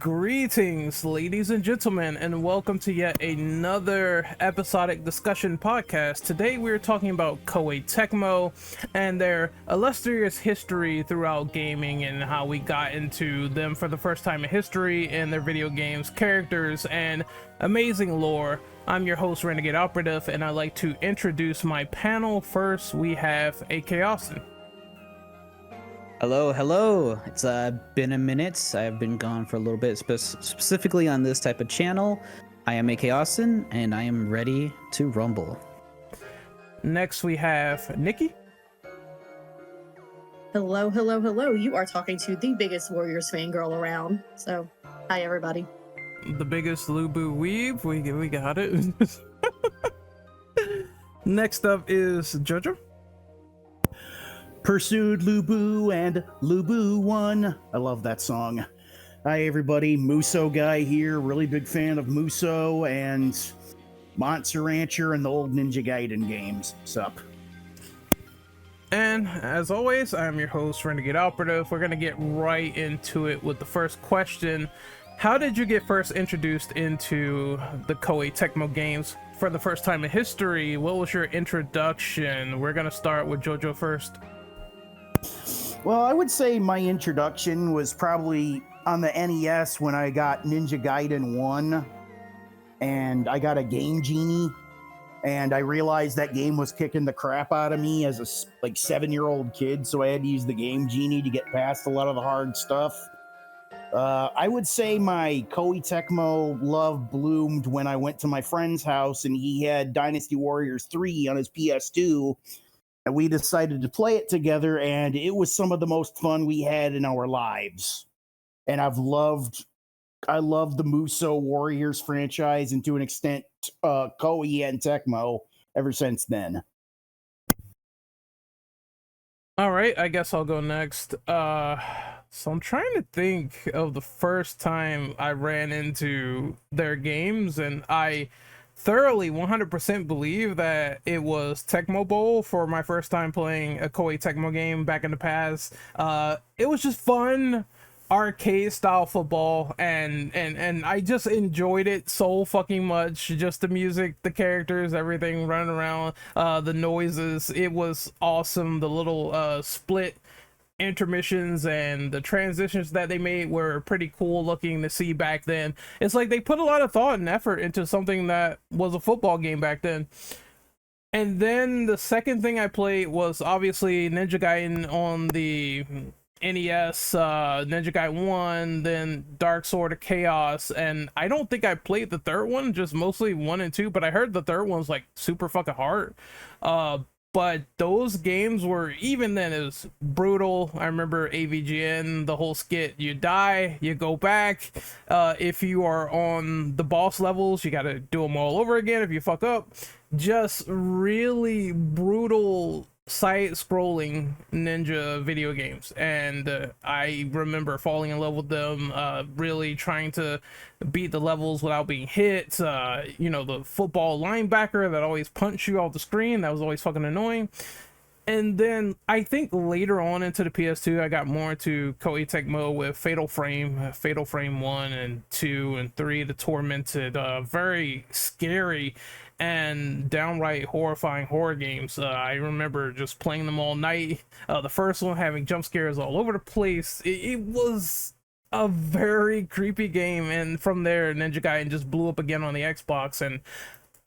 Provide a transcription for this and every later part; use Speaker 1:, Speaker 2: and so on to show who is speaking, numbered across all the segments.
Speaker 1: Greetings, ladies and gentlemen, and welcome to yet another episodic discussion podcast. Today we're talking about Koei Tecmo and their illustrious history throughout gaming and how we got into them for the first time in history and their video games, characters, and amazing lore. I'm your host, Renegade Operative, and I'd like to introduce my panel. First, we have A.K. Austin.
Speaker 2: Hello. It's been a minute. I've been gone for a little bit, specifically on this type of channel. I am AK Austin, and I am ready to rumble.
Speaker 1: Next, we have Nikki.
Speaker 3: Hello. You are talking to the biggest Warriors fangirl around. So, hi, everybody.
Speaker 1: The biggest Lubu weeb. We got it. Next up is Jojo.
Speaker 4: Pursued Lubu and Lubu won. I love that song. Hi everybody, Muso guy here. Really big fan of Muso and Monster Rancher and the old Ninja Gaiden games. Sup?
Speaker 1: And as always, I'm your host, Renegade Operative. We're gonna get right into it with the first question. How did you get first introduced into the Koei Tecmo games for the first time in history? What was your introduction? We're gonna start with Jojo first.
Speaker 4: Well, I would say my introduction was probably on the NES when I got Ninja Gaiden 1 and I got a Game Genie and I realized that game was kicking the crap out of me as a 7-year-old kid, so I had to use the Game Genie to get past a lot of the hard stuff. I would say my Koei Tecmo love bloomed when I went to my friend's house and he had Dynasty Warriors 3 on his PS2. And we decided to play it together, and it was some of the most fun we had in our lives. And I love the Muso Warriors franchise, and to an extent, Koei and Tecmo ever since then.
Speaker 1: All right, I guess I'll go next. So I'm trying to think of the first time I ran into their games, and I thoroughly 100% believe that it was Tecmo Bowl for my first time playing a Koei Tecmo game back in the past. It was just fun arcade style football, and I just enjoyed it so fucking much. Just the music, the characters, everything running around, the noises. It was awesome. The little split intermissions and the transitions that they made were pretty cool looking to see back then. It's like they put a lot of thought and effort into something that was a football game back then. And then the second thing I played was obviously Ninja Gaiden on the NES, Ninja Gaiden 1, then Dark Sword of Chaos, and I don't think I played the third one, just mostly 1 and 2, but I heard the third one's like super fucking hard. But those games were, even then, it was brutal. I remember AVGN, the whole skit, you die, you go back. If you are on the boss levels, you gotta do them all over again if you fuck up. Just really brutal side-scrolling ninja video games, and I remember falling in love with them, really trying to beat the levels without being hit. The football linebacker that always punched you off the screen, that was always fucking annoying. And then I think later on into the PS2, I got more into Koei Tecmo with Fatal Frame 1 and 2 and 3, the Tormented, very scary and downright horrifying horror games. I remember just playing them all night. The first one having jump scares all over the place. It was a very creepy game, and from there Ninja Gaiden just blew up again on the Xbox, and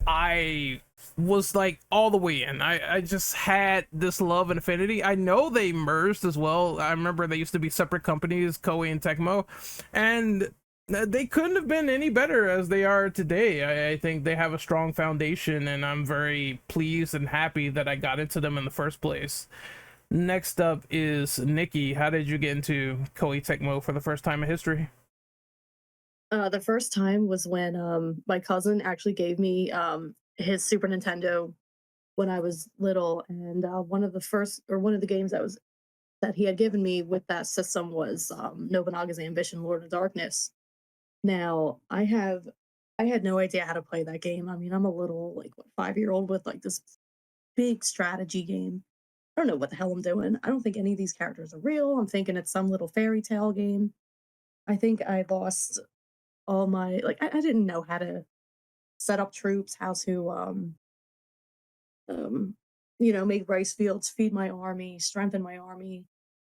Speaker 1: I was like all the way in. I just had this love and affinity. I know they merged as well. I remember they used to be separate companies, Koei and Tecmo, and they couldn't have been any better as they are today. I think they have a strong foundation, and I'm very pleased and happy that I got into them in the first place. Next up is Nikki. How did you get into Koei Tecmo for the first time in history?
Speaker 3: The first time was when my cousin actually gave me his Super Nintendo when I was little, and one of the games that he had given me with that system was Nobunaga's Ambition, Lord of Darkness. Now, I had no idea how to play that game. I mean, I'm a little 5-year-old with this big strategy game. I don't know what the hell I'm doing. I don't think any of these characters are real. I'm thinking it's some little fairy tale game. I think I lost all my like I didn't know how to set up troops, how to um make rice fields, feed my army, strengthen my army.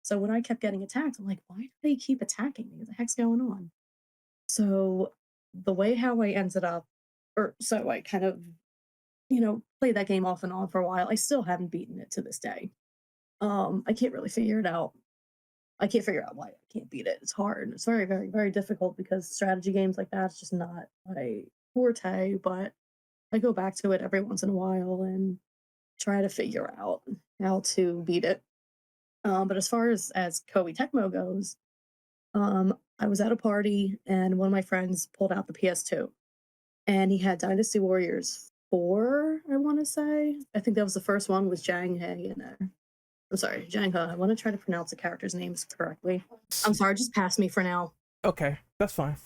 Speaker 3: So when I kept getting attacked, I'm like, why do they keep attacking me? What the heck's going on? So the way how I ended up, or so I kind of, played that game off and on for a while. I still haven't beaten it to this day. I can't really figure it out. I can't figure out why I can't beat it. It's hard. It's very, very, very difficult because strategy games like that's just not my forte. But I go back to it every once in a while and try to figure out how to beat it. But as far as Koei Tecmo goes, I was at a party and one of my friends pulled out the PS2 and he had Dynasty Warriors 4, I want to say. I think that was the first one with Jang Hae in there. I'm sorry, Jang He. I want to try to pronounce the characters' names correctly. I'm sorry, just pass me for now.
Speaker 1: Okay, that's fine.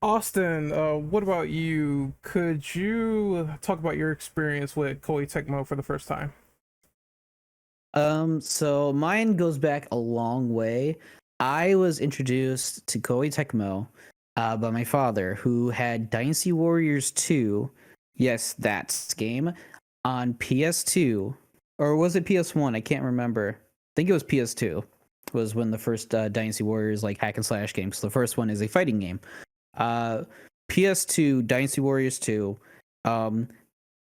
Speaker 1: Austin, what about you? Could you talk about your experience with Koei Tecmo for the first time?
Speaker 2: So mine goes back a long way. I was introduced to Koei Tecmo by my father, who had Dynasty Warriors 2. Yes, that's game on PS2, or was it PS1? I can't remember. I think it was PS2. Was when the first Dynasty Warriors like hack and slash game. Because the first one is a fighting game. Uh, PS2 Dynasty Warriors 2. Um,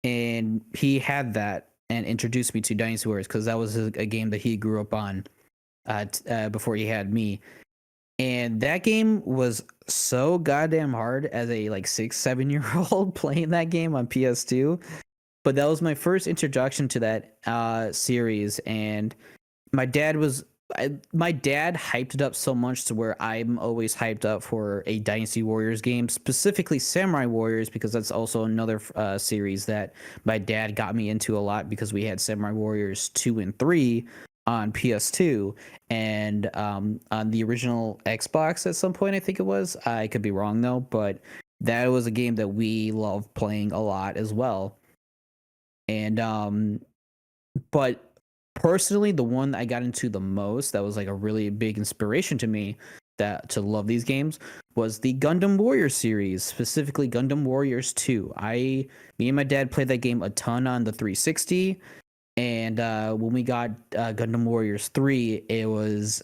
Speaker 2: and he had that and introduced me to Dynasty Warriors because that was a game that he grew up on before he had me. And that game was so goddamn hard as a like 6-7 year old playing that game on PS2. But that was my first introduction to that series, and my dad was my dad hyped it up so much to where I'm always hyped up for a Dynasty Warriors game, specifically Samurai Warriors, because that's also another series that my dad got me into a lot because we had Samurai Warriors 2 and 3 on PS2 and on the original Xbox at some point, I think it was. I could be wrong though, but that was a game that we loved playing a lot as well. And but personally, the one I got into the most that was like a really big inspiration to me that to love these games was the Gundam Warriors series, specifically Gundam Warriors 2. Me and my dad played that game a ton on the 360, and when we got Gundam Warriors 3, it was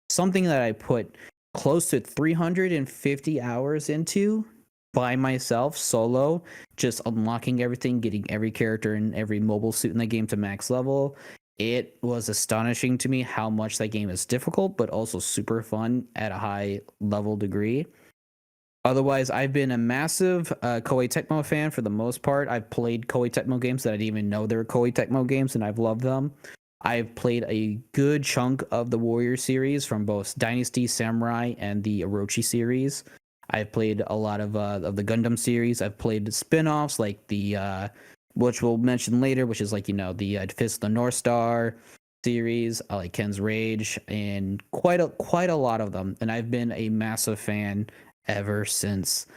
Speaker 2: something that I put close to 350 hours into by myself solo, just unlocking everything, getting every character and every mobile suit in the game to max level. It was astonishing to me how much that game is difficult but also super fun at a high level degree. Otherwise, I've been a massive Koei Tecmo fan for the most part. I've played Koei Tecmo games that I didn't even know they were Koei Tecmo games, and I've loved them. I've played a good chunk of the Warrior series from both Dynasty, Samurai, and the Orochi series. I've played a lot of the Gundam series. I've played spin-offs like the which we'll mention later, which is like the Fist of the North Star series, like Ken's Rage, and quite a lot of them. And I've been a massive fan ever since.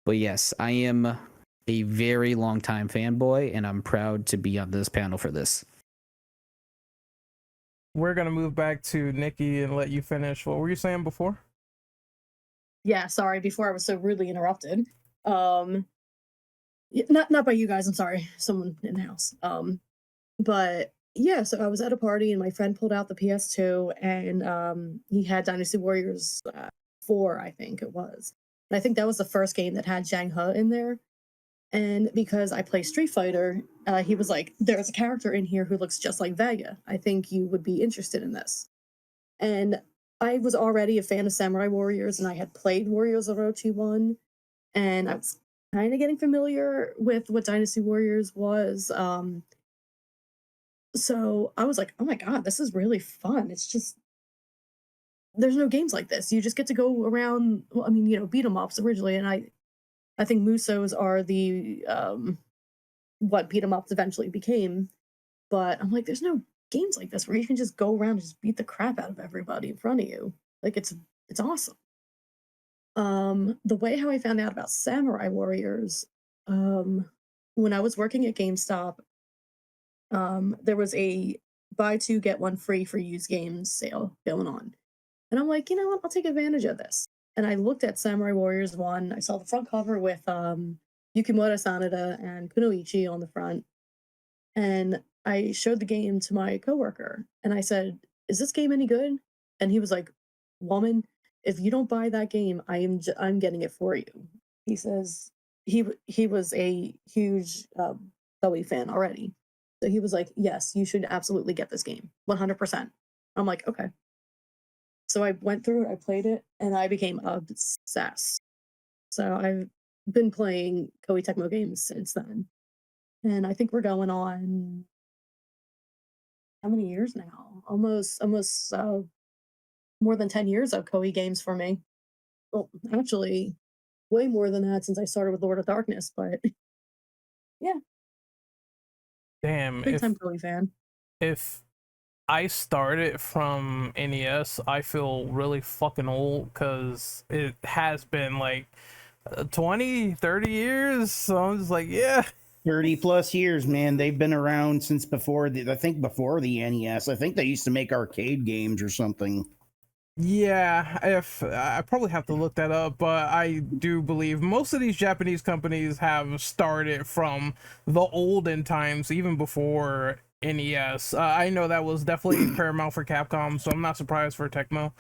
Speaker 2: But yes, I am a very long time fanboy, and I'm proud to be on this panel for this.
Speaker 1: We're gonna move back to Nikki and let you finish. What were you saying before?
Speaker 3: Yeah, sorry, before I was so rudely interrupted. Not by you guys, I'm sorry, someone in the house. But yeah, so I was at a party and my friend pulled out the PS2 and he had Dynasty Warriors 4, I think it was. And I think that was the first game that had Zhang He in there. And because I play Street Fighter, he was like, "There's a character in here who looks just like Vega. I think you would be interested in this." And I was already a fan of Samurai Warriors, and I had played Warriors Orochi 1, and I was kind of getting familiar with what Dynasty Warriors was. So I was like, "Oh my god, this is really fun!" It's just there's no games like this. You just get to go around. Well, I mean, beat 'em ups originally, and I think Musos are the what beat 'em ups eventually became. But I'm like, there's no games like this where you can just go around and just beat the crap out of everybody in front of you. Like it's awesome. The way how I found out about Samurai Warriors, um, when I was working at GameStop, there was a buy two get one free for used games sale going on. And I'm like, you know what, I'll take advantage of this. and I looked at Samurai Warriors 1. I saw the front cover with Yukimura Sanada and Kunoichi on the front. And I showed the game to my coworker and I said, "Is this game any good?" And he was like, "Woman, if you don't buy that game, I'm getting it for you." He says he was a huge Koei fan already. So he was like, "Yes, you should absolutely get this game. 100%." I'm like, "Okay." So I went through it, I played it, and I became obsessed. So I've been playing Koei Tecmo games since then. And I think we're going on how many years now? Almost more than 10 years of Koei games for me. Well, actually, way more than that since I started with Lord of Darkness, but yeah,
Speaker 1: Damn,
Speaker 3: big time Koei fan.
Speaker 1: if I started from NES, I feel really fucking old because it has been like 20, 30 years. So I'm just like, yeah.
Speaker 4: 30 plus years, man. They've been around since before I think before the NES. I think they used to make arcade games or something.
Speaker 1: Yeah, if I probably have to look that up, but I do believe most of these Japanese companies have started from the olden times, even before NES. I know that was definitely paramount for Capcom, so I'm not surprised for Tecmo.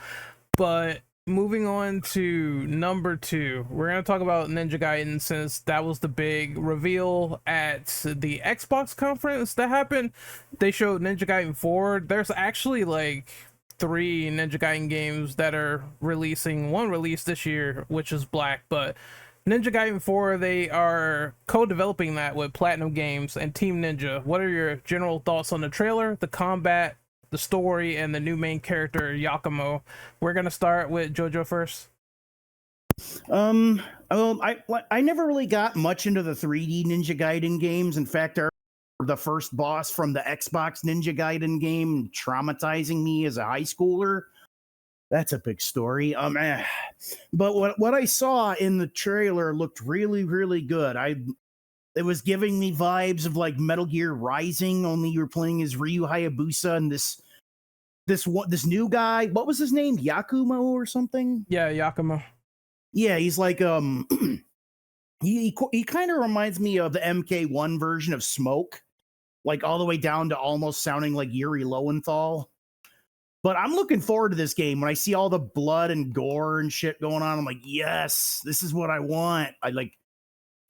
Speaker 1: But moving on to number 2, we're gonna talk about Ninja Gaiden since that was the big reveal at the Xbox conference that happened. They showed Ninja Gaiden 4. There's actually like 3 Ninja Gaiden games that are releasing. One released this year, which is Black, but Ninja Gaiden 4, they are co-developing that with Platinum Games and Team Ninja. What are your general thoughts on the trailer, the combat, the story, and the new main character, Yakumo? We're gonna start with Jojo first.
Speaker 4: I never really got much into the 3D Ninja Gaiden games. In fact, the first boss from the Xbox Ninja Gaiden game traumatizing me as a high schooler. That's a big story. But what I saw in the trailer looked really, really good. It was giving me vibes of like Metal Gear Rising, only you were playing as Ryu Hayabusa and this new guy. What was his name? Yakumo or something?
Speaker 1: Yeah, Yakumo.
Speaker 4: Yeah, he's like he kind of reminds me of the MK1 version of Smoke, like all the way down to almost sounding like Yuri Lowenthal. But I'm looking forward to this game. When I see all the blood and gore and shit going on, I'm like, yes, this is what I want. I like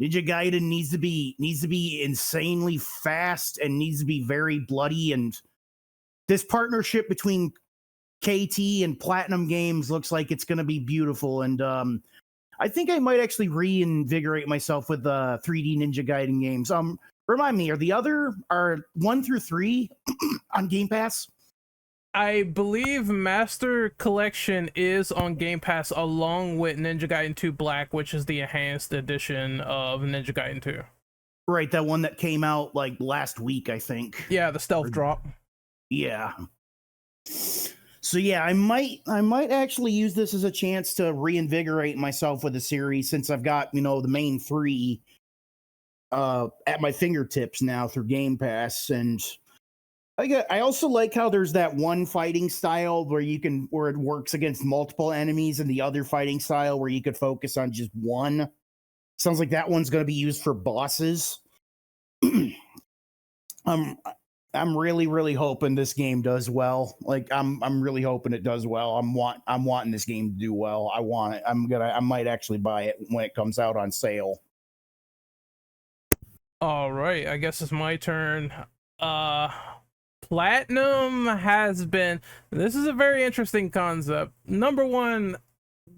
Speaker 4: Ninja Gaiden needs to be insanely fast and needs to be very bloody. And this partnership between KT and Platinum Games looks like it's going to be beautiful. And I think I might actually reinvigorate myself with the 3D Ninja Gaiden games. Remind me, are 1 through 3 on Game Pass?
Speaker 1: I believe Master Collection is on Game Pass along with Ninja Gaiden 2 Black, which is the enhanced edition of Ninja Gaiden 2.
Speaker 4: Right, that one that came out like last week, I think.
Speaker 1: Yeah, the stealth drop.
Speaker 4: Yeah. So yeah, I might actually use this as a chance to reinvigorate myself with the series since I've got, the main 3 at my fingertips now through Game Pass. And I also like how there's that one fighting style where it works against multiple enemies, and the other fighting style where you could focus on just one. Sounds like that one's going to be used for bosses. I'm really, really hoping this game does well. Like I'm really hoping it does well. I'm wanting this game to do well. I want it. I might actually buy it when it comes out on sale.
Speaker 1: All right, I guess it's my turn. Platinum has been, this is a very interesting concept. Number one,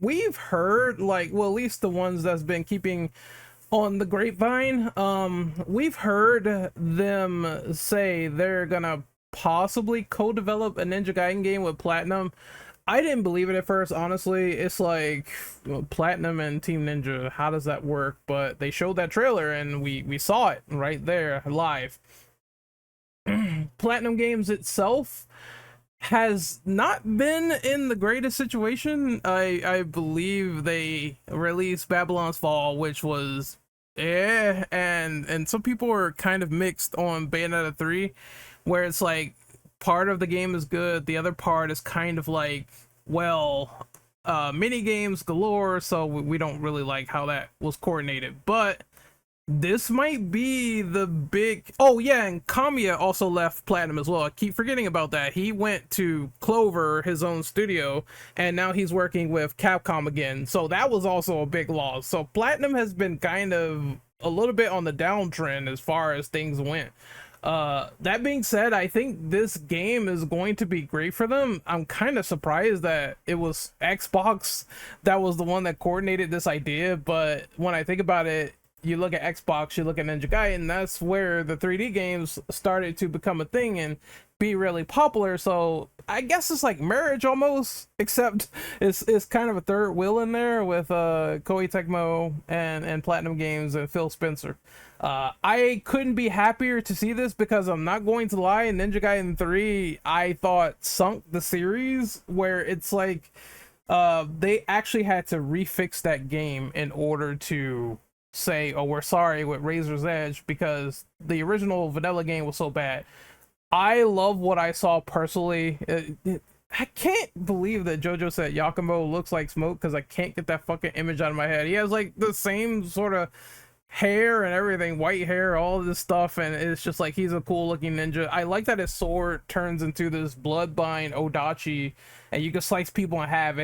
Speaker 1: we've heard, like, well, at least the ones that's been keeping on the grapevine, we've heard them say they're gonna possibly co-develop a Ninja Gaiden game with Platinum. I didn't believe it at first, honestly. It's like, Platinum and Team Ninja, how does that work? But they showed that trailer and we saw it right there live. Platinum Games itself has not been in the greatest situation. I believe they released Babylon's Fall, which was and some people are kind of mixed on Bayonetta 3, where it's like part of the game is good, the other part is kind of like, well, mini games galore, so we don't really like how that was coordinated. But this might be the big. Oh yeah, and Kamiya also left Platinum as well. I keep forgetting about that. He went to Clover, his own studio, and now he's working with Capcom again. So that was also a big loss. So Platinum has been kind of a little bit on the downtrend as far as things went. That being said, I think this game is going to be great for them. I'm kind of surprised that it was Xbox that was the one that coordinated this idea, but when I think about it, you look at Xbox, you look at Ninja Gaiden, that's where the 3D games started to become a thing and be really popular. So I guess it's like marriage almost, except it's kind of a third wheel in there with Koei Tecmo and Platinum Games and Phil Spencer. I couldn't be happier to see this because I'm not going to lie, Ninja Gaiden 3 I thought sunk the series, where it's like they actually had to refix that game in order to say, oh, we're sorry with Razor's Edge, because the original vanilla game was so bad. I love what I saw personally. I can't believe that JoJo said Yakumo looks like smoke, because I can't get that fucking image out of my head. He has like the same sort of hair and everything, white hair, all of this stuff, and it's just like he's a cool looking ninja. I like that his sword turns into this bloodbind odachi and you can slice people in half.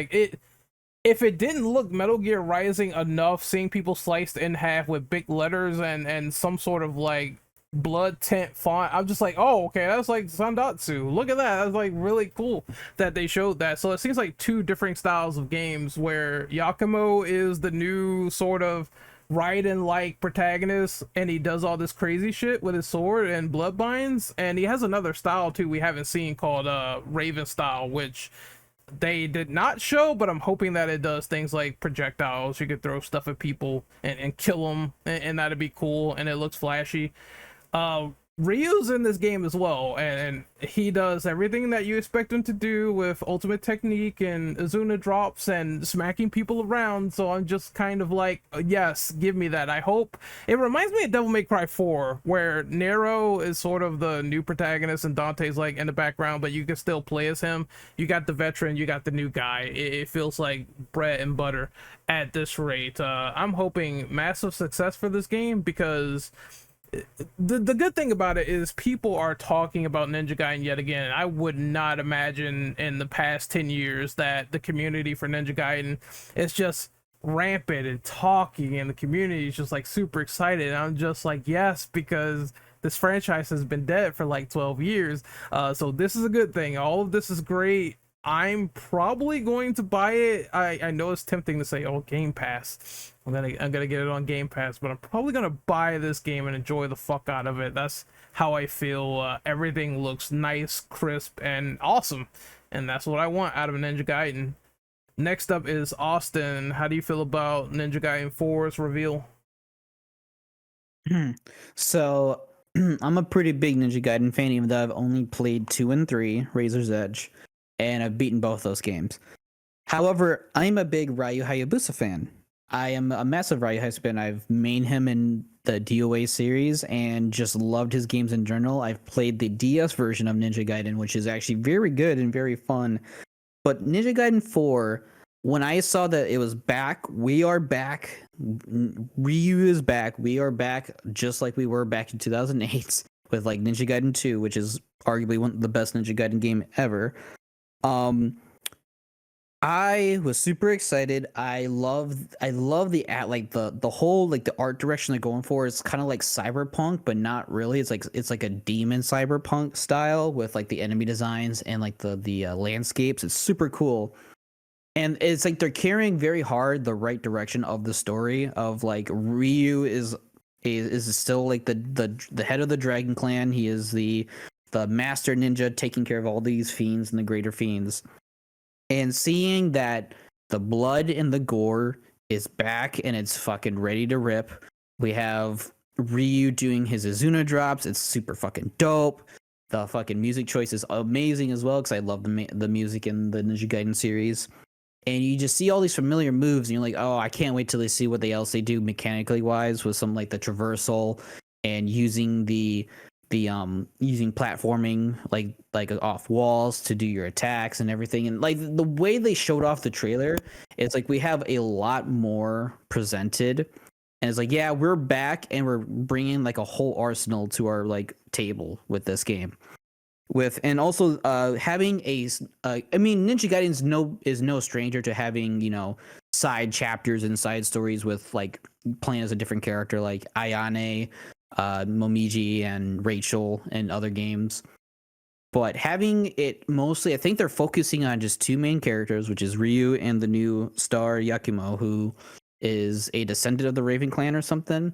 Speaker 1: If it didn't look Metal Gear Rising enough, seeing people sliced in half with big letters and some sort of like blood tint font, I'm just like, oh, okay, that's like Sandatsu. Look at that. That's like really cool that they showed that. So it seems like two different styles of games, where Yakumo is the new sort of Raiden like protagonist, and he does all this crazy shit with his sword and bloodbinds, and he has another style too we haven't seen called Raven style, which they did not show, but I'm hoping that it does things like projectiles. You could throw stuff at people and kill them, and that'd be cool, and it looks flashy. Ryu's in this game as well, and he does everything that you expect him to do with ultimate technique and Azuna drops and smacking people around. So I'm just kind of like, yes, give me that. I hope it reminds me of Devil May Cry 4, where Nero is sort of the new protagonist and Dante's like in the background, but you can still play as him. You got the veteran, you got the new guy. It feels like bread and butter at this rate. I'm hoping massive success for this game, because the good thing about it is people are talking about Ninja Gaiden yet again. I would not imagine in the past 10 years that the community for Ninja Gaiden is just rampant and talking, and the community is just like super excited. And I'm just like, yes, because this franchise has been dead for like 12 years. So this is a good thing. All of this is great. I'm probably going to buy it. I know it's tempting to say, oh, Game Pass. I'm gonna get it on Game Pass, but I'm probably gonna buy this game and enjoy the fuck out of it. That's how I feel. Everything looks nice, crisp, and awesome, and that's what I want out of a Ninja Gaiden. Next up is Austin. How do you feel about Ninja Gaiden 4's reveal?
Speaker 2: So I'm a pretty big Ninja Gaiden fan, even though I've only played 2 and 3, Razor's Edge, and I've beaten both those games. However, I'm a big Ryu Hayabusa fan. I am a massive Ryu Hayabusa fan. I've mained him in the DOA series and just loved his games in general. I've played the DS version of Ninja Gaiden, which is actually very good and very fun. But Ninja Gaiden 4, when I saw that it was back, we are back. Ryu is back. We are back just like we were back in 2008 with like Ninja Gaiden 2, which is arguably one of the best Ninja Gaiden game ever. I was super excited. I love the whole like the art direction they're going for. It's kind of like cyberpunk, but not really. It's like a demon cyberpunk style with like the enemy designs and like the landscapes. It's super cool. And it's like they're carrying very hard the right direction of the story of like Ryu is still like the head of the Dragon Clan. He is the master ninja taking care of all these fiends and the greater fiends. And seeing that the blood and the gore is back and it's fucking ready to rip. We have Ryu doing his Azuna drops. It's super fucking dope. The fucking music choice is amazing as well, because I love the music in the Ninja Gaiden series. And you just see all these familiar moves and you're like, oh, I can't wait till they see what else they do mechanically wise with some like the traversal and using the the using platforming like off walls to do your attacks and everything, and like the way they showed off the trailer, it's like we have a lot more presented, and it's like, yeah, we're back and we're bringing like a whole arsenal to our like table with this game, with and also having I mean, Ninja Gaiden is no stranger to having, you know, side chapters and side stories with like playing as a different character like Ayane, Momiji and Rachel and other games. But having it mostly, I think they're focusing on just two main characters, which is Ryu and the new star Yakumo, who is a descendant of the Raven Clan or something.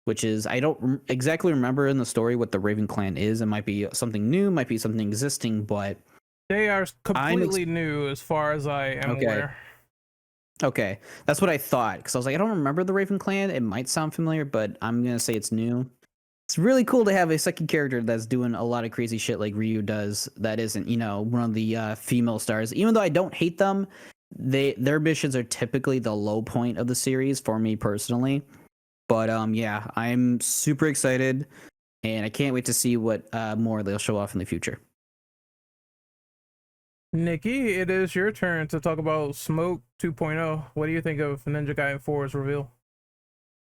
Speaker 2: Which is, I don't exactly remember in the story what the Raven Clan is. It might be something new, might be something existing, but
Speaker 1: They are completely new as far as I am aware.
Speaker 2: Okay, that's what I thought, because I was like, I don't remember the Raven Clan. It might sound familiar, but I'm gonna say it's new. It's really cool to have a second character that's doing a lot of crazy shit like Ryu does. That isn't, you know, one of the female stars. Even though I don't hate them, their missions are typically the low point of the series for me personally. But yeah, I'm super excited, and I can't wait to see what more they'll show off in the future.
Speaker 1: Nikki, it is your turn to talk about Smoke 2.0. What do you think of Ninja Gaiden 4's reveal?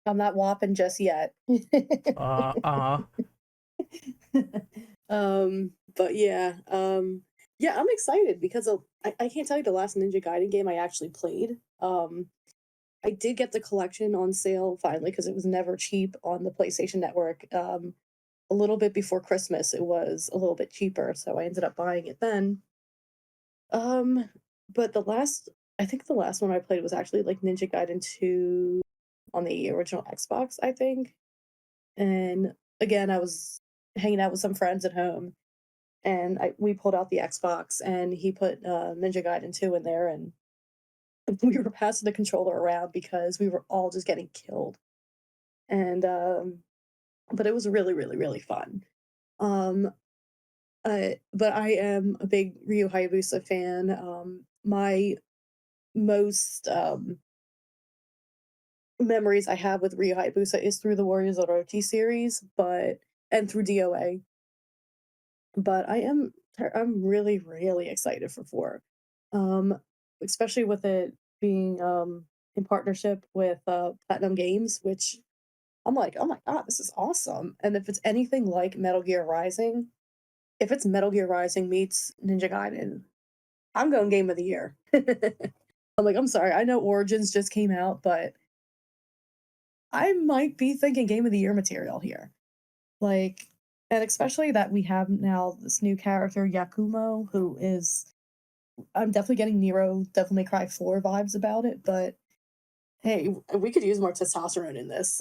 Speaker 3: I'm not whopping just yet. But yeah, yeah, I'm excited because I can't tell you the last Ninja Gaiden game I actually played. I did get the collection on sale finally because it was never cheap on the PlayStation Network. A little bit before Christmas, it was a little bit cheaper, so I ended up buying it then. But I think the last one I played was actually like Ninja Gaiden 2 on the original Xbox, I think. And again, I was hanging out with some friends at home, and we pulled out the Xbox, and he put Ninja Gaiden 2 in there, and we were passing the controller around because we were all just getting killed. And but it was really, really, really fun. Um, but I am a big Ryu Hayabusa fan. My most memories I have with Ryu Hayabusa is through the Warriors Orochi series, and through DOA. But I'm really, really excited for 4. Um, Especially with it being in partnership with Platinum Games, which I'm like, oh my god, this is awesome. And if it's anything like Metal Gear Rising, if it's Metal Gear Rising meets Ninja Gaiden, I'm going Game of the Year. I'm like, I'm sorry, I know Origins just came out, but I might be thinking Game of the Year material here. Like, and especially that we have now this new character, Yakumo, who is, I'm definitely getting Nero, Devil May Cry 4 vibes about it, but hey, we could use more testosterone in this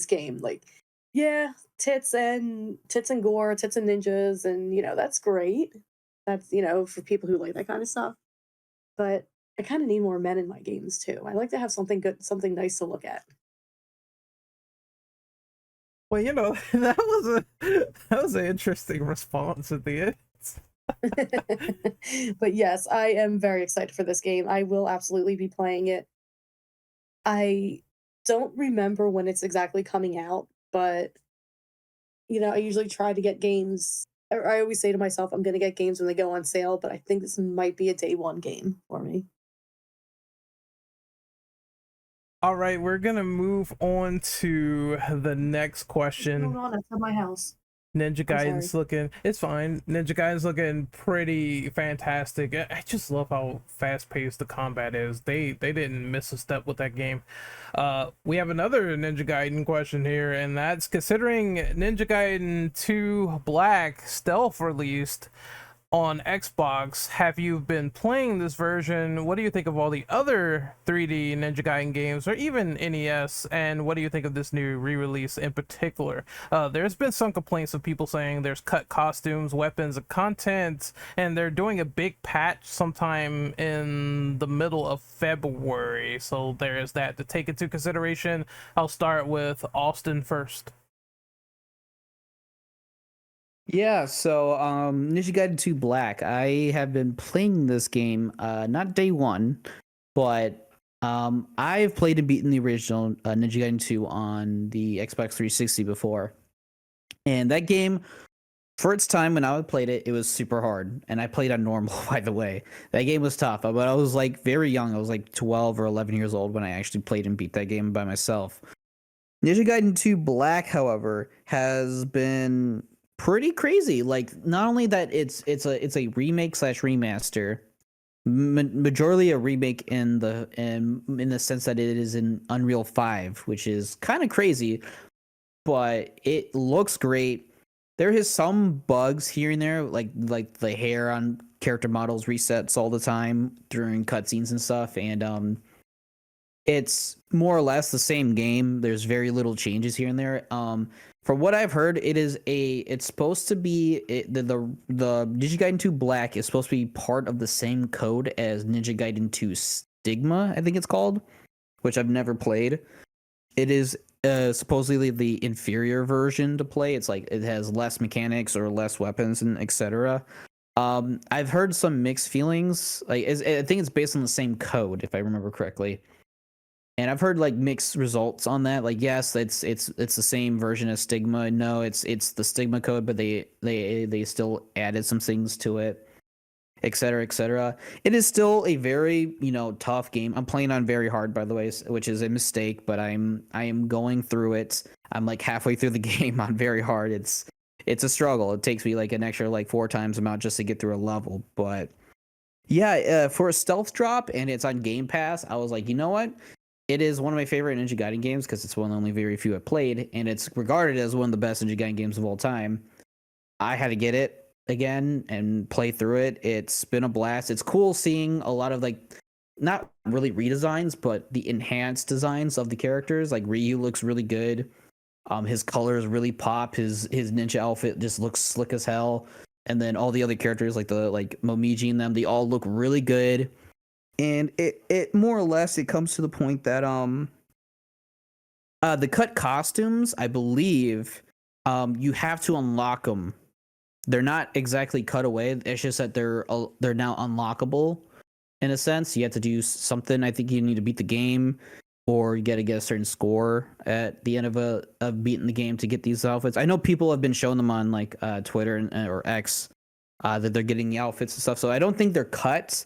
Speaker 3: game. Like, yeah, tits and gore, tits and ninjas, and that's great. That's for people who like that kind of stuff. But I kind of need more men in my games too. I like to have something good, something nice to look at.
Speaker 1: Well, that was an interesting response at the end.
Speaker 3: But yes, I am very excited for this game. I will absolutely be playing it. I don't remember when it's exactly coming out, but I usually try to get games. I always say to myself, I'm going to get games when they go on sale, but I think this might be a day one game for me.
Speaker 1: All right, we're gonna move on to the next question.
Speaker 3: What's going on outside my house?
Speaker 1: Ninja Gaiden's looking, it's fine. Ninja Gaiden's looking pretty fantastic. I just love how fast paced the combat is. They didn't miss a step with that game. We have another Ninja Gaiden question here, and that's considering Ninja Gaiden 2 Black Stealth released on Xbox, have you been playing this version? What do you think of all the other 3D Ninja Gaiden games, or even NES? And what do you think of this new re-release in particular? There's been some complaints of people saying there's cut costumes, weapons, and content, and they're doing a big patch sometime in the middle of February. So there is that to take into consideration. I'll start with Austin first.
Speaker 2: Yeah, so Ninja Gaiden 2 Black. I have been playing this game, not day one, but I've played and beaten the original Ninja Gaiden 2 on the Xbox 360 before. And that game, for its time when I played it, it was super hard. And I played on normal, by the way. That game was tough, but I was like very young. I was like 12 or 11 years old when I actually played and beat that game by myself. Ninja Gaiden 2 Black, however, has been pretty crazy. Like, not only that it's a remake slash remaster, majorly a remake in the sense that it is in Unreal 5, which is kind of crazy, but it looks great. There is some bugs here and there, like the hair on character models resets all the time during cutscenes and stuff, and it's more or less the same game. There's very little changes here and there. From what I've heard, it's supposed to be the Ninja Gaiden 2 Black is supposed to be part of the same code as Ninja Gaiden 2 Stigma, I think it's called, which I've never played. It is supposedly the inferior version to play. It's like it has less mechanics or less weapons and etc. I've heard some mixed feelings. Like I think it's based on the same code, if I remember correctly. And I've heard like mixed results on that. Like, yes, it's the same version as Stigma. No, it's the Stigma code, but they still added some things to it, etc., etc. It is still a very tough game. I'm playing on very hard, by the way, which is a mistake, but I am going through it. I'm like halfway through the game on very hard. It's a struggle. It takes me like an extra like 4 times amount just to get through a level, but yeah, for a stealth drop and it's on Game Pass, I was like, you know what? It is one of my favorite Ninja Gaiden games because it's one of the only very few I've played, and it's regarded as one of the best Ninja Gaiden games of all time. I had to get it again and play through it. It's been a blast. It's cool seeing a lot of like, not really redesigns, but the enhanced designs of the characters. Like Ryu looks really good. His colors really pop. His ninja outfit just looks slick as hell. And then all the other characters like Momiji and them, they all look really good. And it more or less it comes to the point that the cut costumes, I believe, you have to unlock them. They're not exactly cut away. It's just that they're now unlockable in a sense. You have to do something. I think you need to beat the game, or you got to get a certain score at the end of beating the game to get these outfits. I know people have been showing them on like Twitter or X that they're getting the outfits and stuff. So I don't think they're cut.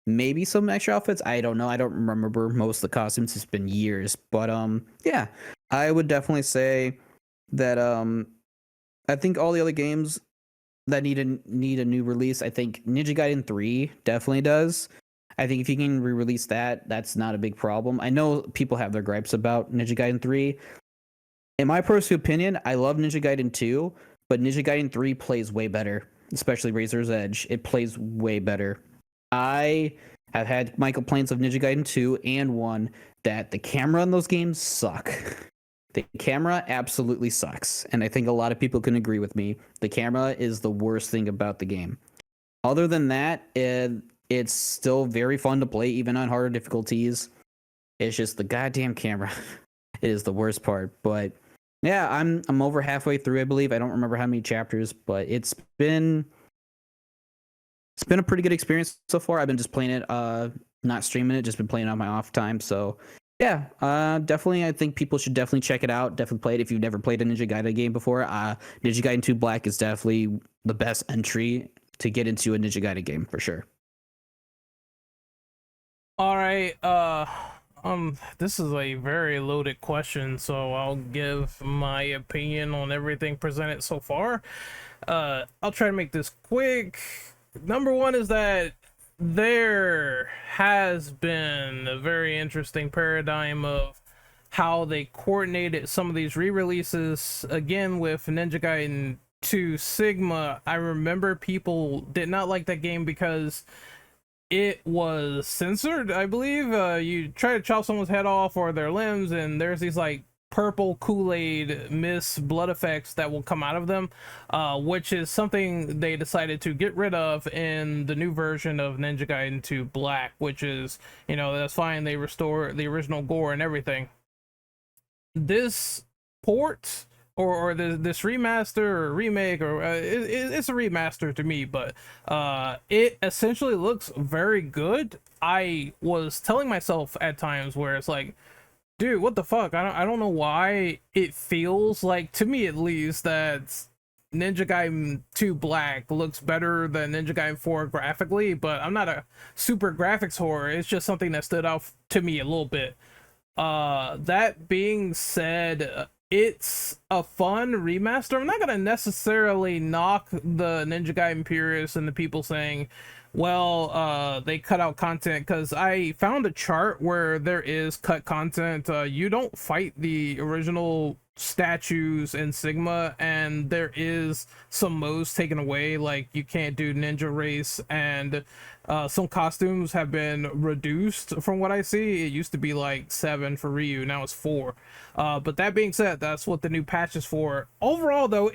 Speaker 2: Maybe some extra outfits. I don't know. I don't remember most of the costumes. It's been years, but yeah, I would definitely say that I think all the other games that need a new release. I think Ninja Gaiden 3 definitely does. I think if you can re-release that, that's not a big problem. I know people have their gripes about Ninja Gaiden 3. In my personal opinion, I love Ninja Gaiden 2, but Ninja Gaiden 3 plays way better, especially Razor's Edge. It plays way better. I have had my complaints of Ninja Gaiden 2 and 1 that the camera in those games suck. The camera absolutely sucks, and I think a lot of people can agree with me. The camera is the worst thing about the game. Other than that, it's still very fun to play, even on harder difficulties. It's just the goddamn camera. It is the worst part. But yeah, I'm over halfway through, I believe. I don't remember how many chapters, but it's been a pretty good experience so far. I've been just playing it, not streaming it, just been playing it on my off time. So yeah, definitely, I think people should definitely check it out. Definitely play it if you've never played a Ninja Gaiden game before. Ninja Gaiden 2 Black is definitely the best entry to get into a Ninja Gaiden game for sure.
Speaker 1: All right, this is a very loaded question, so I'll give my opinion on everything presented so far. I'll try to make this quick. Number one is that there has been a very interesting paradigm of how they coordinated some of these re-releases. Again, with Ninja Gaiden 2 Sigma, I remember people did not like that game because it was censored, I believe. You try to chop someone's head off or their limbs, and there's these like purple Kool-Aid mist blood effects that will come out of them, which is something they decided to get rid of in the new version of Ninja Gaiden 2 Black, which is, that's fine. They restore the original gore and everything. This port or this remaster or remake, or it's a remaster to me, but it essentially looks very good. I was telling myself at times where it's like, Dude, what the fuck? I don't know why it feels like, to me at least, that Ninja Gaiden 2 Black looks better than Ninja Gaiden 4 graphically, but I'm not a super graphics whore. It's just something that stood out to me a little bit. That being said, it's a fun remaster. I'm not gonna necessarily knock the Ninja Gaiden purists and the people saying, well, they cut out content, because I found a chart where there is cut content. You don't fight the original statues in Sigma, and there is some modes taken away, like you can't do ninja race, and some costumes have been reduced from what I see. It used to be like 7 for Ryu, now it's 4. But that being said, that's what the new patch is for. Overall though,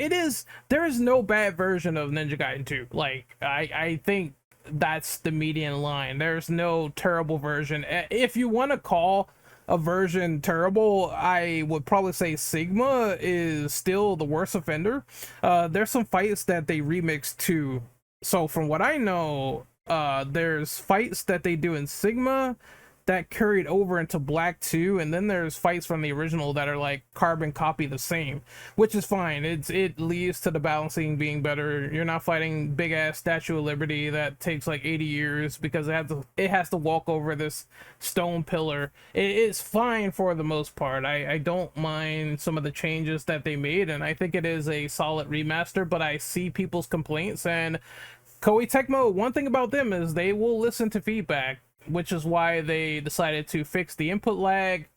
Speaker 1: there is no bad version of Ninja Gaiden 2. Like I think that's the median line. There's no terrible version. If you want to call a version terrible, I would probably say Sigma is still the worst offender. There's some fights that they remixed too. So from what I know, there's fights that they do in Sigma that carried over into Black 2, and then there's fights from the original that are like carbon copy the same, which is fine. It leads to the balancing being better. You're not fighting big ass Statue of Liberty that takes like 80 years because it has to walk over this stone pillar. It's fine for the most part. I don't mind some of the changes that they made, and I think it is a solid remaster, but I see people's complaints, and Koei Tecmo, one thing about them is they will listen to feedback, which is why they decided to fix the input lag.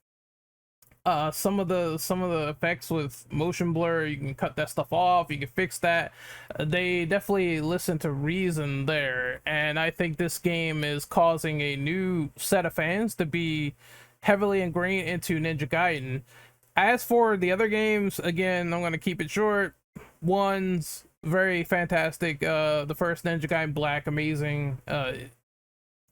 Speaker 1: Some of the effects with motion blur, you can cut that stuff off, you can fix that. They definitely listen to reason there, and I think this game is causing a new set of fans to be heavily ingrained into Ninja Gaiden. As for the other games, again, I'm going to keep it short. One's very fantastic. The first Ninja Gaiden Black, amazing.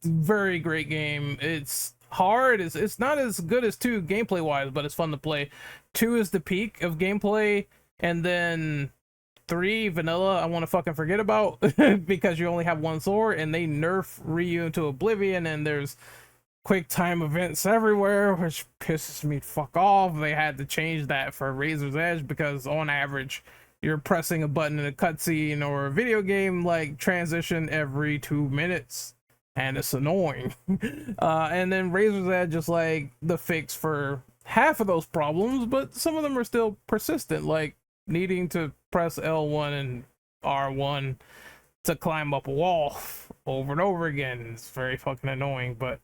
Speaker 1: Very great game. It's hard. It's not as good as 2 gameplay wise, but it's fun to play. 2 is the peak of gameplay, and then 3 vanilla I want to fucking forget about because you only have one sword, and they nerf Ryu into oblivion, and there's quick time events everywhere, which pisses me fuck off. They had to change that for Razor's Edge because on average you're pressing a button in a cutscene or a video game like transition every 2 minutes, and it's annoying. And then Razor's Edge is like the fix for half of those problems, but some of them are still persistent, like needing to press L1 and R1 to climb up a wall over and over again. It's very fucking annoying, but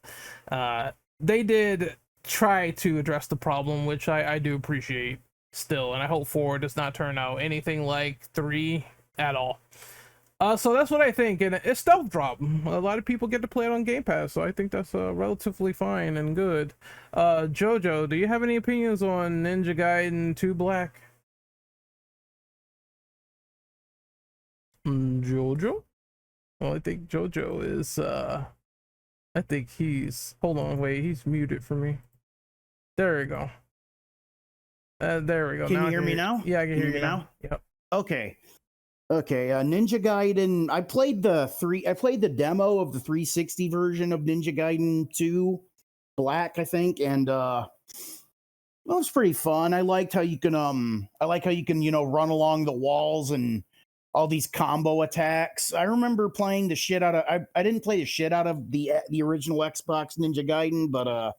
Speaker 1: they did try to address the problem, which I do appreciate still, and I hope 4 does not turn out anything like 3 at all. So that's what I think, and it's stealth drop. A lot of people get to play it on Game Pass, so I think that's relatively fine and good. Jojo, do you have any opinions on Ninja Gaiden 2 Black? Jojo? Well, I think Jojo is, I think he's, hold on, wait, he's muted for me. There we go. There we go.
Speaker 4: Can you hear me now?
Speaker 1: Yeah, I can hear you now. Yep.
Speaker 4: Okay. Ninja Gaiden. I played the demo of the 360 version of Ninja Gaiden 2 Black, I think, and well, it was pretty fun. I liked how you can run along the walls and all these combo attacks. I remember playing the shit out of I didn't play the shit out of the original Xbox Ninja Gaiden, but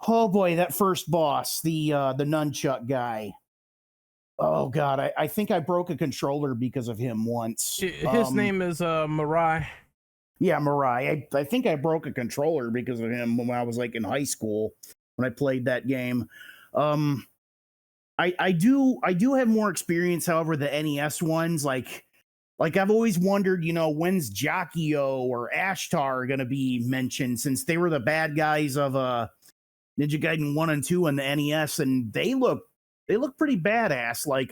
Speaker 4: oh boy, that first boss, the nunchuck guy. Oh god, I think I broke a controller because of him once.
Speaker 1: His name is Mirai.
Speaker 4: Yeah, Mirai. I think I broke a controller because of him when I was like in high school when I played that game. I do have more experience, however, the NES ones, like I've always wondered, when's Jakio or Ashtar gonna be mentioned, since they were the bad guys of Ninja Gaiden 1 and 2 on the NES, and they look pretty badass. Like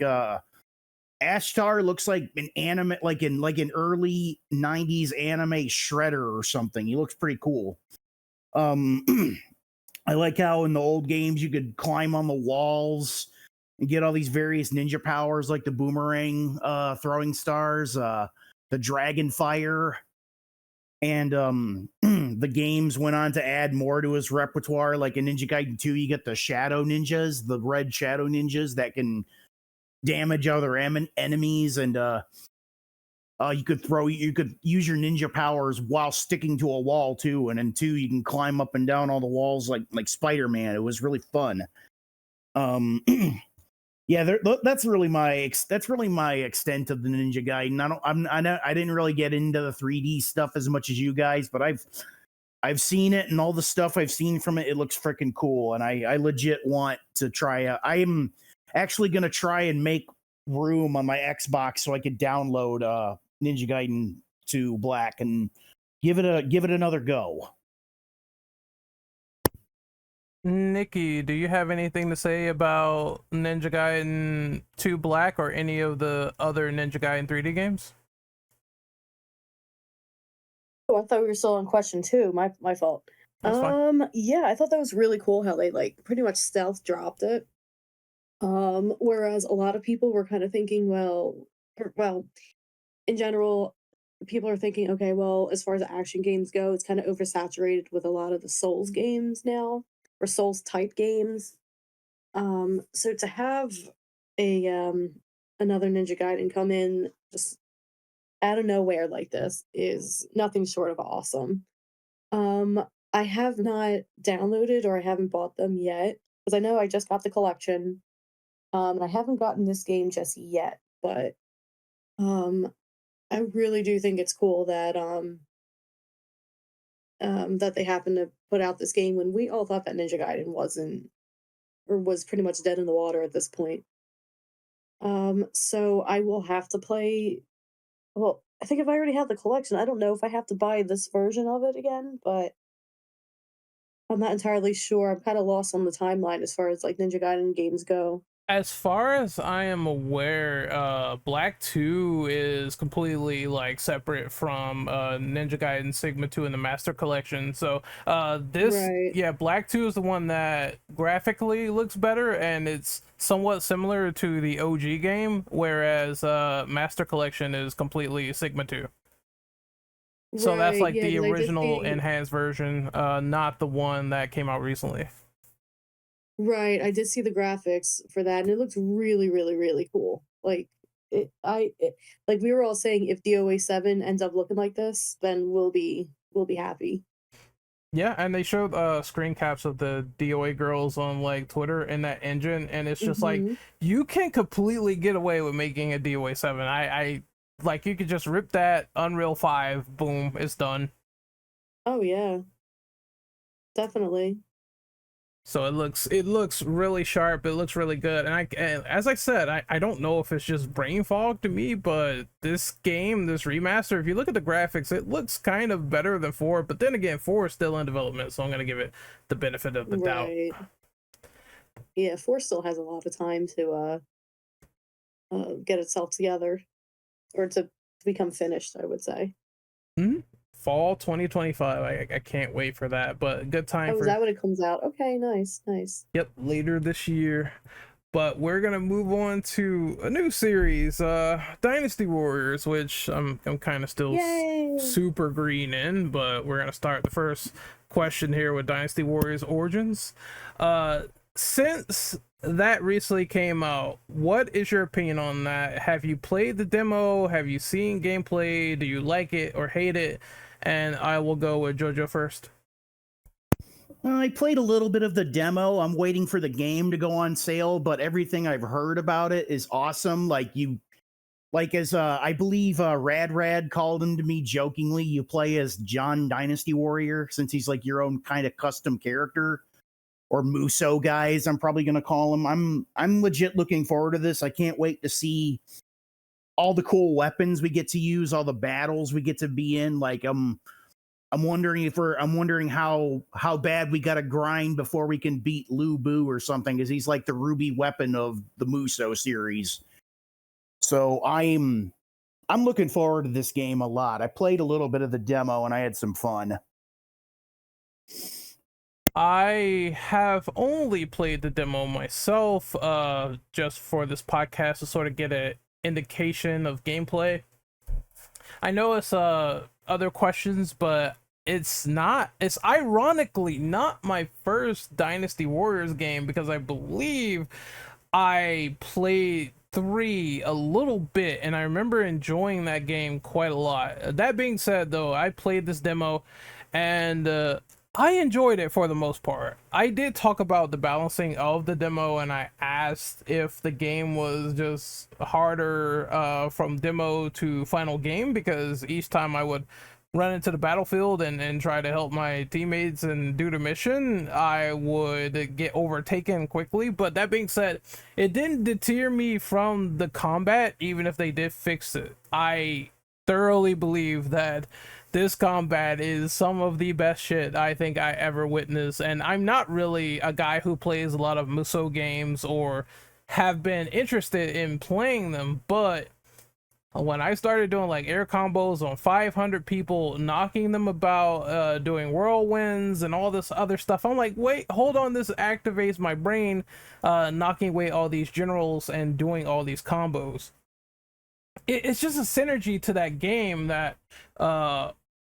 Speaker 4: Ashtar looks like an anime, like an early 90s anime Shredder or something. He looks pretty cool. I like how in the old games you could climb on the walls and get all these various ninja powers, like the boomerang throwing stars, the dragon fire. And the games went on to add more to his repertoire. Like in Ninja Gaiden 2, you get the shadow ninjas, the red shadow ninjas that can damage other enemies, and you could use your ninja powers while sticking to a wall too. And in 2, you can climb up and down all the walls like Spider-Man. It was really fun. Yeah, that's really my extent of the Ninja Gaiden. I didn't really get into the 3D stuff as much as you guys, but I've seen it, and all the stuff I've seen from it, it looks freaking cool, and I legit want to try out. I am actually gonna try and make room on my Xbox so I could download Ninja Gaiden 2 Black and give it another go.
Speaker 1: Nikki, do you have anything to say about Ninja Gaiden 2 Black or any of the other Ninja Gaiden 3D games?
Speaker 3: Oh, I thought we were still on question 2. My fault.
Speaker 1: That's fine.
Speaker 3: Yeah, I thought that was really cool how they like pretty much stealth dropped it. Whereas a lot of people were kind of thinking, well, in general, people are thinking, okay, well, as far as action games go, it's kind of oversaturated with a lot of the Souls games now, or Souls type games. So to have a another Ninja Gaiden come in just out of nowhere like this is nothing short of awesome. I have not downloaded or I haven't bought them yet because I know I just got the collection. And I haven't gotten this game just yet, but I really do think it's cool that that they happen to put out this game when we all thought that Ninja Gaiden wasn't or was pretty much dead in the water at this point. So I will have to play. Well, I think if I already have the collection, I don't know if I have to buy this version of it again, but I'm not entirely sure. I'm kind of lost on the timeline as far as like Ninja Gaiden games go.
Speaker 1: As far as I am aware, Black 2 is completely like separate from Ninja Gaiden Sigma 2 in the Master Collection. So
Speaker 3: Right.
Speaker 1: yeah, Black 2 is the one that graphically looks better and it's somewhat similar to the OG game, whereas Master Collection is completely Sigma 2. So that's
Speaker 3: Right,
Speaker 1: like
Speaker 3: yeah,
Speaker 1: the
Speaker 3: 'cause I did
Speaker 1: original
Speaker 3: see
Speaker 1: enhanced version, not the one that came out recently.
Speaker 3: right, I did see the graphics for that, and it looks really, really, really cool. Like, like we were all saying, if DOA 7 ends up looking like this, then we'll be happy.
Speaker 1: Yeah, and they showed screen caps of the DOA girls on like Twitter in that engine, and it's just like
Speaker 3: Mhm.
Speaker 1: you can completely get away with making a DOA 7. I like you could just rip that Unreal 5, boom, it's done.
Speaker 3: Oh, yeah, definitely.
Speaker 1: So it looks really sharp, it looks really good, and as I said, I don't know if it's just brain fog to me, but this game, this remaster, if you look at the graphics, it looks kind of better than 4, but then again, 4 is still in development, so I'm gonna give it the benefit of the doubt.
Speaker 3: Right. Yeah, 4 still has a lot of time to, get itself together or to become finished, I would say.
Speaker 1: Hmm. Fall 2025. I can't wait for that. But good time
Speaker 3: Oh, is
Speaker 1: for
Speaker 3: that when it comes out? Okay, nice, nice.
Speaker 1: yep, later this year. But we're gonna move on to a new series, Dynasty Warriors, which I'm kind of still
Speaker 3: Yay!
Speaker 1: super green in. But we're gonna start the first question here with Dynasty Warriors Origins. Since that recently came out, what is your opinion on that? Have you played the demo? Have you seen gameplay? Do you like it or hate it? And I will go with Jojo first.
Speaker 4: I played a little bit of the demo. I'm waiting for the game to go on sale, but everything I've heard about it is awesome. As I believe Rad called him to me jokingly, you play as John Dynasty Warrior since he's like your own kind of custom character, or Muso guys, I'm probably gonna call him. I'm legit looking forward to this. I can't wait to see all the cool weapons we get to use, all the battles we get to be in. Like I'm wondering how bad we gotta grind before we can beat Lu Bu or something, because he's like the ruby weapon of the Muso series. So I'm looking forward to this game a lot. I played a little bit of the demo and I had some fun.
Speaker 1: I have only played the demo myself, just for this podcast to sort of get an indication of gameplay. I know it's other questions, but it's ironically not my first Dynasty Warriors game, because I believe I played 3 a little bit and I remember enjoying that game quite a lot. That being said, though, I played this demo and I enjoyed it for the most part. I did talk about the balancing of the demo, and I asked if the game was just harder from demo to final game, because each time I would run into the battlefield and try to help my teammates and do the mission, I would get overtaken quickly. But that being said, it didn't deter me from the combat, even if they did fix it. I thoroughly believe that this combat is some of the best shit I think I ever witnessed. And I'm not really a guy who plays a lot of Musou games or have been interested in playing them, but when I started doing like air combos on 500 people, knocking them about, doing whirlwinds and all this other stuff, I'm like, wait, hold on, this activates my brain, knocking away all these generals and doing all these combos. It's just a synergy to that game that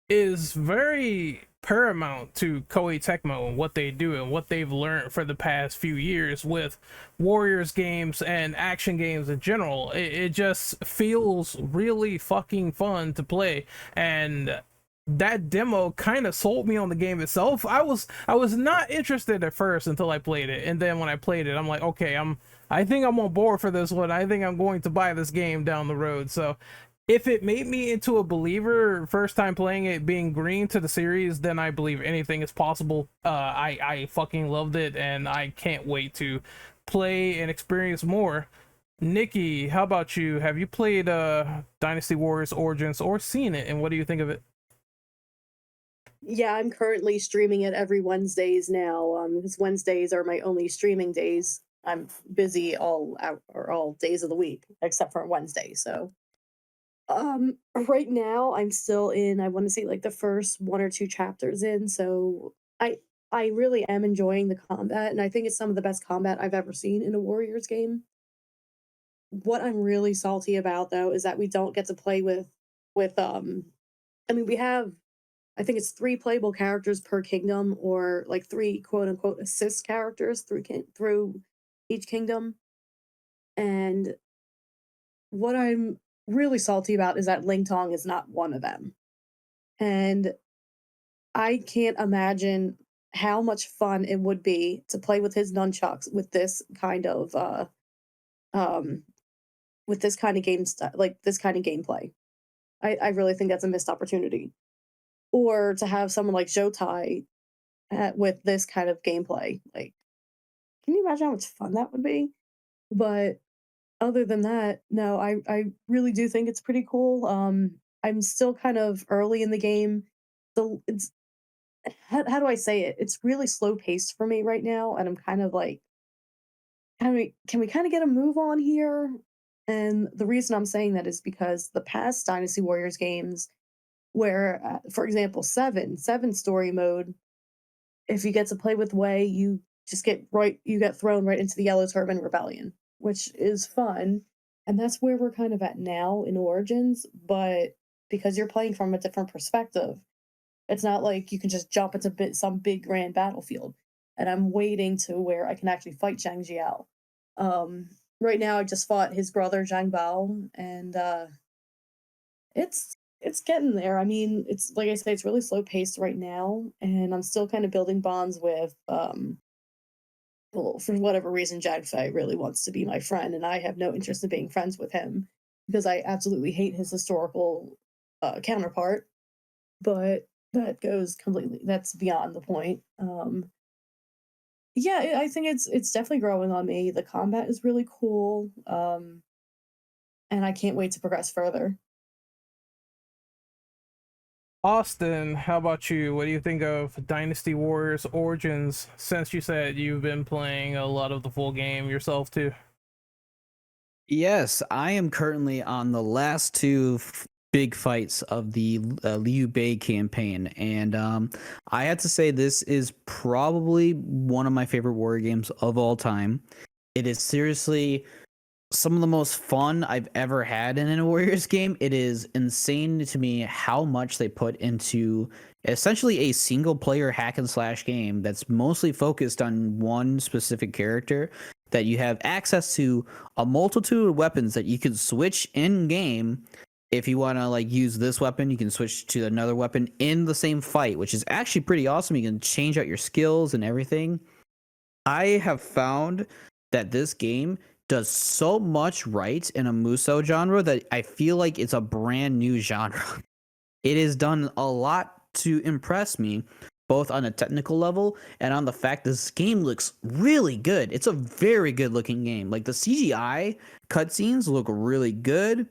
Speaker 1: is very paramount to Koei Tecmo and what they do and what they've learned for the past few years with Warriors games and action games in general. It just feels really fucking fun to play, and that demo kind of sold me on the game itself. I was not interested at first until I played it, and then when I played it, I'm like, okay, I think I'm on board for this one. I think I'm going to buy this game down the road. So if it made me into a believer first time playing it, being green to the series, then I believe anything is possible. I fucking loved it, and I can't wait to play and experience more. Nikki, how about you? Have you played Dynasty Warriors Origins or seen it, and what do you think of it?
Speaker 3: Yeah, I'm currently streaming it every Wednesdays now. Because Wednesdays are my only streaming days. I'm busy all out or all days of the week except for Wednesday. So, right now I'm still in. I want to say like the first 1 or 2 chapters in. So I really am enjoying the combat, and I think it's some of the best combat I've ever seen in a Warriors game. What I'm really salty about though is that we don't get to play with. I mean, we have, I think it's 3 playable characters per kingdom, or like 3 quote unquote assist characters through each kingdom. And what I'm really salty about is that Ling Tong is not one of them. And I can't imagine how much fun it would be to play with his nunchucks um with this kind of like this kind of gameplay. I really think that's a missed opportunity. Or to have someone like Jotai with this kind of gameplay. Like, can you imagine how much fun that would be? But other than that, no, I really do think it's pretty cool. I'm still kind of early in the game. So it's, how do I say it? It's really slow paced for me right now, and I'm kind of like, can we kind of get a move on here? And the reason I'm saying that is because the past Dynasty Warriors games, where, for example, seven story mode, if you get to play with Wei, you get thrown right into the Yellow Turban Rebellion, which is fun. And that's where we're kind of at now in Origins, but because you're playing from a different perspective, it's not like you can just jump into some big grand battlefield. And I'm waiting to where I can actually fight Zhang Jiao. Um, right now, I just fought his brother Zhang Bao, and it's getting there. I mean, it's like I say, it's really slow paced right now, and I'm still kind of building bonds with well, for whatever reason, Zhang Fei really wants to be my friend, and I have no interest in being friends with him because I absolutely hate his historical counterpart. But that's beyond the point. Yeah, I think it's definitely growing on me. The combat is really cool, and I can't wait to progress further.
Speaker 1: Austin, how about you? What do you think of Dynasty Warriors Origins, since you said you've been playing a lot of the full game yourself too?
Speaker 2: Yes, I am currently on the last 2 big fights of the Liu Bei campaign, and I have to say this is probably one of my favorite warrior games of all time. It is seriously some of the most fun I've ever had in a Warriors game. It is insane to me how much they put into essentially a single player hack and slash game that's mostly focused on one specific character, that you have access to a multitude of weapons that you can switch in game. If you want to like use this weapon, you can switch to another weapon in the same fight, which is actually pretty awesome. You can change out your skills and everything. I have found that this game does so much right in a Muso genre that I feel like it's a brand new genre. It has done a lot to impress me, both on a technical level and on the fact this game looks really good. It's a very good looking game. Like the CGI cutscenes look really good.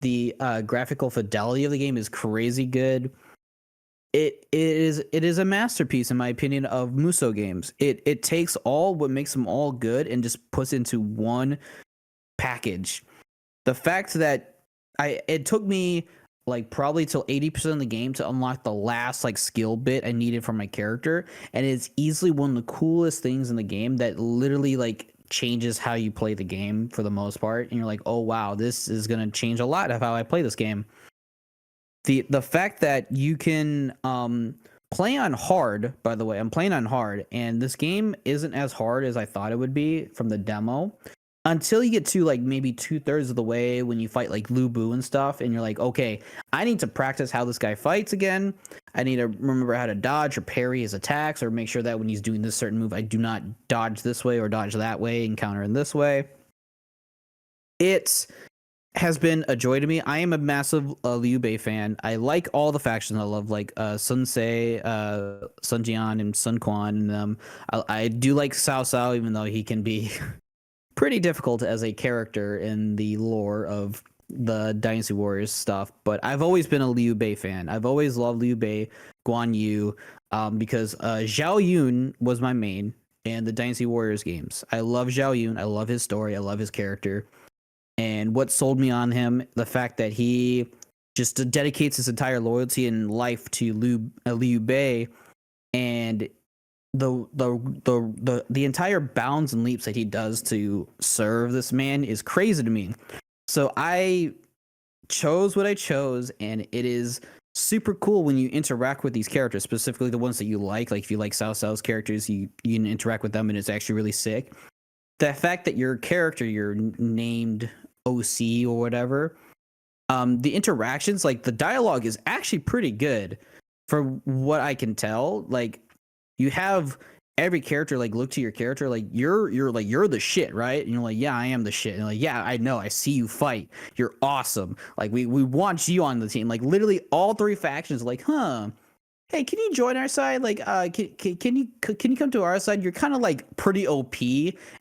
Speaker 2: The graphical fidelity of the game is crazy good. It is a masterpiece in my opinion of Muso games. It takes all what makes them all good and just puts into one package. The fact that it took me like probably till 80% of the game to unlock the last like skill bit I needed for my character, and it's easily one of the coolest things in the game that literally like changes how you play the game for the most part, and you're like, oh wow, this is gonna change a lot of how I play this game. The fact that you can play on hard, by the way, I'm playing on hard, and this game isn't as hard as I thought it would be from the demo, until you get to like maybe 2/3 of the way when you fight like Lu Bu and stuff, and you're like, okay, I need to practice how this guy fights again. I need to remember how to dodge or parry his attacks, or make sure that when he's doing this certain move, I do not dodge this way or dodge that way and counter in this way. It has been a joy to me. I am a massive Liu Bei fan. I like all the factions. I love like Sun Se, Sun Jian, and Sun Quan. And I do like Cao Cao, even though he can be pretty difficult as a character in the lore of the Dynasty Warriors stuff. But I've always been a Liu Bei fan. I've always loved Liu Bei, Guan Yu, because Zhao Yun was my main in the Dynasty Warriors games. I love Zhao Yun. I love his story. I love his character. And what sold me on him, the fact that he just dedicates his entire loyalty and life to Liu Bei, and the entire bounds and leaps that he does to serve this man is crazy to me. So I chose what I chose, and it is super cool when you interact with these characters, specifically the ones that you like. Like if you like Cao Cao's characters, you can interact with them, and it's actually really sick. The fact that your character, you're named OC or whatever, the interactions, like the dialogue is actually pretty good for what I can tell. Like you have every character like look to your character like you're the shit, right? And you're like, yeah, I am the shit. And like, yeah, I know, I see you fight, you're awesome, like we want you on the team. Like literally all three factions are like, huh, hey, can you join our side? Like, can you come to our side? You're kind of like pretty OP,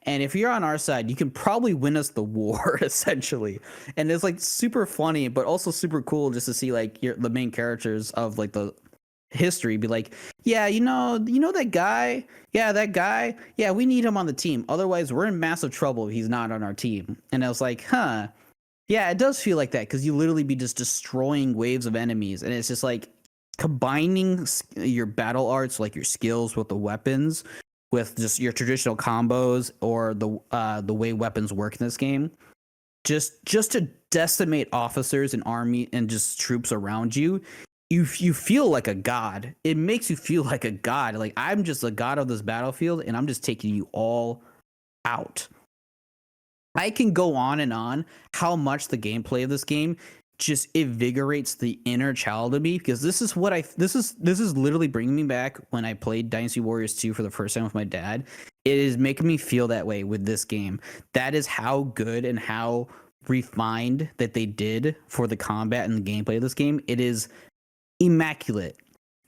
Speaker 2: and if you're on our side, you can probably win us the war, essentially. And it's like super funny, but also super cool just to see like the main characters of like the history be like, yeah, you know that guy, yeah, we need him on the team. Otherwise, we're in massive trouble if he's not on our team. And I was like, huh, yeah, it does feel like that because you literally be just destroying waves of enemies, and it's just like combining your battle arts, like your skills with the weapons, with just your traditional combos or the way weapons work in this game, just to decimate officers and army and just troops around you. You feel like a god. It makes you feel like a god. Like I'm just a god of this battlefield, and I'm just taking you all out. I can go on and on how much the gameplay of this game just invigorates the inner child of me, because this is literally bringing me back when I played Dynasty Warriors 2 for the first time with my dad. It is making me feel that way with this game. That is how good and how refined that they did for the combat and the gameplay of this game. It is immaculate.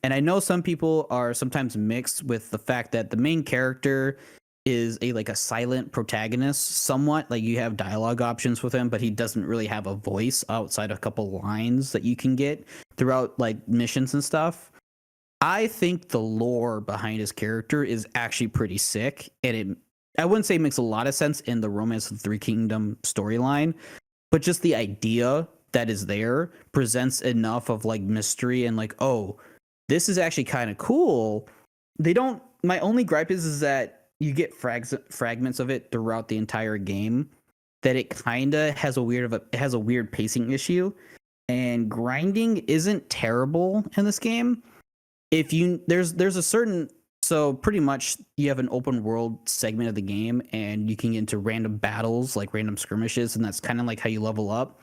Speaker 2: And I know some people are sometimes mixed with the fact that the main character is a silent protagonist somewhat. Like you have dialogue options with him, but he doesn't really have a voice outside a couple lines that you can get throughout like missions and stuff. I think the lore behind his character is actually pretty sick, and I wouldn't say it makes a lot of sense in the Romance of the Three Kingdom storyline, but just the idea that is there presents enough of like mystery and like, oh, this is actually kind of cool. My only gripe is that you get fragments of it throughout the entire game. that it kind of has a weird pacing issue, and grinding isn't terrible in this game. If you there's a certain so pretty much you have an open world segment of the game, and you can get into random battles, like random skirmishes, and that's kind of like how you level up.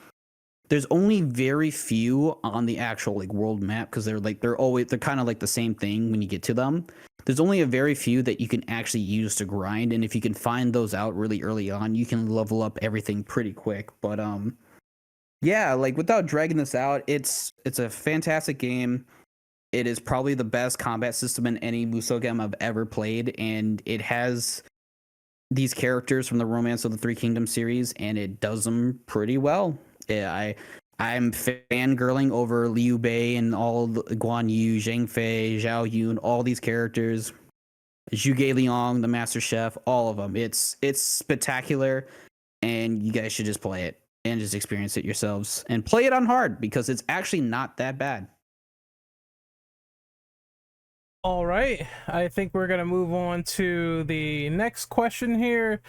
Speaker 2: There's only very few on the actual like world map, because they're kind of like the same thing when you get to them. There's only a very few that you can actually use to grind, and if you can find those out really early on, you can level up everything pretty quick. But yeah, like without dragging this out, it's a fantastic game. It is probably the best combat system in any Musou game I've ever played, and it has these characters from the Romance of the Three Kingdoms series, and it does them pretty well. Yeah, I'm fangirling over Liu Bei and all the Guan Yu, Zhang Fei, Zhao Yun, all these characters. Zhuge Liang, the Master Chef, all of them. It's spectacular, and you guys should just play it and just experience it yourselves, and play it on hard, because it's actually not that bad.
Speaker 1: All right, I think we're gonna move on to the next question here.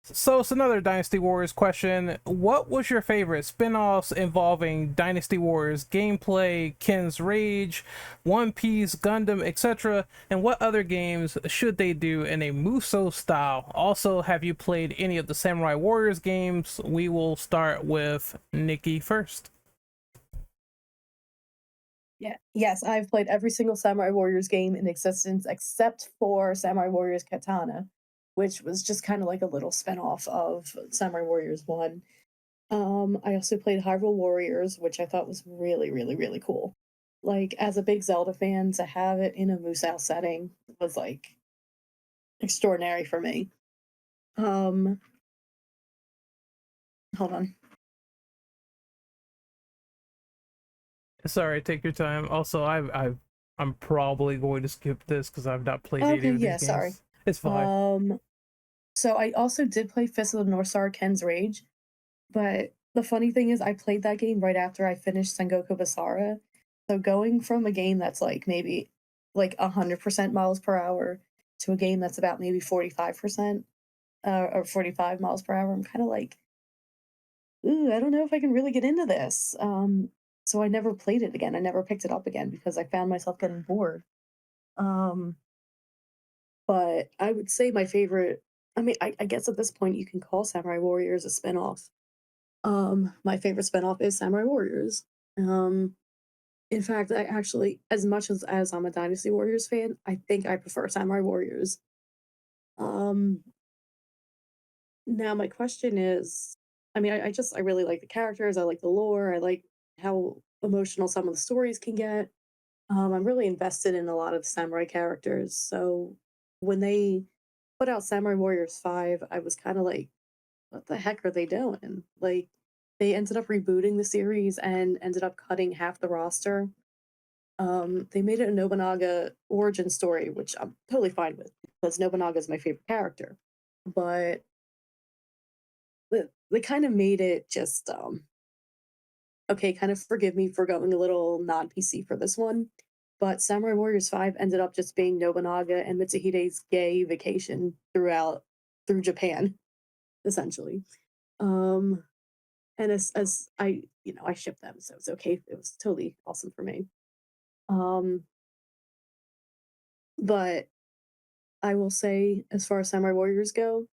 Speaker 1: So it's another Dynasty Warriors question. What was your favorite spin-offs involving Dynasty Warriors gameplay, Ken's Rage, One Piece, Gundam, etc.? And what other games should they do in a Musou style? Also, have you played any of the Samurai Warriors games? We will start with Nikki first.
Speaker 3: Yeah. Yes, I've played every single Samurai Warriors game in existence except for Samurai Warriors Katana, which was just kind of like a little spin-off of Samurai Warriors 1. I also played Hyrule Warriors, which I thought was really, really, really cool. Like, as a big Zelda fan, to have it in a Musou setting was like extraordinary for me. Hold on.
Speaker 1: Sorry, take your time. Also, I'm probably going to skip this because I've not played any of these games.
Speaker 3: Sorry.
Speaker 1: It's fine.
Speaker 3: So I also did play Fist of the North Star Ken's Rage, but the funny thing is I played that game right after I finished Sengoku Basara. So going from a game that's like maybe like 100% miles per hour to a game that's about maybe 45% or 45 miles per hour, I'm kind of like, ooh, I don't know if I can really get into this. So I never played it again. I never picked it up again because I found myself getting bored. Um, but I would say my favorite, I mean, I guess at this point you can call Samurai Warriors a spinoff. My favorite spinoff is Samurai Warriors. In fact, I actually, as much as I'm a Dynasty Warriors fan, I think I prefer Samurai Warriors. Um, Now my question is, I mean, I really like the characters, I like the lore, I like how emotional some of the stories can get. I'm really invested in a lot of the samurai characters, so when they put out Samurai Warriors 5, I was kind of like, what the heck are they doing? Like, they ended up rebooting the series and ended up cutting half the roster. They made it a Nobunaga origin story, which I'm totally fine with because Nobunaga is my favorite character. But they kind of made it just okay, kind of forgive me for going a little non PC for this one, but Samurai Warriors 5 ended up just being Nobunaga and Mitsuhide's gay vacation through Japan, essentially. Um and as I, I ship them, so it's okay. It was totally awesome for me. Um but I will say, as far as Samurai Warriors go,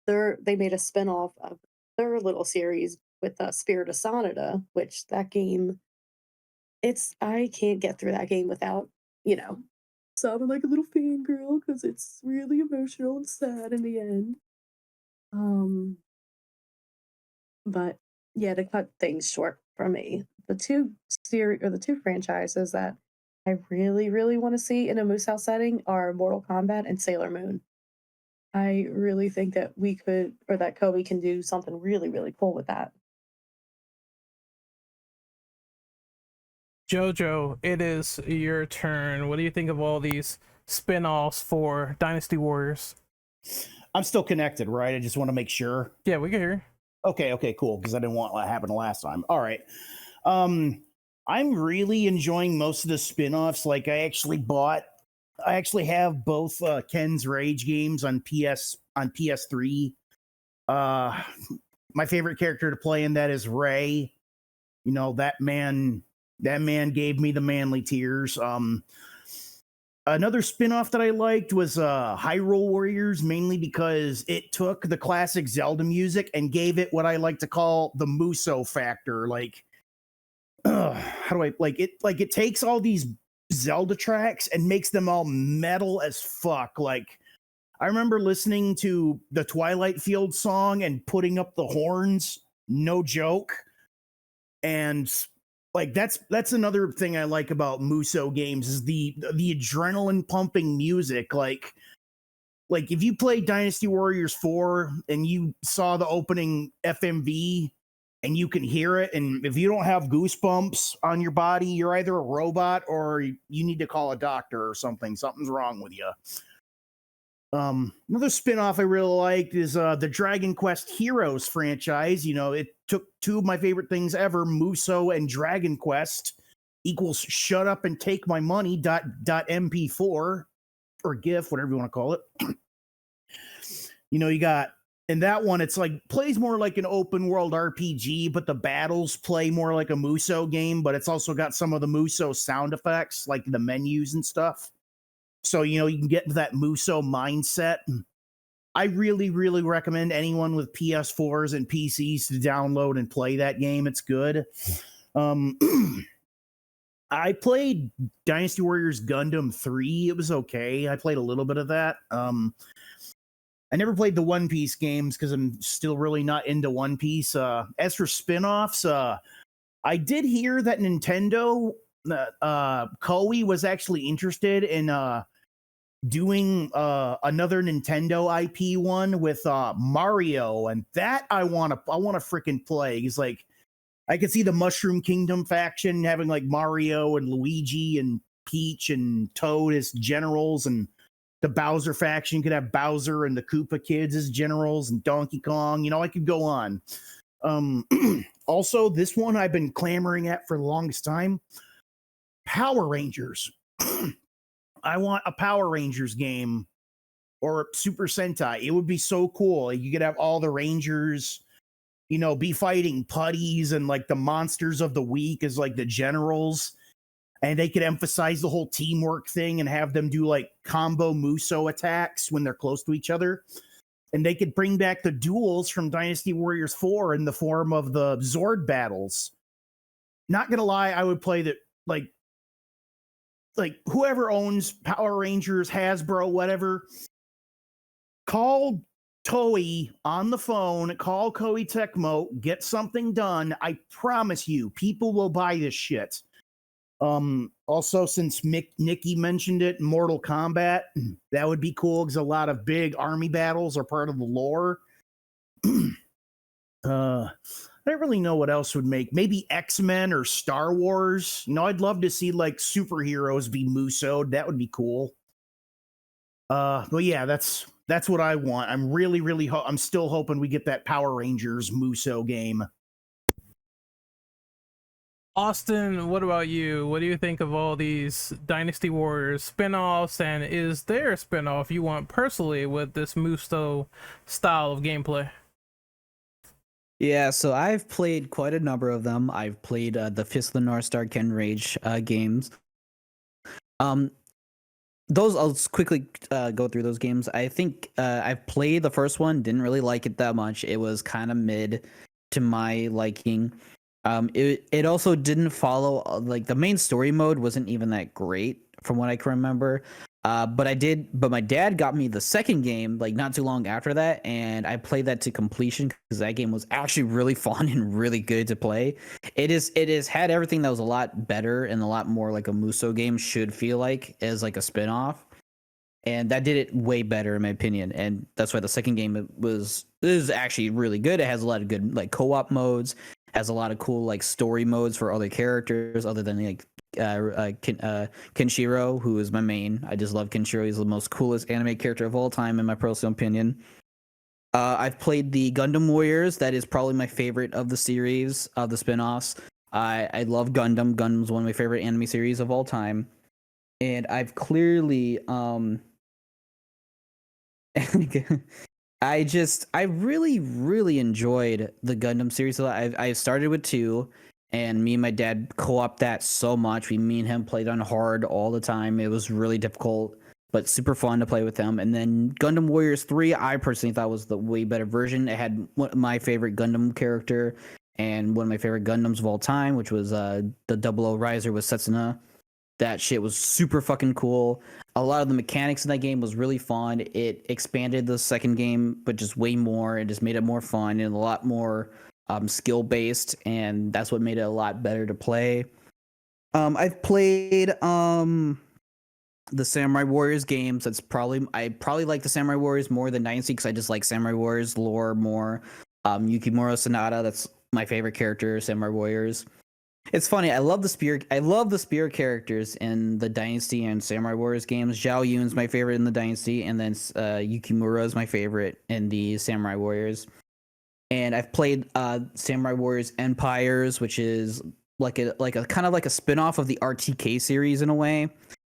Speaker 3: they made a spin-off of their little series with Spirit of Sonata, which that game, I can't get through that game without, you know, sounding like a little fangirl because it's really emotional and sad in the end. Um, but yeah, to cut things short for me, the two franchises that I really, really want to see in a Musou setting are Mortal Kombat and Sailor Moon. I really think that that Koei can do something really, really cool with that.
Speaker 1: Jojo, it is your turn. What do you think of all these spin-offs for Dynasty Warriors?
Speaker 4: I'm still connected, right? I just want to make sure.
Speaker 1: Yeah, we can hear.
Speaker 4: Okay, cool. Because I didn't want what happened last time. All right. I'm really enjoying most of the spin-offs. Like I actually have both Ken's Rage games on PS3. Uh, my favorite character to play in that is Ray. You know, that man gave me the manly tears. Another spin-off that I liked was Hyrule Warriors, mainly because it took the classic Zelda music and gave it what I like to call the Muso factor. Like, how do I like it? Like, it takes all these Zelda tracks and makes them all metal as fuck. Like, I remember listening to the Twilight Field song and putting up the horns, no joke. And like that's another thing I like about Muso games is the adrenaline pumping music. Like if you play Dynasty Warriors 4 and you saw the opening FMV and you can hear it, and if you don't have goosebumps on your body, you're either a robot or you need to call a doctor or something. Something's wrong with you. Another spin-off I really liked is the Dragon Quest Heroes franchise. You know, it took two of my favorite things ever, Muso and Dragon Quest, equals shut up and take my money .mp4 or GIF, whatever you want to call it. You know, you got in that one, it's like plays more like an open world RPG, but the battles play more like a Muso game, but it's also got some of the Muso sound effects, like the menus and stuff. So, you know, you can get into that Muso mindset. I really, really recommend anyone with PS4s and PCs to download and play that game. It's good. I played Dynasty Warriors Gundam 3. It was okay. I played a little bit of that. I never played the One Piece games because I'm still really not into One Piece. As for spin-offs, I did hear that Nintendo, Koei was actually interested in doing another Nintendo IP one with Mario, and that I want to freaking play. He's like, I could see the Mushroom Kingdom faction having like Mario and Luigi and Peach and Toad as generals, and the Bowser faction could have Bowser and the Koopa kids as generals, and Donkey Kong. You know, I could go on. Also, this one I've been clamoring at for the longest time, Power Rangers. I want a Power Rangers game or Super Sentai. It would be so cool. You could have all the Rangers, you know, be fighting putties and like the monsters of the week as like the generals. And they could emphasize the whole teamwork thing and have them do like combo Muso attacks when they're close to each other. And they could bring back the duels from Dynasty Warriors 4 in the form of the Zord battles. Not gonna lie, I would play that like whoever owns Power Rangers, Hasbro, whatever, call Toei on the phone, call Koei Tecmo, get something done. I promise you, people will buy this shit. Also, since Nikki mentioned it, Mortal Kombat, that would be cool because a lot of big army battles are part of the lore. I don't really know what else would make. Maybe X-Men or Star Wars. You know, I'd love to see like superheroes be Muso'd. That would be cool. But yeah, that's what I want. I'm really I'm still hoping we get that Power Rangers Muso game.
Speaker 1: Austin, what about you? What do you think of all these Dynasty Warriors spin-offs, and is there a spin-off you want personally with this Muso style of gameplay?
Speaker 2: Yeah, so I've played quite a number of them. I've played the Fist of the North Star Ken Rage games. Those I'll just quickly go through those games. I think I've played the first one, didn't really like it that much. It was kind of mid to my liking. It also didn't follow like the main story mode wasn't even that great from what I can remember. But my dad got me the second game like not too long after that, and I played that to completion because that game was actually really fun and really good to play. It is had everything that was a lot better and a lot more like a Muso game should feel like as like a spin-off. And that did it way better in my opinion. And that's why the second game is actually really good. It has a lot of good like co-op modes, has a lot of cool like story modes for other characters other than like Kenshiro, who is my main. I just love Kenshiro. He's the most coolest anime character of all time in my personal opinion. I've played the Gundam Warriors. That is probably my favorite of the series of the spin-offs. I love Gundam. Gundam's one of my favorite anime series of all time. And I've clearly I really enjoyed the Gundam series a lot. I started with 2, and me and my dad co-op that so much. Me and him played on hard all the time. It was really difficult, but super fun to play with him. And then Gundam Warriors 3, I personally thought was the way better version. It had one of my favorite Gundam character and one of my favorite Gundams of all time, which was the Double O Riser with Setsuna. That shit was super fucking cool. A lot of the mechanics in that game was really fun. It expanded the second game, but just way more. It just made it more fun and a lot more skill based, and that's what made it a lot better to play. I've played the Samurai Warriors games. I probably like the Samurai Warriors more than Dynasty because I just like Samurai Warriors lore more. Yukimura Sanada, that's my favorite character, Samurai Warriors. It's funny. I love the spear characters in the Dynasty and Samurai Warriors games. Zhao Yun's my favorite in the Dynasty, and then Yukimura is my favorite in the Samurai Warriors. And I've played Samurai Warriors Empires, which is like a kind of like a spin-off of the RTK series in a way,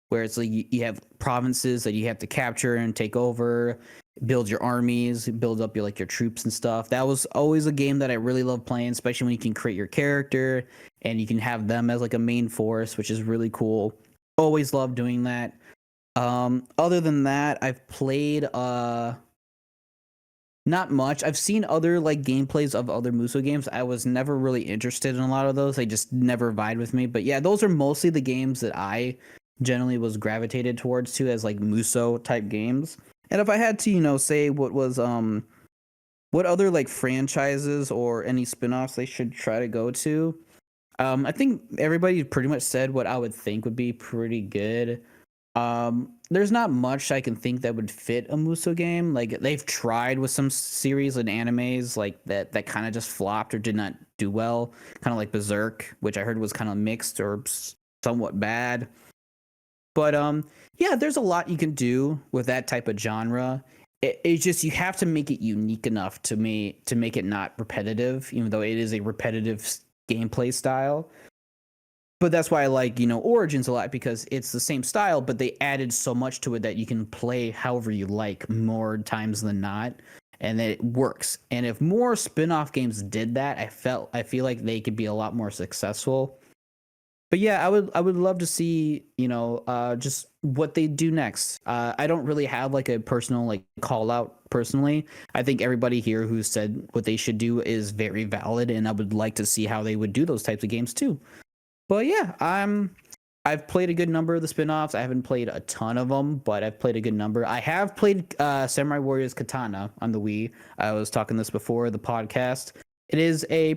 Speaker 2: where it's like you have provinces that you have to capture and take over, build your armies, build up your troops and stuff. That was always a game that I really love playing, especially when you can create your character and you can have them as like a main force, which is really cool. Always love doing that. Other than that, I've played not much. I've seen other like gameplays of other Muso games. I was never really interested in a lot of those. They just never vied with me. But yeah, those are mostly the games that I generally was gravitated towards too as like Muso type games. And if I had to, say what other like franchises or any spin-offs they should try to go to, I think everybody pretty much said what I would think would be pretty good. There's not much I can think that would fit a Muso game. Like they've tried with some series and animes like that kind of just flopped or did not do well. Kind of like Berserk, which I heard was kind of mixed or somewhat bad. But yeah, there's a lot you can do with that type of genre. It's just you have to make it unique enough to make it not repetitive, even though it is a repetitive gameplay style. But that's why I like Origins a lot, because it's the same style, but they added so much to it that you can play however you like more times than not, and that it works. And if more spin-off games did that, I feel like they could be a lot more successful. But yeah, I would love to see just what they do next. I don't really have like a personal like call out personally. I think everybody here who said what they should do is very valid, and I would like to see how they would do those types of games too. But yeah, I've played a good number of the spin-offs. I haven't played a ton of them, but I've played a good number. I have played Samurai Warriors Katana on the Wii. I was talking this before the podcast. It is I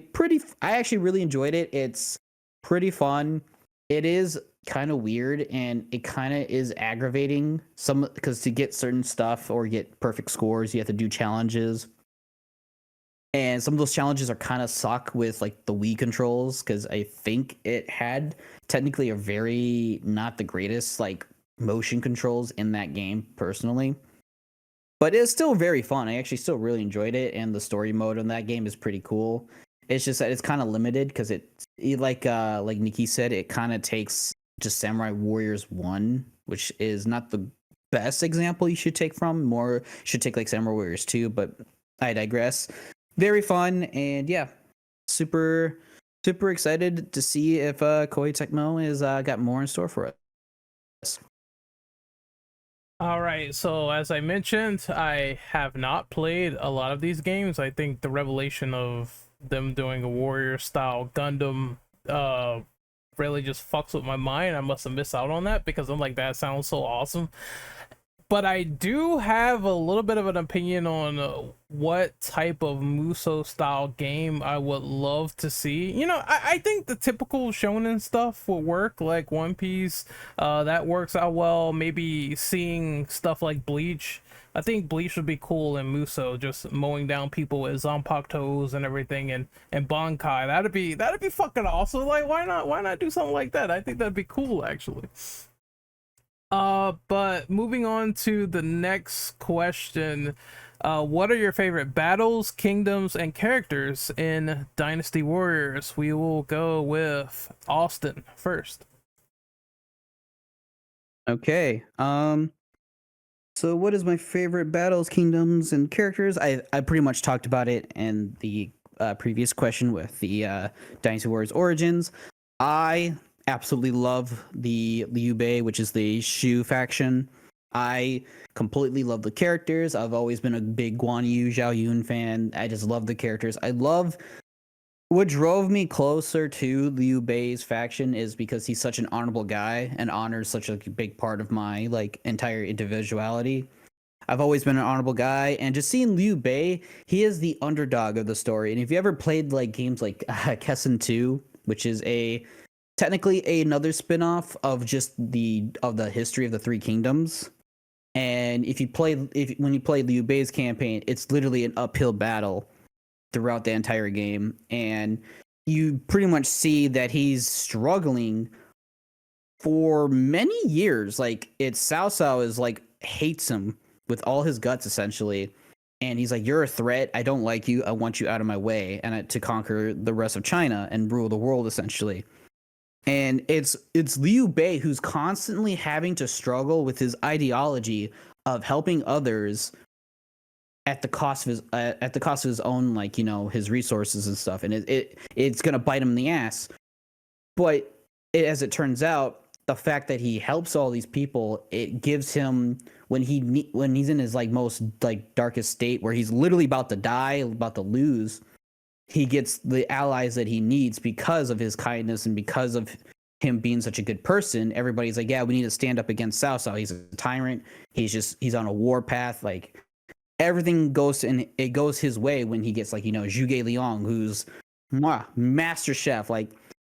Speaker 2: actually really enjoyed it. It's pretty fun. It is kind of weird and it kind of is aggravating because to get certain stuff or get perfect scores, you have to do challenges. And some of those challenges are kind of suck with like the Wii controls, because I think it had technically a very not the greatest like motion controls in that game personally. But it's still very fun. I actually still really enjoyed it, and the story mode in that game is pretty cool. It's just that it's kind of limited because it like Nikki said, it kind of takes just Samurai Warriors 1, which is not the best example you should take from. More should take like Samurai Warriors 2, but I digress. Very fun, and yeah, super excited to see if Koei Tecmo is got more in store for us.
Speaker 1: All right, so as I mentioned, I have not played a lot of these games. I think the revelation of them doing a warrior style Gundam really just fucks with my mind. I must have missed out on that because I'm like, that sounds so awesome. But I do have a little bit of an opinion on what type of Muso style game I would love to see. I think the typical shonen stuff would work, like One Piece. That works out well. Maybe seeing stuff like Bleach. I think Bleach would be cool in Muso, just mowing down people with Zanpakutos and everything, and Bankai. That'd be fucking awesome. Like, why not do something like that? I think that'd be cool, actually. But moving on to the next question, what are your favorite battles, kingdoms, and characters in Dynasty Warriors? We will go with Austin first.
Speaker 2: Okay. So, what is my favorite battles, kingdoms, and characters? I pretty much talked about it in the previous question with the Dynasty Warriors Origins. I absolutely love the Liu Bei, which is the Shu faction. I completely love the characters. I've always been a big Guan Yu, Zhao Yun fan. I just love the characters. I love what drove me closer to Liu Bei's faction is because he's such an honorable guy and honors such a big part of my like entire individuality. I've always been an honorable guy, and just seeing Liu Bei, he is the underdog of the story. And if you ever played like games like Kessen 2, which is a technically another spin-off of just the history of the Three Kingdoms, and when you play Liu Bei's campaign, it's literally an uphill battle throughout the entire game, and you pretty much see that he's struggling for many years. Like it's Cao Cao is like hates him with all his guts essentially, and he's like, "You're a threat. I don't like you. I want you out of my way," and to conquer the rest of China and rule the world essentially. And it's Liu Bei who's constantly having to struggle with his ideology of helping others at the cost of his own, like, you know, his resources and stuff, and it's gonna bite him in the ass. But as it turns out, the fact that he helps all these people, it gives him when he's in his like most like darkest state where he's literally about to die, about to lose, he gets the allies that he needs because of his kindness and because of him being such a good person. Everybody's like, yeah, we need to stand up against Cao Cao. He's a tyrant. He's on a war path. Like everything goes and it goes his way when he gets like, you know, Zhuge Liang, who's master chef. Like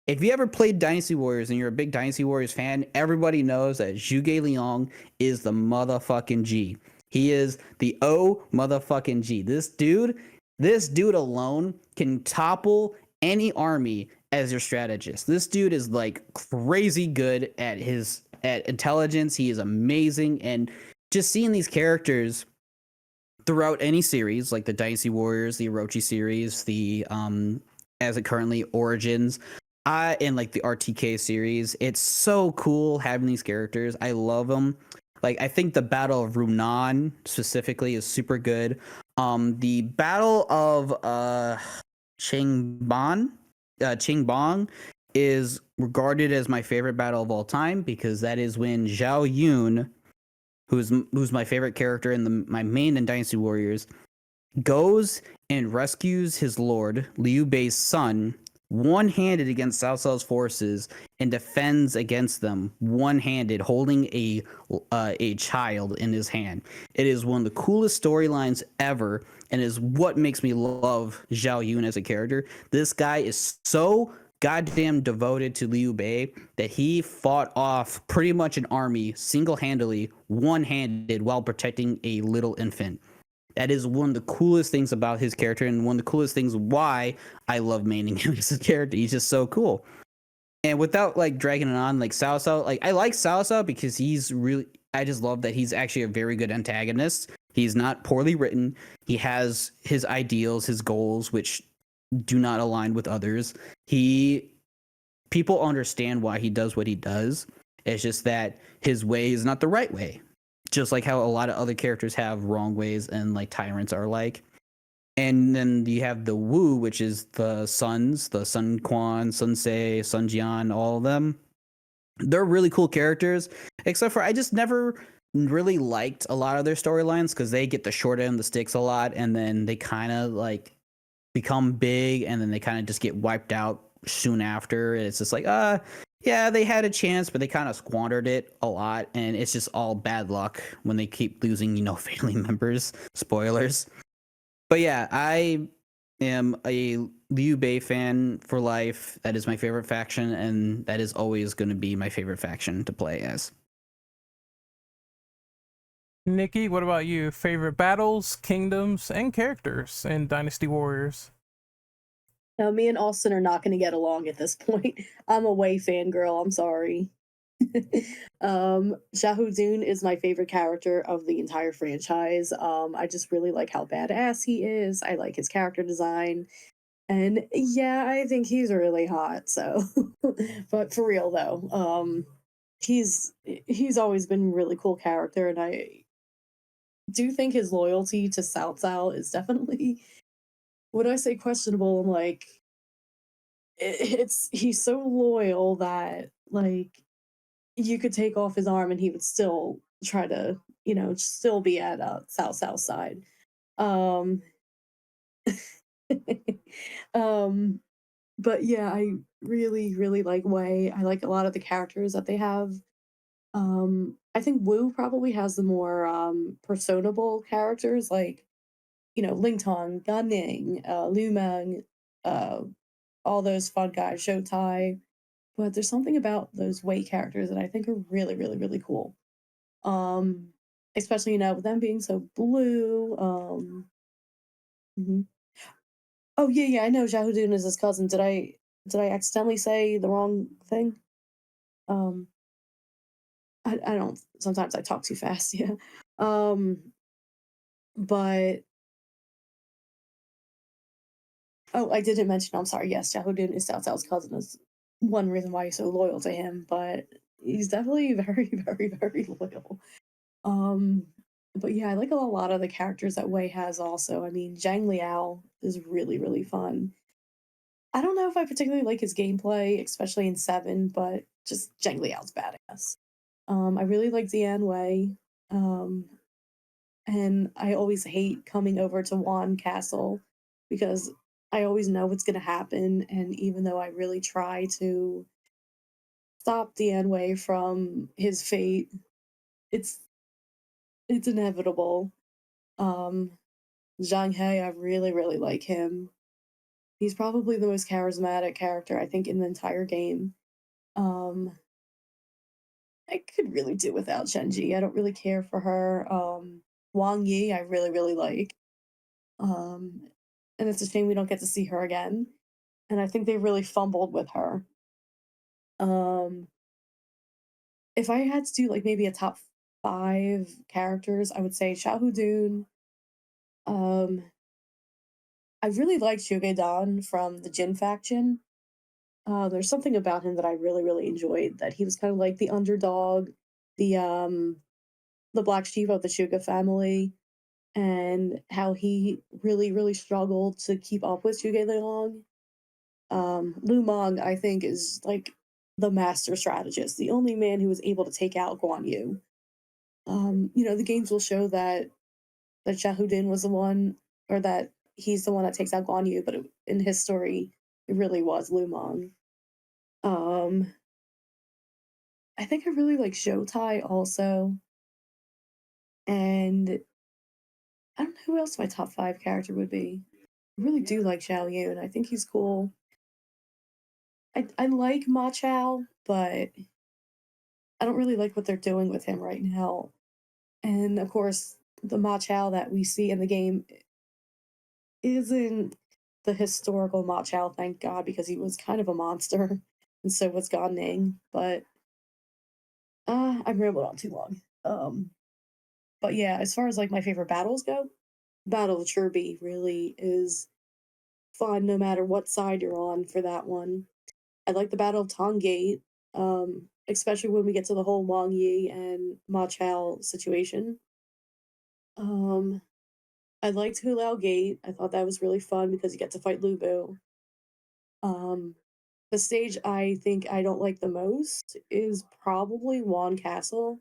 Speaker 2: if you ever played Dynasty Warriors and you're a big Dynasty Warriors fan, everybody knows that Zhuge Liang is the motherfucking G. He is the O motherfucking G. This dude alone can topple any army as your strategist. This dude is like crazy good at intelligence. He is amazing, and just seeing these characters throughout any series, like the Dynasty Warriors, the Orochi series, the as it currently Origins, and like the RTK series, it's so cool having these characters. I love them. Like I think the Battle of Ronin specifically is super good. The Battle of Qingbang is regarded as my favorite battle of all time because that is when Zhao Yun, who's my favorite character in my main in Dynasty Warriors, goes and rescues his lord Liu Bei's son one-handed against Cao Cao's forces and defends against them one-handed, holding a child in his hand. It is one of the coolest storylines ever, and is what makes me love Zhao Yun as a character. This guy is so goddamn devoted to Liu Bei that he fought off pretty much an army single-handedly, one-handed, while protecting a little infant. That is one of the coolest things about his character, and one of the coolest things why I love maining him as a character. He's just so cool. And without like dragging it on, like Cao Cao, like I like Cao Cao because I just love that he's actually a very good antagonist. He's not poorly written. He has his ideals, his goals, which do not align with others. People understand why he does what he does. It's just that his way is not the right way. Just like how a lot of other characters have wrong ways and like tyrants are like. And then you have the Wu, which is the sons, the Sun Quan, Sun Se, Sun Jian, all of them. They're really cool characters, except for I just never really liked a lot of their storylines because they get the short end of the sticks a lot, and then they kind of like become big, and then they kind of just get wiped out soon after. It's just like, yeah, they had a chance, but they kind of squandered it a lot, and it's just all bad luck when they keep losing, you know, family members. Spoilers. But yeah, I am a Liu Bei fan for life. That is my favorite faction, and that is always going to be my favorite faction to play as.
Speaker 1: Nikki, what about you? Favorite battles, kingdoms, and characters in Dynasty Warriors?
Speaker 3: Me and Austin are not going to get along at this point. I'm a Wei fangirl. I'm sorry. Xiahou Dun is my favorite character of the entire franchise. I just really like how badass he is. I like his character design. And yeah, I think he's really hot. So, but for real though, he's always been a really cool character, and do think his loyalty to Cao Cao is definitely, when I say questionable, I'm like, it's he's so loyal that like you could take off his arm and he would still try to, still be at Cao Cao's side. Um, um, but yeah, I really, really like Wei. I like a lot of the characters that they have. I think Wu probably has the more personable characters, like Ling Tong, Gan Ning, Lu Meng, uh, all those fun guys, Shou Tai. But there's something about those Wei characters that I think are really, really, really cool. Um, Especially with them being so blue. Mhm. Oh yeah, yeah, I know Jahudun is his cousin. Did I accidentally say the wrong thing? Um, I don't. Sometimes I talk too fast. Yeah. Um, but oh, I didn't mention. I'm sorry. Yes, Jahudun is Cao Cao's cousin. Is one reason why he's so loyal to him. But he's definitely very, very, very loyal. Um, but yeah, I like a lot of the characters that Wei has. Also, I mean, Zhang Liao is really, really fun. I don't know if I particularly like his gameplay, especially in Seven, but just Zhang Liao's badass. I really like Diane Wei. Um, and I always hate coming over to Wan Castle because I always know what's going to happen. And even though I really try to stop Diane Wei from his fate, it's it's inevitable. Um, Zhang He, I really, really like him. He's probably the most charismatic character I think in the entire game. Um, I could really do without Shenji. I don't really care for her. Wang Yi, I really, really like. Um, and it's a shame we don't get to see her again. And I think they really fumbled with her. Um, if I had to do like maybe a top five characters, I would say Shahudun. Um, I really liked Dan from the Jin faction. There's something about him that I really, really enjoyed. That he was kind of like the underdog, the um, the black sheep of the Suga family, and how he really, really struggled to keep up with Zhuge Liang. Lu Meng, I think, is like the master strategist, the only man who was able to take out Guan Yu. The games will show that Shahudin was the one, or that he's the one that takes out Guan Yu, but in his story, it really was Lu Meng. Um, I think I really like Showtai also, and I don't know who else my top five character would be. I really do like Xiao Yun. I think he's cool. I like Ma Chao, but I don't really like what they're doing with him right now. And of course, the Ma Chao that we see in the game isn't the historical Ma Chao, thank God, because he was kind of a monster, and so was God Ning. But I'm rambling on too long. But yeah, as far as like my favorite battles go, Battle of Chirby really is fun no matter what side you're on for that one. I like the Battle of Tongate, especially when we get to the whole Wang Yi and Ma Chao situation. Um, I liked Hulao Gate. I thought that was really fun because you get to fight Lu Bu. Um, the stage I think I don't like the most is probably Wan Castle,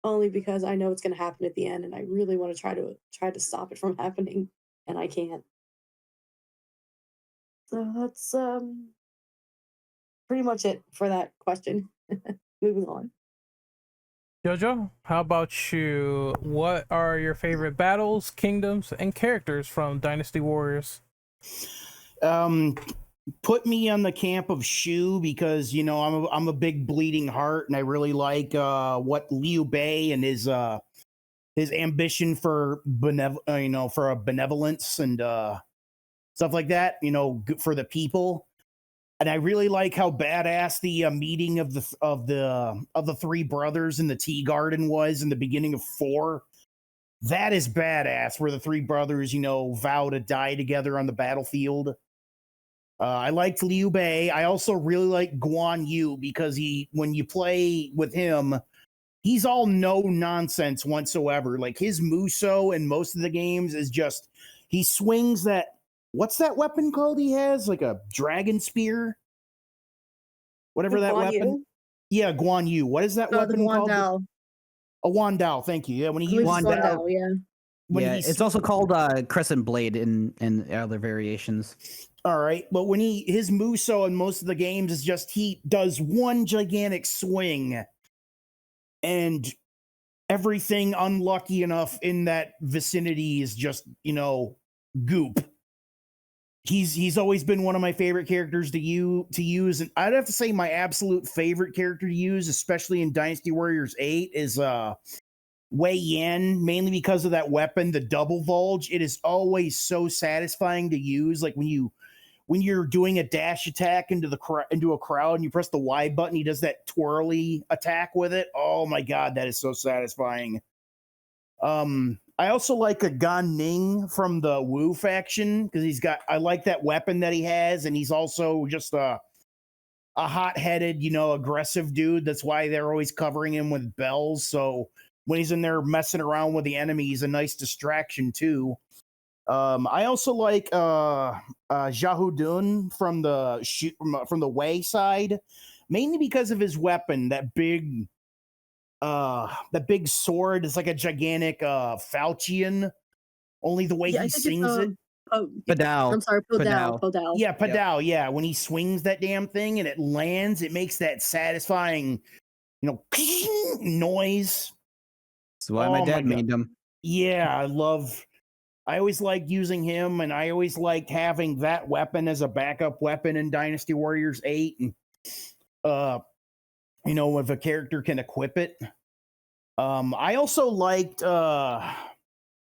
Speaker 3: only because I know it's going to happen at the end, and I really want to try to stop it from happening, and I can't. So that's pretty much it for that question. Moving on.
Speaker 1: Jojo, how about you? What are your favorite battles, kingdoms, and characters from Dynasty Warriors?
Speaker 4: Um, put me on the camp of Shu because I'm a big bleeding heart, and I really like what Liu Bei and his ambition for for a benevolence and stuff like that. For the people. And I really like how badass the meeting of the three brothers in the tea garden was in the beginning of 4. That is badass, where the three brothers, vow to die together on the battlefield. I liked Liu Bei. I also really like Guan Yu because when you play with him, he's all no nonsense whatsoever. Like his Muso in most of the games is just he swings that. What's that weapon called? He has like a dragon spear, whatever that
Speaker 3: Guan
Speaker 4: weapon.
Speaker 3: Yu?
Speaker 4: Yeah, Guan Yu. What is that
Speaker 3: The
Speaker 4: weapon called?
Speaker 3: Guandao.
Speaker 4: A Wandao. Thank you. Yeah, when he
Speaker 3: I believe
Speaker 4: uses
Speaker 3: it's
Speaker 2: Guandao.
Speaker 3: Guandao, yeah.
Speaker 4: when
Speaker 2: Yeah,
Speaker 4: he's
Speaker 2: it's also called Crescent Blade in other variations.
Speaker 4: all right, but when his Muso in most of the games is just he does one gigantic swing, and everything unlucky enough in that vicinity is just goop. He's always been one of my favorite characters to use, and I'd have to say my absolute favorite character to use, especially in Dynasty Warriors 8, is Wei Yan, mainly because of that weapon, the double bulge. It is always so satisfying to use. Like when you're doing a dash attack into a crowd and you press the Y button, he does that twirly attack with it. Oh my god, that is so satisfying. I also like a Gan Ning from the Wu faction because I like that weapon that he has, and he's also just a hot-headed, aggressive dude. That's why they're always covering him with bells. So when he's in there messing around with the enemy, he's a nice distraction too. I also like Jahudun from the Wei side, mainly because of his weapon, that big sword. It's like a gigantic falchion. Only the way he sings it.
Speaker 2: Padao.
Speaker 3: I'm sorry, Podao.
Speaker 4: Yeah, Padao. Yeah, when he swings that damn thing and it lands, it makes that satisfying, noise.
Speaker 2: That's why my dad made them.
Speaker 4: Yeah, I always liked using him, and I always liked having that weapon as a backup weapon in Dynasty Warriors 8. And, if a character can equip it. I also liked, trying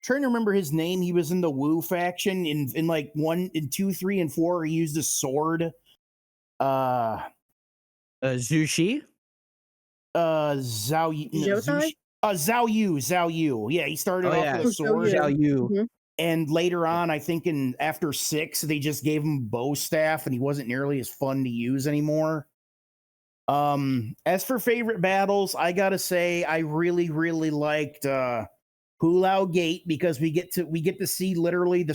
Speaker 4: to remember his name. He was in the Wu faction in like 1, 2, 3, and 4. He used a sword.
Speaker 2: Zushi?
Speaker 4: Zhao Yu. Yeah, he started off with a sword.
Speaker 2: Zhao Yu.
Speaker 3: Mm-hmm.
Speaker 4: And later on, I think after 6, they just gave him bow staff, and he wasn't nearly as fun to use anymore. As for favorite battles, I gotta say I really, really liked Hulao Gate because we get to see literally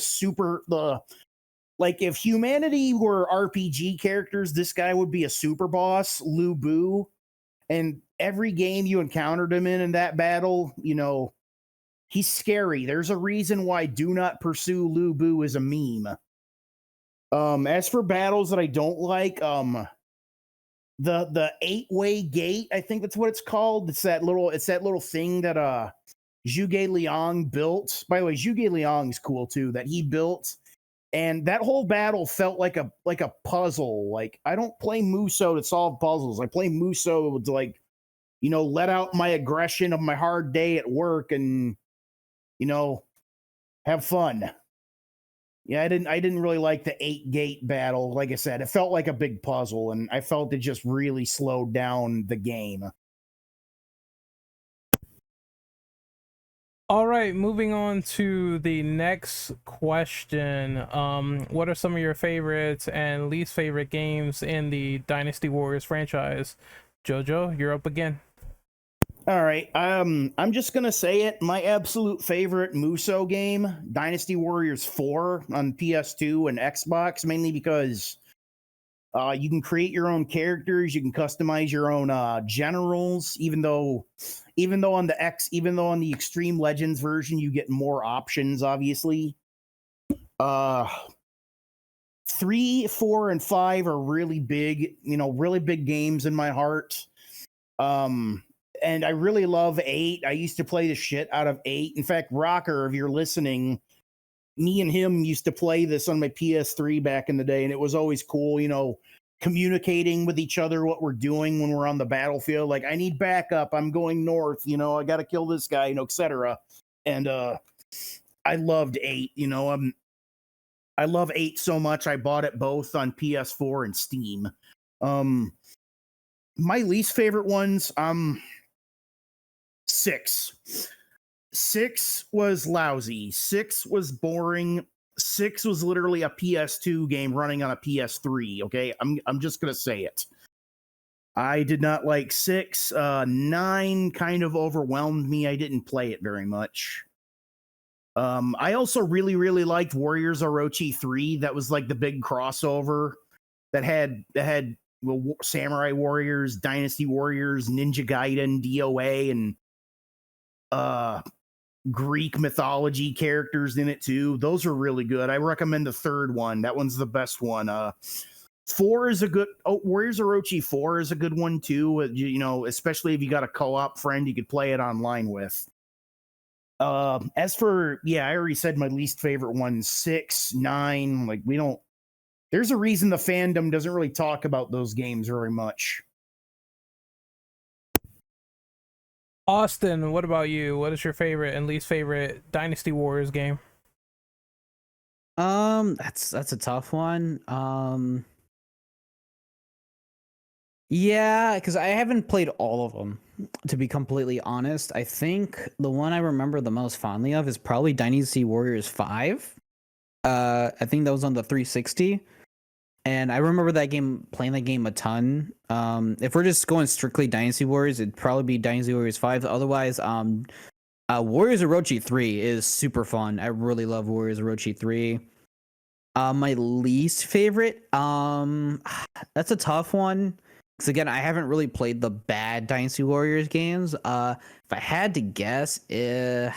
Speaker 4: like if humanity were RPG characters, this guy would be a super boss, Lu Bu. And every game you encountered him in that battle, he's scary. There's a reason why Do Not Pursue Lu Bu is a meme. As for battles that I don't like, the 8-way gate, I think that's what it's called. It's that little thing that Zhuge Liang built. By the way, Zhuge Liang is cool too, that he built. And that whole battle felt like a puzzle. Like, I don't play Muso to solve puzzles. I play Muso to let out my aggression of my hard day at work and have fun. Yeah, I didn't really like the 8-gate battle. Like I said, it felt like a big puzzle, and I felt it just really slowed down the game.
Speaker 1: All right, moving on to the next question. What are some of your favorites and least favorite games in the Dynasty Warriors franchise? Jojo, you're up again.
Speaker 4: All right. I'm just gonna say it. My absolute favorite Muso game, Dynasty Warriors 4 on PS2 and Xbox, mainly because you can create your own characters, you can customize your own generals. Even though on the Extreme Legends version, you get more options. Obviously, 3, 4, and 5 are really big. Really big games in my heart. And I really love 8. I used to play the shit out of 8. In fact, Rocker, if you're listening, me and him used to play this on my PS3 back in the day, and it was always cool, communicating with each other what we're doing when we're on the battlefield. Like, I need backup. I'm going north. I got to kill this guy, etc. And I loved 8. I love 8 so much. I bought it both on PS4 and Steam. My least favorite ones, 6. 6 was lousy. 6 was boring. 6 was literally a PS2 game running on a PS3. Okay, I'm just gonna say it. I did not like 6. 9 kind of overwhelmed me. I didn't play it very much. I also really liked Warriors Orochi 3. That was like the big crossover that had well, Samurai Warriors, Dynasty Warriors, Ninja Gaiden, DOA, and Greek mythology characters in it too. Those are really good. I recommend the third one. That one's the best one. 4 is a good. Oh, Warriors Orochi 4 is a good one too. You know, especially if you got a co-op friend you could play it online with. As for I already said my least favorite one, 6, 9. Like we don't. There's a reason the fandom doesn't really talk about those games very much.
Speaker 1: Austin, what about you? What is your favorite and least favorite Dynasty Warriors game?
Speaker 2: That's a tough one. Yeah, because I haven't played all of them, to be completely honest. I think the one I remember the most fondly of is probably Dynasty Warriors 5. I think that was on the 360. And I remember playing that game a ton. If we're just going strictly Dynasty Warriors, it'd probably be Dynasty Warriors 5. Otherwise, Warriors Orochi 3 is super fun. I really love Warriors Orochi 3. My least favorite, that's a tough one. Because again, I haven't really played the bad Dynasty Warriors games. If I had to guess, it's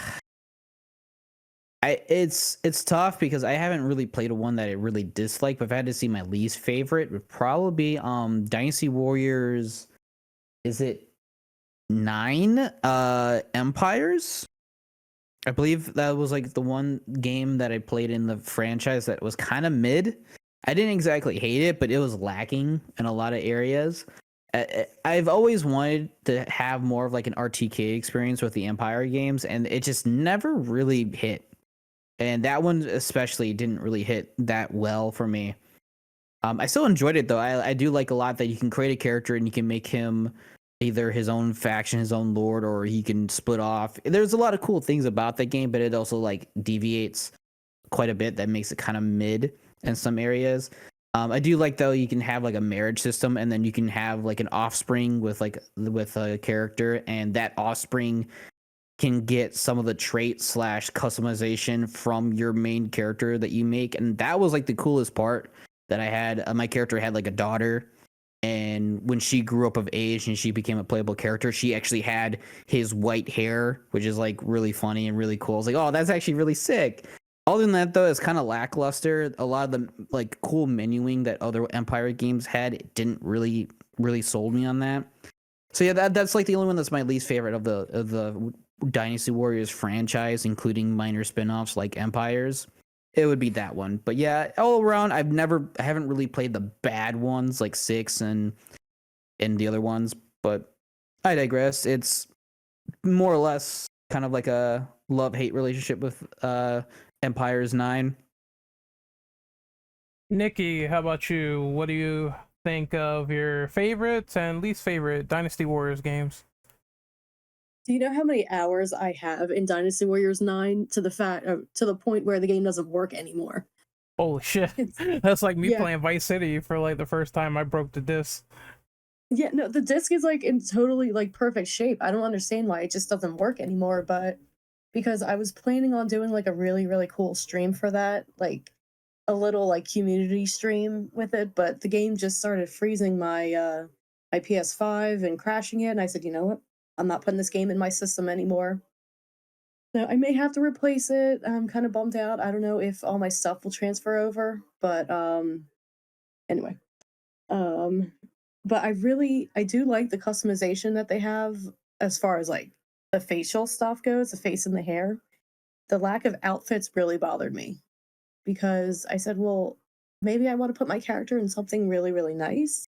Speaker 2: tough because I haven't really played a one that I really dislike. But if I had to see my least favorite, it would probably be Dynasty Warriors. Is it 9? Empires. I believe that was like the one game that I played in the franchise that was kind of mid. I didn't exactly hate it, but it was lacking in a lot of areas. I've always wanted to have more of like an RTK experience with the Empire games, and it just never really hit. And that one especially didn't really hit that well for me. I still enjoyed it though. I do like a lot that you can create a character and you can make him either his own faction, his own lord, or he can split off. There's a lot of cool things about that game, but it also like deviates quite a bit that makes it kind of mid in some areas. I do like though you can have like a marriage system, and then you can have like an offspring with a character, and that offspring can get some of the traits / customization from your main character that you make. And that was like the coolest part that I had. My character had like a daughter, and when she grew up of age and she became a playable character, she actually had his white hair, which is like really funny and really cool. I was like, oh, that's actually really sick. Other than that, though, it's kind of lackluster. A lot of the like cool menuing that other Empire games had, it didn't really sold me on that. So yeah, that's like the only one that's my least favorite of the Dynasty Warriors franchise, including minor spin-offs like Empires. It would be that one. But yeah, all around, I haven't really played the bad ones like 6 and the other ones. But I digress. It's more or less kind of like a love-hate relationship with Empires 9.
Speaker 1: Nikki, how about you? What do you think of your favorites and least favorite Dynasty Warriors games?
Speaker 3: Do you know how many hours I have in Dynasty Warriors 9 to the point where the game doesn't work anymore?
Speaker 1: Holy shit.
Speaker 3: It's-
Speaker 1: That's like me
Speaker 3: yeah.
Speaker 1: playing Vice City for like the first time I broke the disc.
Speaker 3: Yeah, no, the disc is like in totally like perfect shape. I don't understand why it just doesn't work anymore, but because I was planning on doing like a really cool stream for that, like a little like community stream with it, but the game just started freezing my PS5 and crashing it, and I said, you know what? I'm not putting this game in my system anymore. So I may have to replace it. I'm kind of bummed out. I don't know if all my stuff will transfer over, but anyway. Um but I do like the customization that they have as far as like the facial stuff goes, the face and the hair. The lack of outfits really bothered me because I said, well, maybe I want to put my character in something really nice.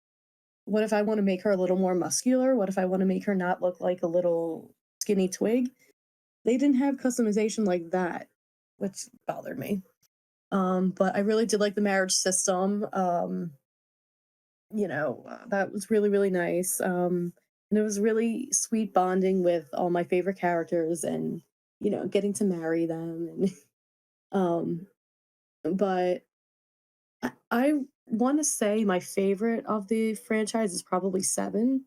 Speaker 3: What if I want to make her a little more muscular? What if I want to make her not look like a little skinny twig? They didn't have customization like that, which bothered me. But I really did like the marriage system. That was really nice. And it was really sweet bonding with all my favorite characters and, getting to marry them. And, but I want to say my favorite of the franchise is probably 7.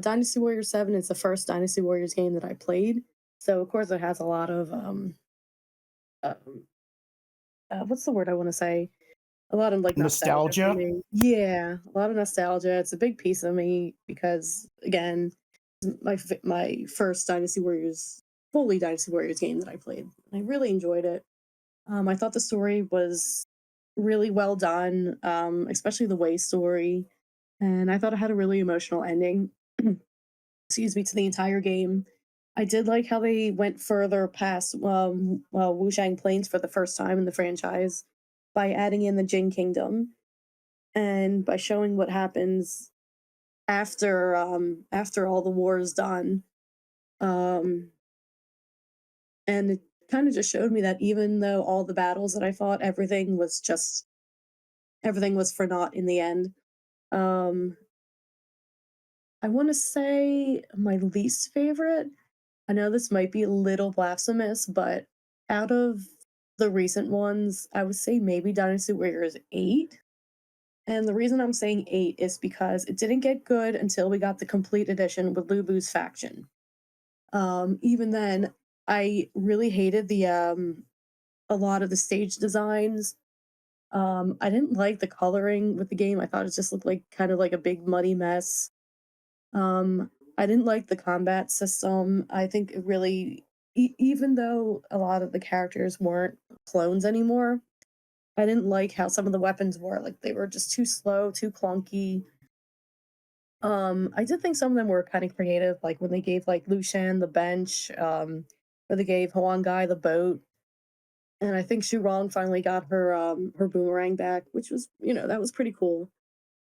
Speaker 3: Dynasty Warriors 7 is the first Dynasty Warriors game that I played. So of course it has a lot of um what's the word I want to say? A lot of like nostalgia for
Speaker 4: Nostalgia.
Speaker 3: me. Yeah, a lot of nostalgia. It's a big piece of me because again, my first Dynasty Warriors, fully Dynasty Warriors game that I played. I really enjoyed it. I thought the story was really well done, especially the way story, and I thought it had a really emotional ending. Excuse me, to the entire game. I did like how they went further past Wushang Plains for the first time in the franchise by adding in the Jin Kingdom and by showing what happens after all the war is done. Um, and it kind of just showed me that even though all the battles that I fought, everything was for naught in the end. Um, I want to say my least favorite. I know this might be a little blasphemous, but out of the recent ones, I would say maybe Dynasty Warriors 8. And the reason I'm saying 8 is because it didn't get good until we got the complete edition with Lubu's faction. Even then, I really hated the a lot of the stage designs. I didn't like the coloring with the game. I thought it just looked like kind of like a big muddy mess. I didn't like the combat system. I think it really, even though a lot of the characters weren't clones anymore, I didn't like how some of the weapons were. Like they were just too slow, too clunky. I did think some of them were kind of creative, like when they gave like Lushan the bench, or they gave Huangai the boat, and I think Shu Rong finally got her boomerang back, which was that was pretty cool.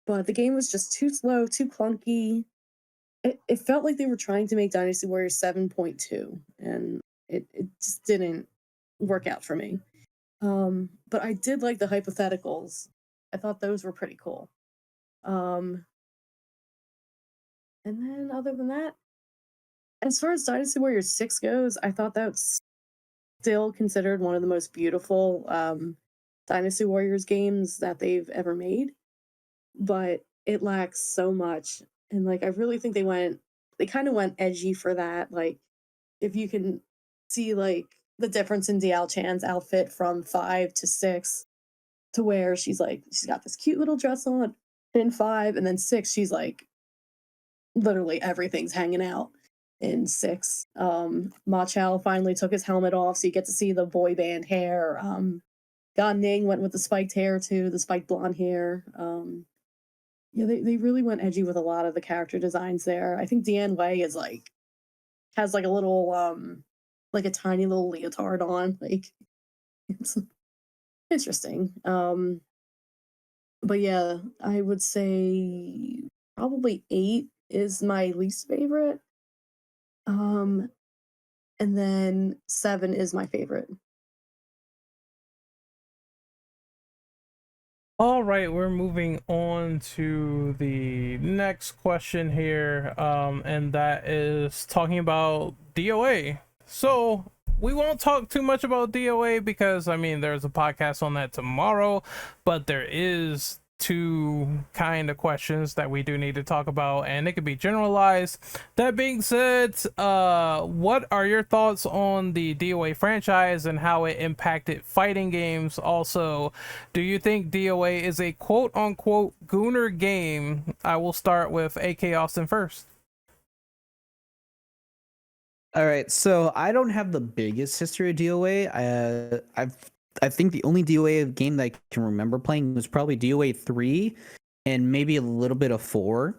Speaker 3: But the game was just too slow, too clunky. It felt like they were trying to make Dynasty Warriors 7.2, and it just didn't work out for me. But I did like the hypotheticals. I thought those were pretty cool. Um, and then other than that, as far as Dynasty Warriors 6 goes, I thought that's still considered one of the most beautiful Dynasty Warriors games that they've ever made, but it lacks so much. And like I really think they kind of went edgy for that. Like if you can see like the difference in Diao Chan's outfit from 5 to 6 to where she's got this cute little dress on in 5 and then 6 she's like literally everything's hanging out in 6. Ma Chao finally took his helmet off so you get to see the boy band hair. Gan Ning went with the spiked hair too, the spiked blonde hair. Yeah, they really went edgy with a lot of the character designs there. I think Diane Wei is like has like a little like a tiny little leotard on. Like it's interesting. But yeah, I would say probably 8 is my least favorite. Um and then 7 is my favorite.
Speaker 1: All right, we're moving on to the next question here, and that is talking about DOA. So we won't talk too much about DOA because I mean there's a podcast on that tomorrow, but there is two kind of questions that we do need to talk about, and it could be generalized. That being said, what are your thoughts on the DOA franchise and how it impacted fighting games? Also, do you think DOA is a quote unquote gooner game? I will start with AK Austin first.
Speaker 2: All right, so I don't have the biggest history of DOA. I think the only DOA game that I can remember playing was probably DOA 3 and maybe a little bit of 4.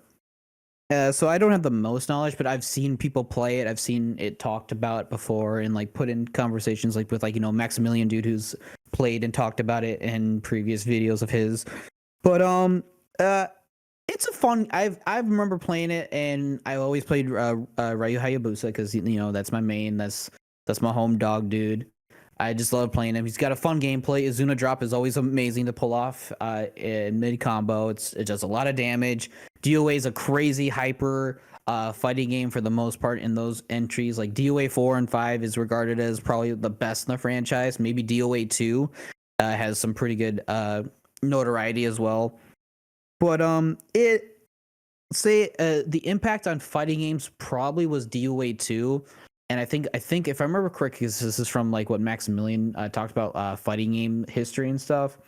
Speaker 2: So I don't have the most knowledge, but I've seen people play it. I've seen it talked about before and like put in conversations like with like Maximilian dude who's played and talked about it in previous videos of his. But it's a fun. I remember playing it, and I always played Ryu Hayabusa because that's my main. That's my home dog, dude. I just love playing him. He's got a fun gameplay. Izuna drop is always amazing to pull off in mid combo. It does a lot of damage. DOA is a crazy hyper fighting game for the most part in those entries. Like DOA 4 and 5 is regarded as probably the best in the franchise. Maybe DOA 2 has some pretty good notoriety as well. But the impact on fighting games probably was DOA 2. And I think if I remember correctly, this is from like what Maximilian talked about fighting game history and stuff.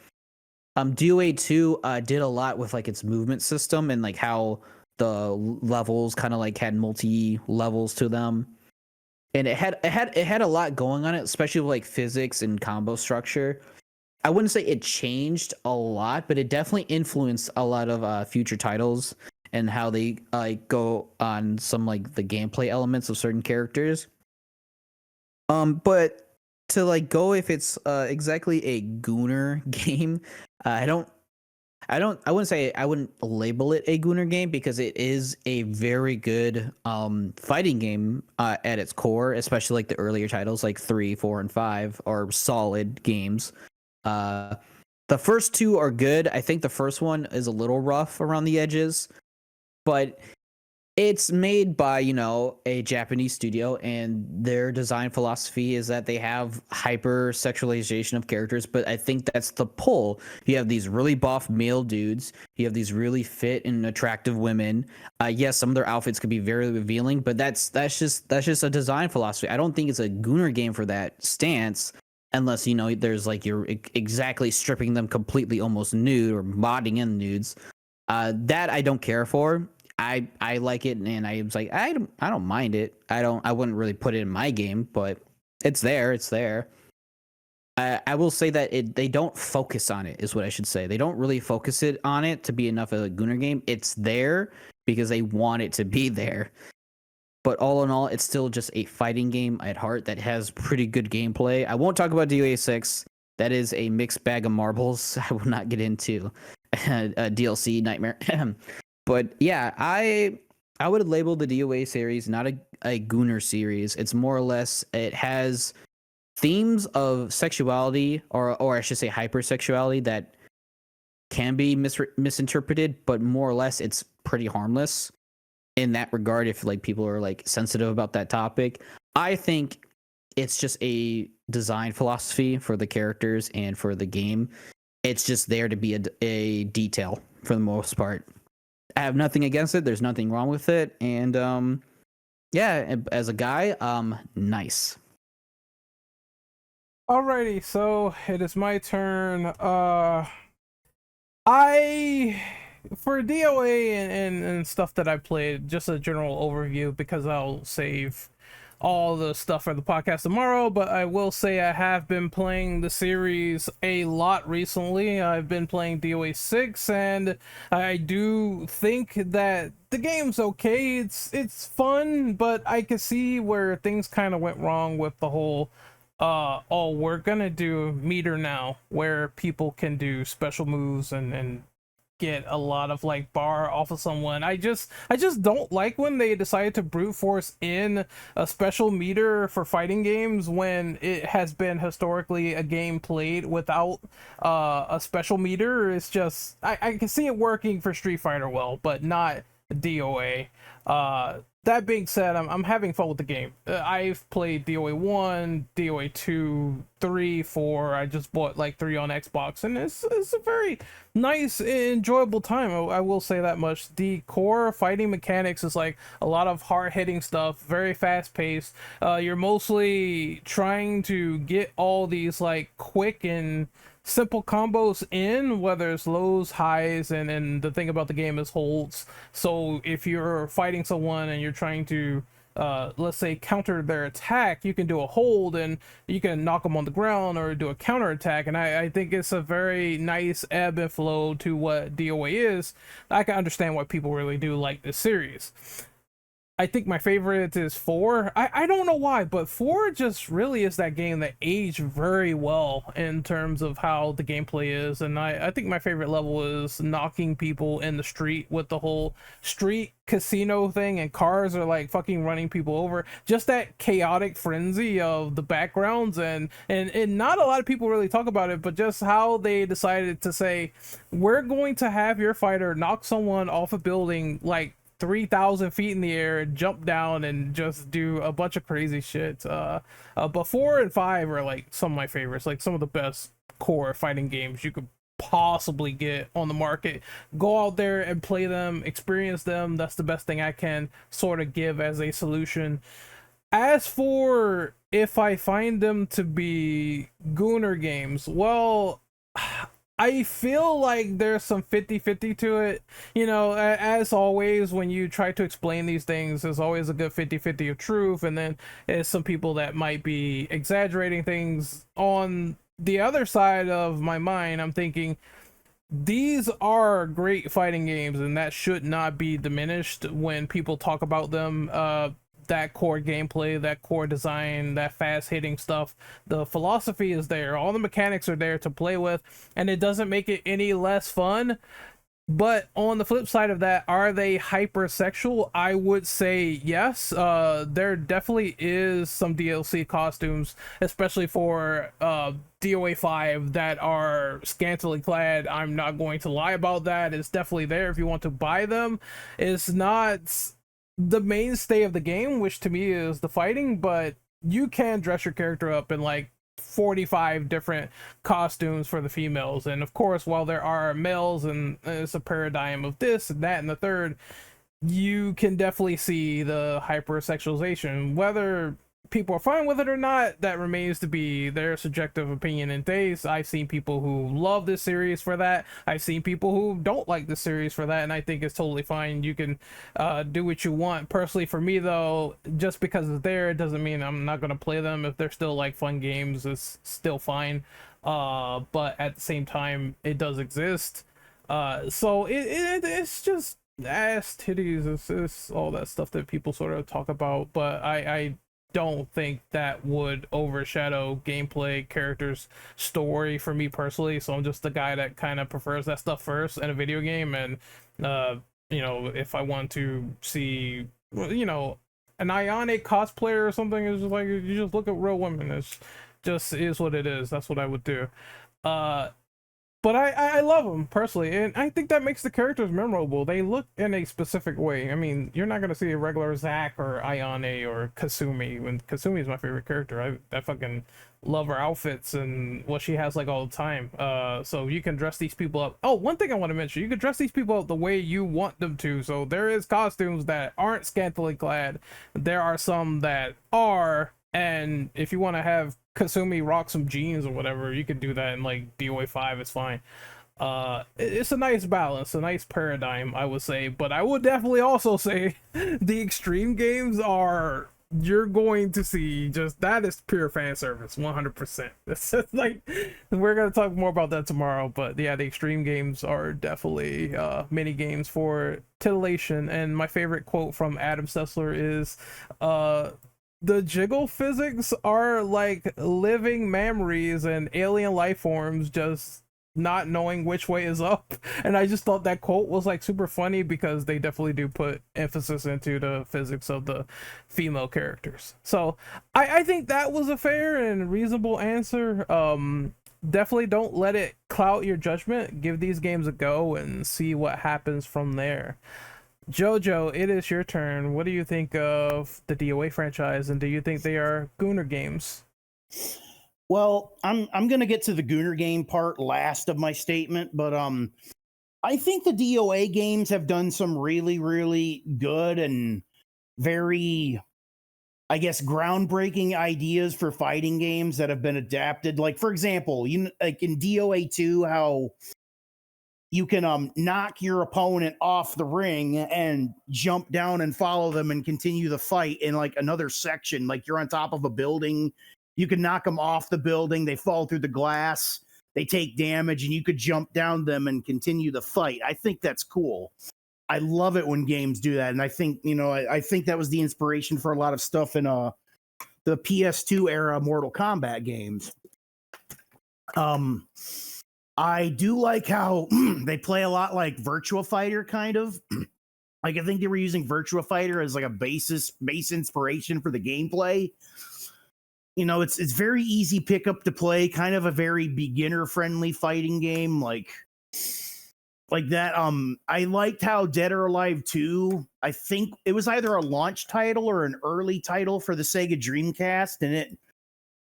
Speaker 2: DOA 2 did a lot with like its movement system and like how the levels kind of like had multi levels to them. And it had a lot going on it, especially with like physics and combo structure. I wouldn't say it changed a lot, but it definitely influenced a lot of future titles and how they go on some like the gameplay elements of certain characters. But to like go if it's exactly a gooner game, I wouldn't label it a gooner game because it is a very good fighting game at its core, especially like the earlier titles like 3, 4, and 5 are solid games. The first two are good. I think the first one is a little rough around the edges, but it's made by, a Japanese studio, and their design philosophy is that they have hyper sexualization of characters, but I think that's the pull. You have these really buff male dudes, you have these really fit and attractive women. Yes, some of their outfits could be very revealing, but that's just a design philosophy. I don't think it's a gooner game for that stance, unless there's like you're exactly stripping them completely almost nude or modding in nudes. That I don't care for. I like it, and I was like, I don't mind it. I wouldn't really put it in my game, but it's there. I will say that they don't focus on it, is what I should say. They don't really focus on it to be enough of a gooner game. It's there because they want it to be there. But all in all, it's still just a fighting game at heart that has pretty good gameplay. I won't talk about DOA 6. That is a mixed bag of marbles. I will not get into a DLC nightmare. But yeah, I would label the DOA series not a gooner series. It's more or less, it has themes of sexuality, or I should say hypersexuality, that can be misinterpreted, but more or less it's pretty harmless in that regard if like people are like sensitive about that topic. I think it's just a design philosophy for the characters and for the game. It's just there to be a detail for the most part. I have nothing against it. There's nothing wrong with it. And yeah, as a guy, nice.
Speaker 1: Alrighty, so it is my turn. I for DOA and stuff that I played, just a general overview because I'll save all the stuff for the podcast tomorrow, but I will say I have been playing the series a lot recently. I've been playing DOA 6, and I do think that the game's okay. It's fun, but I can see where things kind of went wrong with the whole oh, we're gonna do meter now, where people can do special moves and get a lot of like bar off of someone. I just don't like when they decided to brute force in a special meter for fighting games when it has been historically a game played without a special meter. It's just I can see it working for Street Fighter well, but not DOA. That being said, I'm having fun with the game. I've played DOA 1, DOA 2, 3, 4. I just bought like 3 on Xbox, and it's a very nice, enjoyable time. I will say that much. The core fighting mechanics is like a lot of hard-hitting stuff, very fast-paced. You're mostly trying to get all these like quick and simple combos in, whether it's lows, highs, and the thing about the game is holds. So if you're fighting someone and you're trying to let's say counter their attack, you can do a hold and you can knock them on the ground or do a counter attack. And I think it's a very nice ebb and flow to what DOA is. I can understand why people really do like this series. I think my favorite is 4. I don't know why, but 4 just really is that game that aged very well in terms of how the gameplay is. And I think my favorite level is knocking people in the street with the whole street casino thing, and cars are like fucking running people over. Just that chaotic frenzy of the backgrounds, and not a lot of people really talk about it, but just how they decided to say, we're going to have your fighter knock someone off a building like 3,000 feet in the air, jump down, and just do a bunch of crazy shit. But 4 and 5 are like some of my favorites, like some of the best core fighting games you could possibly get on the market. Go out there and play them, experience them. That's the best thing I can sort of give as a solution. As for if I find them to be Gooner games, well, I feel like there's some 50-50 to it. You know, as always, when you try to explain these things, there's always a good 50-50 of truth, and then there's some people that might be exaggerating things. On the other side of my mind, I'm thinking these are great fighting games, and that should not be diminished when people talk about them. That core gameplay, that core design, that fast hitting stuff, the philosophy is there, all the mechanics are there to play with, and it doesn't make it any less fun. But on the flip side of that, are they hypersexual? I would say yes. There definitely is some DLC costumes, especially for DOA 5, that are scantily clad. I'm not going to lie about that. It's definitely there if you want to buy them. It's not the mainstay of the game, which to me is the fighting, but you can dress your character up in like 45 different costumes for the females. And of course, while there are males and it's a paradigm of this and that and the third, you can definitely see the hypersexualization. Whether people are fine with it or not, that remains to be their subjective opinion and taste. I've seen people who love this series for that. I've seen people who don't like the series for that, and I think it's totally fine. You can do what you want. Personally, for me though, just because it's there, it doesn't mean I'm not gonna play them. If they're still like fun games, it's still fine. But at the same time, it does exist. So it's just ass, titties, it's all that stuff that people sort of talk about, but I don't think that would overshadow gameplay, characters, story for me personally. So I'm just the guy that kind of prefers that stuff first in a video game. And you know, if I want to see, you know, an Ionic cosplayer or something, it's just like you just look at real women. It's just is what it is. That's what I would do. But I love them personally, and I think that makes the characters memorable. They look in a specific way. I mean, you're not gonna see a regular Zack or Ayane or Kasumi. When Kasumi is my favorite character, I fucking love her outfits and what she has like all the time. So you can dress these people up. Oh, one thing I want to mention: you can dress these people up the way you want them to. So there is costumes that aren't scantily clad. There are some that are, and if you want to have Kasumi rock some jeans or whatever, you can do that in like DOA 5. It's fine. It's a nice balance, a nice paradigm, I would say. But I would definitely also say the extreme games are, you're going to see just that is pure fan service 100%. It's just like, we're gonna talk more about that tomorrow, but yeah, the extreme games are definitely mini games for titillation. And my favorite quote from Adam Sessler is the jiggle physics are like living memories and alien life forms just not knowing which way is up. And I just thought that quote was like super funny because they definitely do put emphasis into the physics of the female characters. So I think that was a fair and reasonable answer. Definitely don't let it cloud your judgment. Give these games a go and see what happens from there. Jojo, it is your turn. What do you think of the DOA franchise, and do you think they are Gooner games?
Speaker 4: Well, I'm gonna get to the Gooner game part last of my statement, but I think the DOA games have done some really, really good and very, I guess, groundbreaking ideas for fighting games that have been adapted. Like, for example, like in DOA 2, how you can knock your opponent off the ring and jump down and follow them and continue the fight in like another section. Like you're on top of a building, you can knock them off the building, they fall through the glass, they take damage, and you could jump down them and continue the fight. I think that's cool. I love it when games do that. And I think, you know, I think that was the inspiration for a lot of stuff in the PS2 era Mortal Kombat games. I do like how they play a lot like Virtua Fighter, kind of. Like, I think they were using Virtua Fighter as like a base inspiration for the gameplay. You know, it's very easy pickup to play, kind of a very beginner friendly fighting game, like that. I liked how Dead or Alive 2, I think it was either a launch title or an early title for the Sega Dreamcast, and it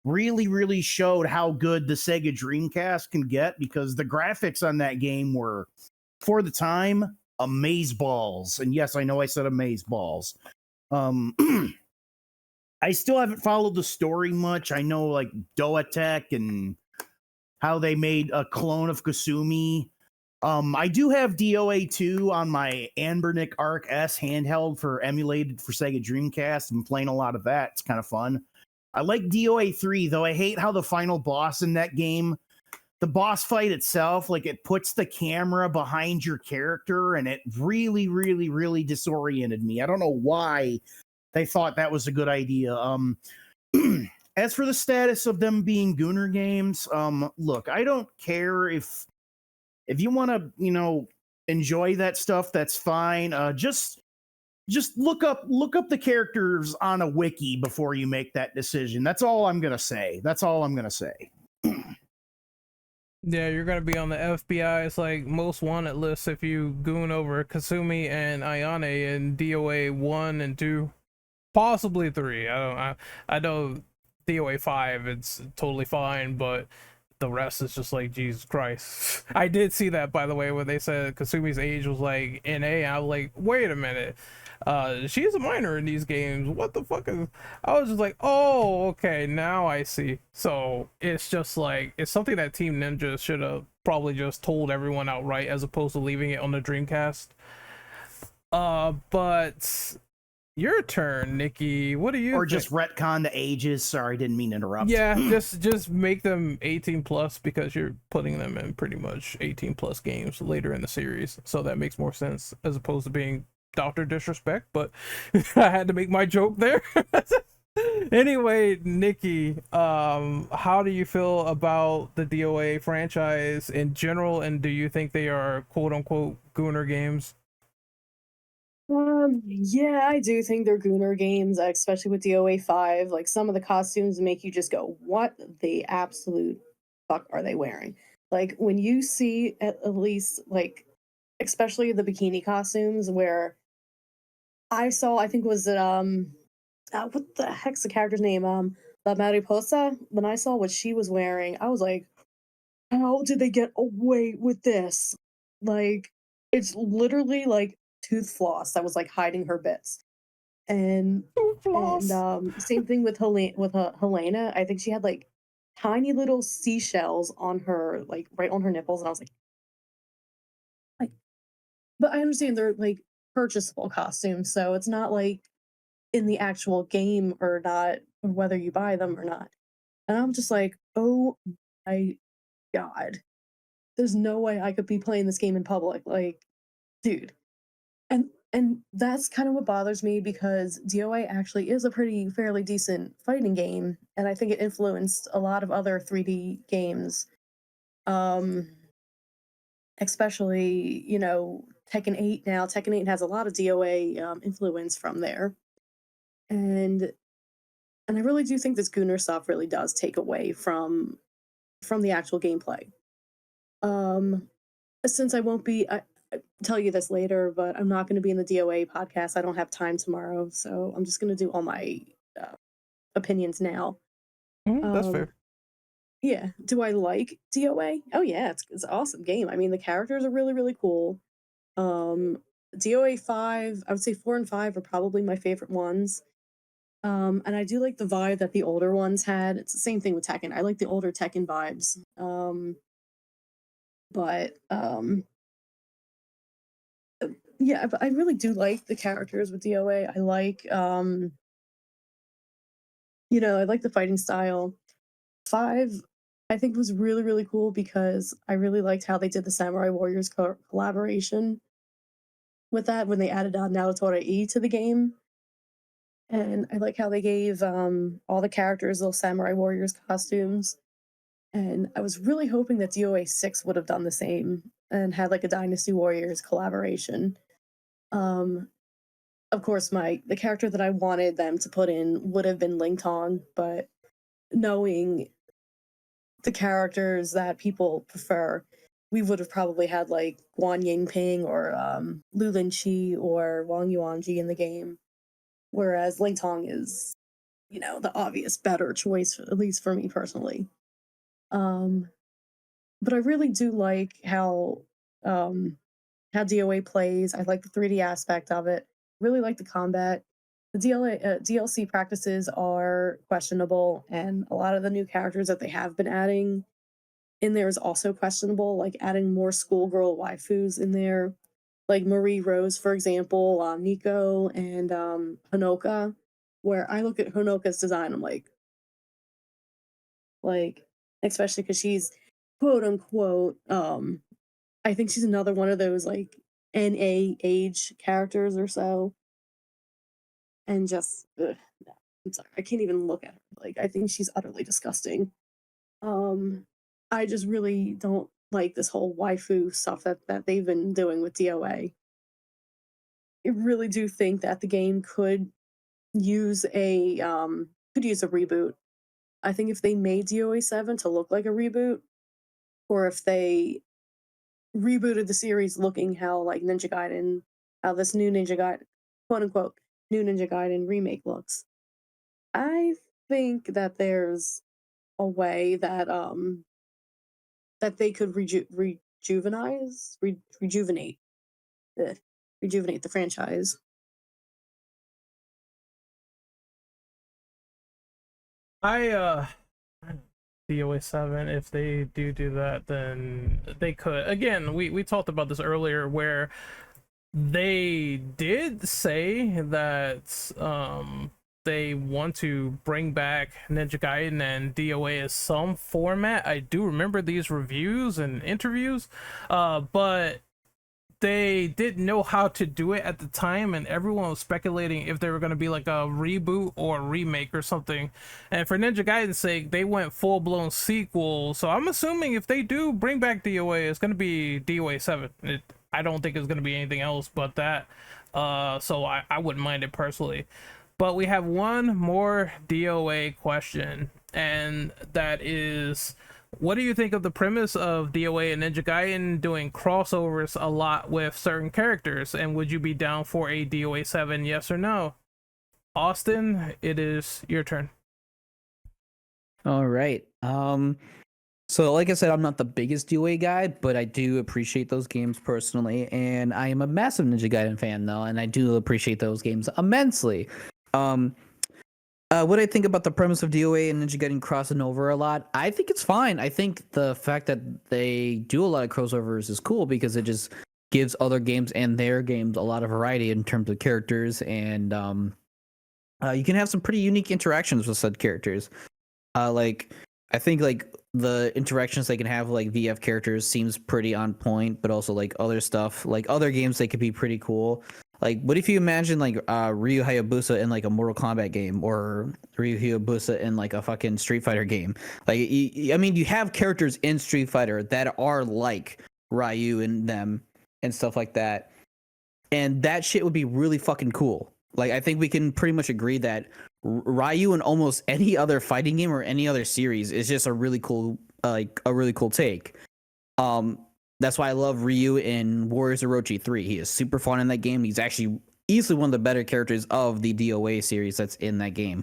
Speaker 4: really showed how good the Sega Dreamcast can get, because the graphics on that game were, for the time, amazeballs. And yes, I know I said amazeballs. I still haven't followed the story much. I know like Doatech and how they made a clone of Kasumi. I do have DOA 2 on my Anbernic Arc S handheld for emulated for Sega Dreamcast. I'm playing a lot of that. It's kind of fun. I like DOA 3, though I hate how the final boss in that game, the boss fight itself, like it puts the camera behind your character, and it really disoriented me. I don't know why they thought that was a good idea. As for the status of them being Gooner games, look, I don't care if you want to, enjoy that stuff, that's fine. Just look up the characters on a wiki before you make that decision. That's all I'm gonna say.
Speaker 1: Yeah, you're gonna be on the FBI's like most wanted list if you goon over Kasumi and Ayane in DOA 1 and 2, possibly 3. I know DOA 5 it's totally fine, but the rest is just like Jesus Christ. I did see that, by the way, when they said Kasumi's age was like NA. I was like, wait a minute. She's a minor in these games. What the fuck is... I was just like, oh, okay, now I see. So it's just like, it's something that Team Ninja should have probably just told everyone outright, as opposed to leaving it on the Dreamcast. But your turn, Nikki. What do you
Speaker 4: Or
Speaker 1: think?
Speaker 4: just retcon the ages. Sorry, didn't mean to interrupt.
Speaker 1: Yeah, just make them 18 plus, because you're putting them in pretty much 18 plus games later in the series. So that makes more sense as opposed to being Dr. Disrespect, but I had to make my joke there. Anyway, Nikki, how do you feel about the DOA franchise in general, and do you think they are quote unquote Gooner games?
Speaker 3: Yeah, I do think they're Gooner games, especially with DOA 5. Like, some of the costumes make you just go, what the absolute fuck are they wearing? Like, when you see at least, like, especially the bikini costumes, where I saw, I think was it, what the heck's the character's name? La Mariposa. When I saw what she was wearing, I was like, how did they get away with this? Like, it's literally like tooth floss that was like hiding her bits. And
Speaker 1: Floss.
Speaker 3: same thing with Helena. I think she had like tiny little seashells on her, like right on her nipples, and I was like, but I understand they're like purchasable costumes, so it's not like in the actual game or not, or whether you buy them or not. And I'm just like, oh my god, there's no way I could be playing this game in public. Like, dude. And that's kind of what bothers me, because DOA actually is a pretty fairly decent fighting game, and I think it influenced a lot of other 3D games. Um Especially, Tekken 8 now. Tekken 8 has a lot of DOA influence from there. And I really do think this Gooner stuff really does take away from the actual gameplay. Um since I won't be I tell you this later, but I'm not going to be in the DOA podcast. I don't have time tomorrow, so I'm just going to do all my uh, opinions now.
Speaker 1: That's
Speaker 3: Um,
Speaker 1: fair.
Speaker 3: yeah, do I like DOA? Oh yeah, it's an awesome game. I mean, the characters are really cool. Um, DOA 5, I would say 4 and 5 are probably my favorite ones. And I do like the vibe that the older ones had. It's the same thing with Tekken. I like the older Tekken vibes. But yeah, but I really do like the characters with DOA. I like I like the fighting style. 5 I think was really cool, because I really liked how they did the Samurai Warriors collaboration with that when they added Naotora E to the game. And I like how they gave all the characters little Samurai Warriors costumes. And I was really hoping that DOA 6 would have done the same and had like a Dynasty Warriors collaboration. Um of course, the character that I wanted them to put in would have been Ling Tong, but knowing the characters that people prefer, we would have probably had like Guan Yingping or Lu Linqi or Wang Yuanji in the game. Whereas Ling Tong is the obvious better choice, at least for me personally. Um, but I really do like um, how DOA plays. I like the 3D aspect of it. Really like the combat. The DLC practices are questionable, and a lot of the new characters that they have been adding in there is also questionable, like adding more schoolgirl waifus in there, like Marie Rose, for example, Nico, and Honoka, where I look at Honoka's design, I'm like, especially because she's quote unquote, I think she's another one of those like NA age characters or so, and just, no, I'm sorry, I can't even look at her. Like, I think she's utterly disgusting. Um, I just really don't like this whole waifu stuff that they've been doing with DOA. I really do think that the game could use a reboot. I think if they made DOA 7 to look like a reboot, or if they rebooted the series looking how like Ninja Gaiden, how this new Ninja Gaiden, quote unquote, new Ninja Gaiden remake looks. I think that there's a way that they could rejuvenate, ugh, rejuvenate the franchise.
Speaker 1: I DOA 7, if they do that, then they could. Again, we talked about this earlier, where they did say that they want to bring back Ninja Gaiden and DOA as some format. I do remember these reviews and interviews, but they didn't know how to do it at the time, and everyone was speculating if they were going to be like a reboot or a remake or something. And for Ninja Gaiden's sake, they went full-blown sequel. So I'm assuming if they do bring back DOA, it's going to be DOA 7. I don't think it's going to be anything else but that. So I wouldn't mind it personally. But we have one more DOA question, and that is, what do you think of the premise of DOA and Ninja Gaiden doing crossovers a lot with certain characters? And would you be down for a DOA 7, yes or no? Austin, it is your turn.
Speaker 2: All right. So like I said, I'm not the biggest DOA guy, but I do appreciate those games personally, and I am a massive Ninja Gaiden fan though, and I do appreciate those games immensely. What I think about the premise of DOA and Ninja Gaiden crossing over a lot, I think it's fine. I think the fact that they do a lot of crossovers is cool because it just gives other games and their games a lot of variety in terms of characters, and you can have some pretty unique interactions with said characters. Like I think like the interactions they can have like VF characters seems pretty on point, but also like other stuff, like other games, they could be pretty cool. Like, what if you imagine like Ryu Hayabusa in like a Mortal Kombat game, or Ryu Hayabusa in like a fucking Street Fighter game? Like, I mean, you have characters in Street Fighter that are like Ryu and them and stuff like that, and that shit would be really fucking cool. Like, I think we can pretty much agree that Ryu in almost any other fighting game or any other series is just a really cool, like a really cool take. That's why I love Ryu in Warriors Orochi 3. He is super fun in that game. He's actually easily one of the better characters of the DOA series that's in that game.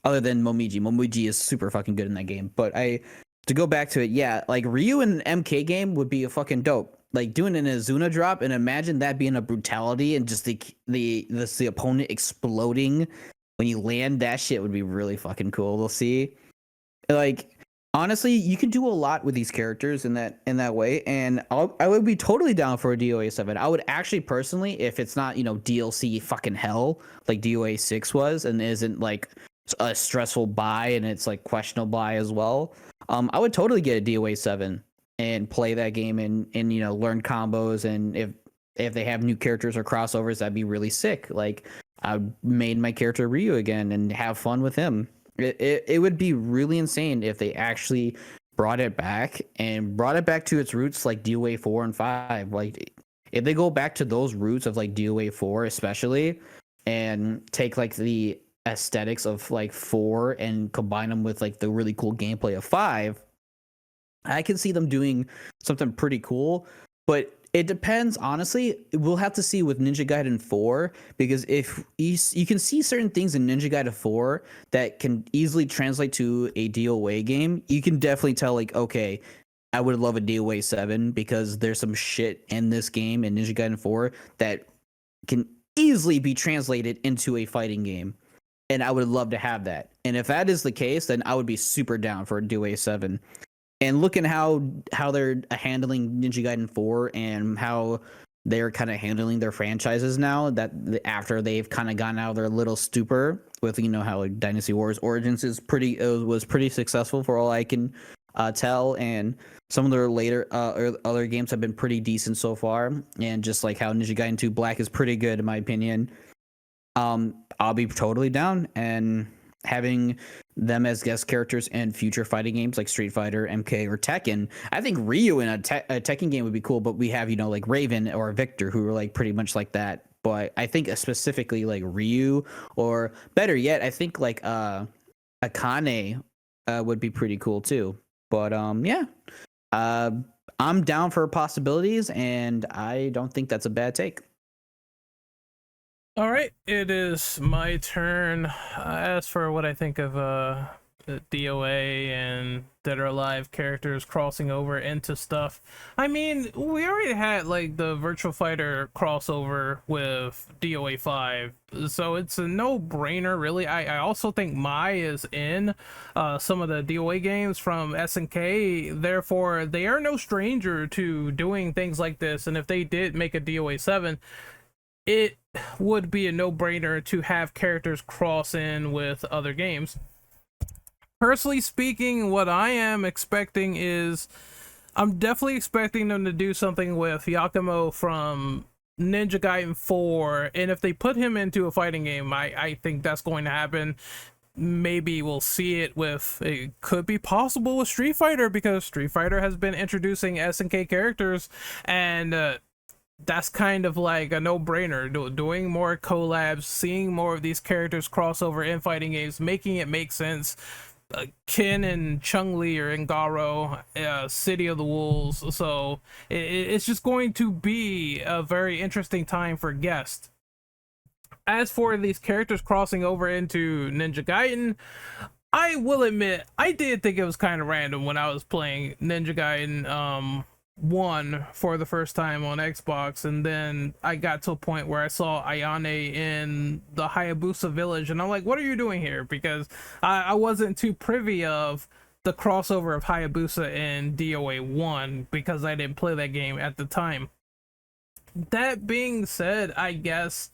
Speaker 2: Other than Momiji. Momiji is super fucking good in that game. But to go back to it, yeah, like Ryu in an MK game would be a fucking dope. Like doing an Azuna drop, and imagine that being a brutality and just the opponent exploding when you land. That shit would be really fucking cool. We'll see. Like, honestly, you can do a lot with these characters in that way, and I would be totally down for a DOA 7. I would actually personally, if it's not DLC fucking hell like DOA 6 was, and isn't like a stressful buy and it's like questionable buy as well, I would totally get a DOA 7 and play that game and learn combos, and if they have new characters or crossovers, that'd be really sick. Like, I would made my character Ryu again and have fun with him. It would be really insane if they actually brought it back to its roots, like DOA 4 and 5. Like, if they go back to those roots of like DOA 4 especially, and take like the aesthetics of like 4 and combine them with like the really cool gameplay of 5, I can see them doing something pretty cool. But It depends, honestly. We'll have to see with Ninja Gaiden 4 because if you can see certain things in Ninja Gaiden 4 that can easily translate to a DOA game, you can definitely tell like, okay, I would love a DOA 7 because there's some shit in this game in Ninja Gaiden 4 that can easily be translated into a fighting game. And I would love to have that. And if that is the case, then I would be super down for a DOA 7. And looking how they're handling Ninja Gaiden 4 and how they're kind of handling their franchises now that after they've kind of gotten out of their little stupor with how like Dynasty Warriors Origins was pretty successful for all I can tell, and some of their later other games have been pretty decent so far, and just like how Ninja Gaiden 2 Black is pretty good in my opinion. I'll be totally down and having them as guest characters in future fighting games like Street Fighter, MK, or Tekken. I think Ryu in a Tekken game would be cool, but we have like Raven or Victor who are like pretty much like that. But I think specifically like Ryu, or better yet, I think like Akane would be pretty cool too. But yeah, I'm down for possibilities, and I don't think that's a bad take.
Speaker 1: All right, it is my turn. As for what I think of DOA and Dead or Alive characters crossing over into stuff, I mean, we already had like the Virtual Fighter crossover with DOA 5, so it's a no-brainer, really. I also think Mai is in some of the DOA games from SNK, therefore they are no stranger to doing things like this, and if they did make a DOA 7, it would be a no-brainer to have characters cross in with other games. Personally speaking, what I am expecting is I'm definitely expecting them to do something with Yakumo from Ninja Gaiden 4, and if they put him into a fighting game, I think that's going to happen. Maybe we'll see it with, it could be possible with Street Fighter, because Street Fighter has been introducing SNK characters, and that's kind of like a no-brainer. Doing more collabs, seeing more of these characters cross over in fighting games, making it make sense. Kin and Chun-Li are in Garo, City of the Wolves, so it's just going to be a very interesting time for guests. As for these characters crossing over into Ninja Gaiden, I will admit I did think it was kind of random when I was playing Ninja Gaiden 1 for the first time on Xbox, and then I got to a point where I saw Ayane in the Hayabusa village, and I'm like, what are you doing here? Because I wasn't too privy of the crossover of Hayabusa and DOA 1 because I didn't play that game at the time. That being said, I guess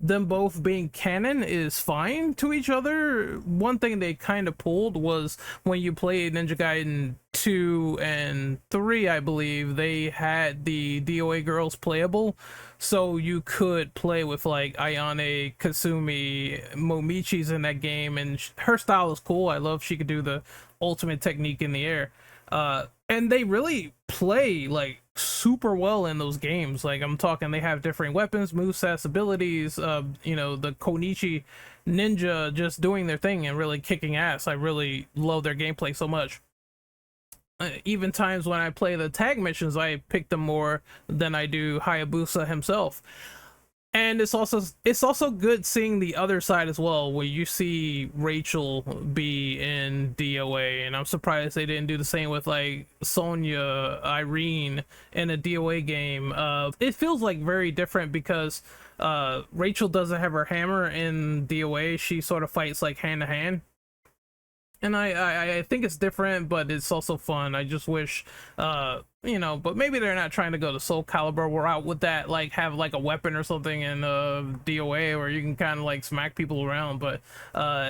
Speaker 1: them both being canon is fine to each other. One thing they kind of pulled was when you played Ninja Gaiden 2 and 3, I believe, they had the DOA girls playable, so you could play with like Ayane, Kasumi, Momichi's in that game, and her style is cool. I love she could do the ultimate technique in the air. And they really play like super well in those games. Like, I'm talking, they have different weapons, movesets, abilities, the Konichi ninja just doing their thing and really kicking ass. I really love their gameplay so much. Even times when I play the tag missions, I pick them more than I do Hayabusa himself. And it's also good seeing the other side as well, where you see Rachel be in DOA, and I'm surprised they didn't do the same with like Sonya, Irene in a DOA game. It feels like very different because Rachel doesn't have her hammer in DOA. She sort of fights like hand to hand. And I think it's different, but it's also fun. I just wish, but maybe they're not trying to go the Soul Calibur route with that, like have like a weapon or something in DOA where you can kind of like smack people around. But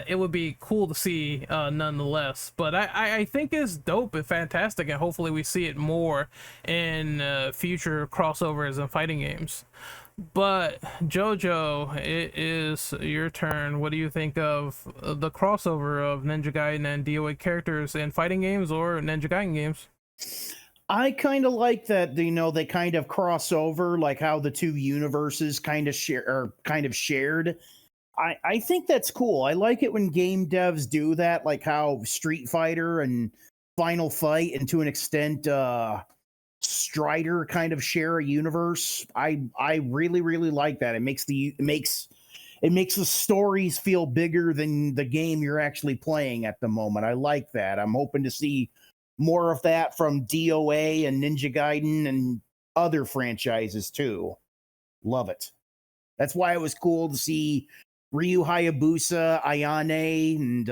Speaker 1: it would be cool to see nonetheless. But I think it's dope and fantastic, and hopefully we see it more in future crossovers and fighting games. But Jojo, it is your turn. What do you think of the crossover of Ninja Gaiden and DOA characters in fighting games or Ninja Gaiden games?
Speaker 4: I kind of like that, they kind of cross over, like how the two universes kind of shared. I think that's cool. I like it when game devs do that, like how Street Fighter and Final Fight, and to an extent Strider kind of share a universe. I really really like that. It makes the stories feel bigger than the game you're actually playing at the moment. I like that. I'm hoping to see more of that from DOA and Ninja Gaiden and other franchises too. Love it. That's why it was cool to see Ryu Hayabusa, Ayane, and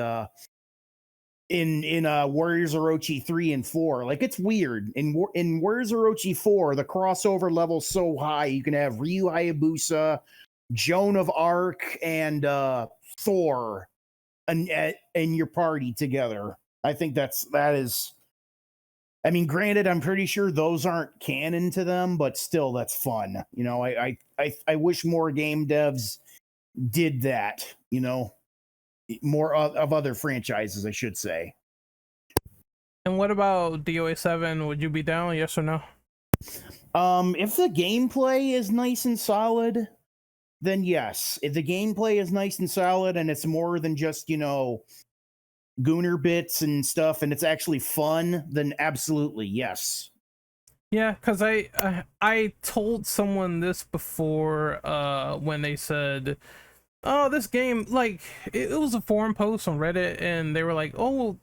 Speaker 4: in Warriors Orochi 3 and 4. Like, it's weird. In Warriors Orochi 4, the crossover level's so high, you can have Ryu Hayabusa, Joan of Arc, and Thor in your party together. I think that is. I mean, granted, I'm pretty sure those aren't canon to them, but still, that's fun. You know, I wish more game devs did that. You know, more of other franchises, I should say.
Speaker 1: And what about DOA 7? Would you be down? Yes or no?
Speaker 4: If the gameplay is nice and solid, then yes. If the gameplay is nice and solid and it's more than just, you know, Gooner bits and stuff, and it's actually fun, then absolutely yes.
Speaker 1: Yeah, because I told someone this before when they said, oh, this game, like, it was a forum post on Reddit, and they were like, oh,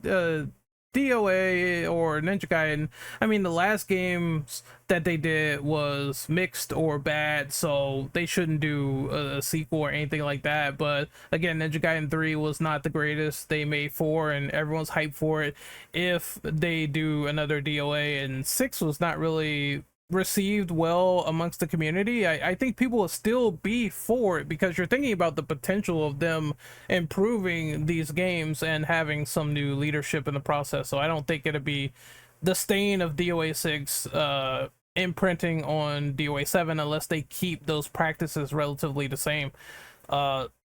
Speaker 1: DOA or Ninja Gaiden, I mean, the last games that they did was mixed or bad, so they shouldn't do a sequel or anything like that. But again, Ninja Gaiden 3 was not the greatest. They made 4 and everyone's hyped for it. If they do another DOA, and 6 was not really received well amongst the community, I think people will still be for it, because you're thinking about the potential of them improving these games and having some new leadership in the process. So I don't think it'll be the stain of DOA 6 imprinting on DOA 7 unless they keep those practices relatively the same.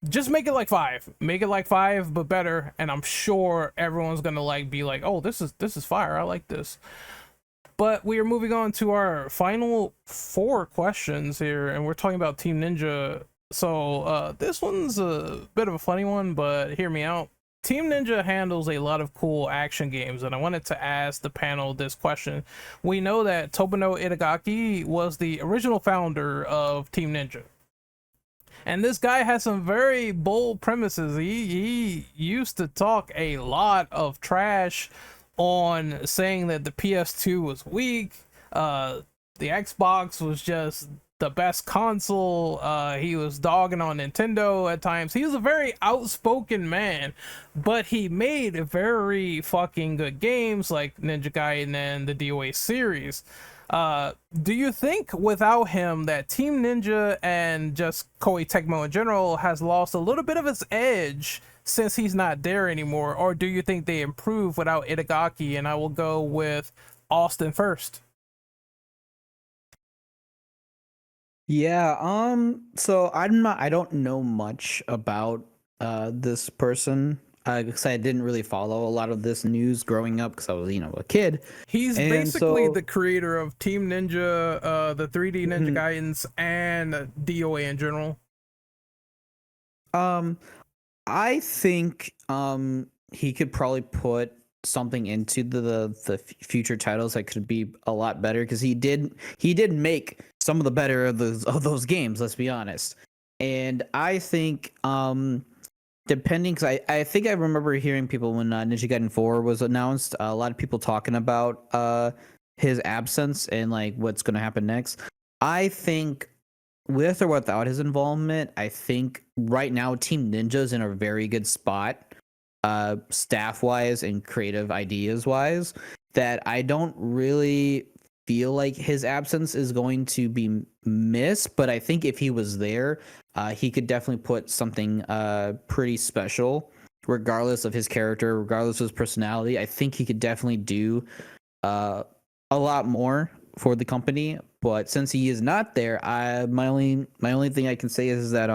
Speaker 1: Just make it like 5, but better, and I'm sure everyone's gonna like be like, oh, this is fire, I like this. But we are moving on to our final 4 questions here, and we're talking about Team Ninja. So this one's a bit of a funny one, but hear me out. Team Ninja handles a lot of cool action games, and I wanted to ask the panel this question. We know that Tomono Itagaki was the original founder of Team Ninja, and this guy has some very bold premises. He used to talk a lot of trash on saying that the PS2 was weak, the Xbox was just the best console. He was dogging on Nintendo at times. He was a very outspoken man, but he made very fucking good games like Ninja Gaiden and the DOA series. Do you think without him that Team Ninja and just Koei Tecmo in general has lost a little bit of its edge since he's not there anymore, or do you think they improve without Itagaki? And I will go with Austin first.
Speaker 2: Yeah, so I don't know much about this person because I didn't really follow a lot of this news growing up because I was, a kid.
Speaker 1: He's
Speaker 2: And
Speaker 1: basically
Speaker 2: so-
Speaker 1: the creator of Team Ninja, the 3D Ninja Gaidens, and DOA in general.
Speaker 2: I think he could probably put something into the future titles that could be a lot better, because he did make some of the better of those games, let's be honest. And I think depending, because I think I remember hearing people when Ninja Gaiden 4 was announced, a lot of people talking about his absence and like what's going to happen next. I think with or without his involvement, I think right now Team Ninja's in a very good spot, staff wise and creative ideas wise, that I don't really feel like his absence is going to be missed. But I think if he was there, he could definitely put something pretty special, regardless of his character, regardless of his personality. I think he could definitely do a lot more for the company. But since he is not there, my only thing I can say is that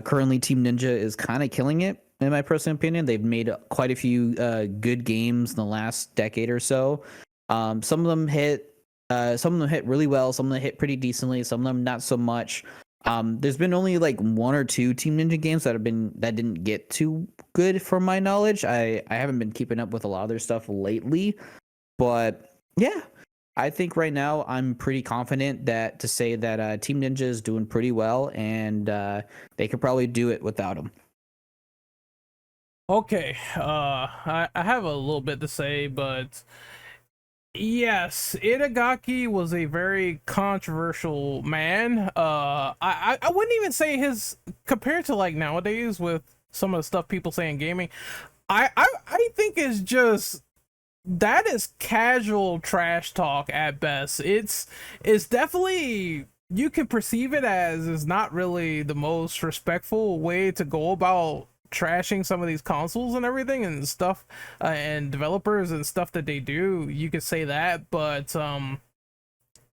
Speaker 2: currently Team Ninja is kind of killing it, in my personal opinion. They've made quite a few good games in the last decade or so. Some of them hit really well, some of them hit pretty decently, some of them not so much. There's been only like 1 or 2 Team Ninja games that didn't get too good from my knowledge. I haven't been keeping up with a lot of their stuff lately, but yeah, I think right now I'm pretty confident that to say that Team Ninja is doing pretty well, and they could probably do it without him.
Speaker 1: Okay, I have a little bit to say, but yes, Itagaki was a very controversial man. I wouldn't even say his compared to like nowadays with some of the stuff people say in gaming. I think it's just that is casual trash talk at best. It's definitely you can perceive it as is not really the most respectful way to go about trashing some of these consoles and everything and stuff and developers and stuff that they do. You could say that, but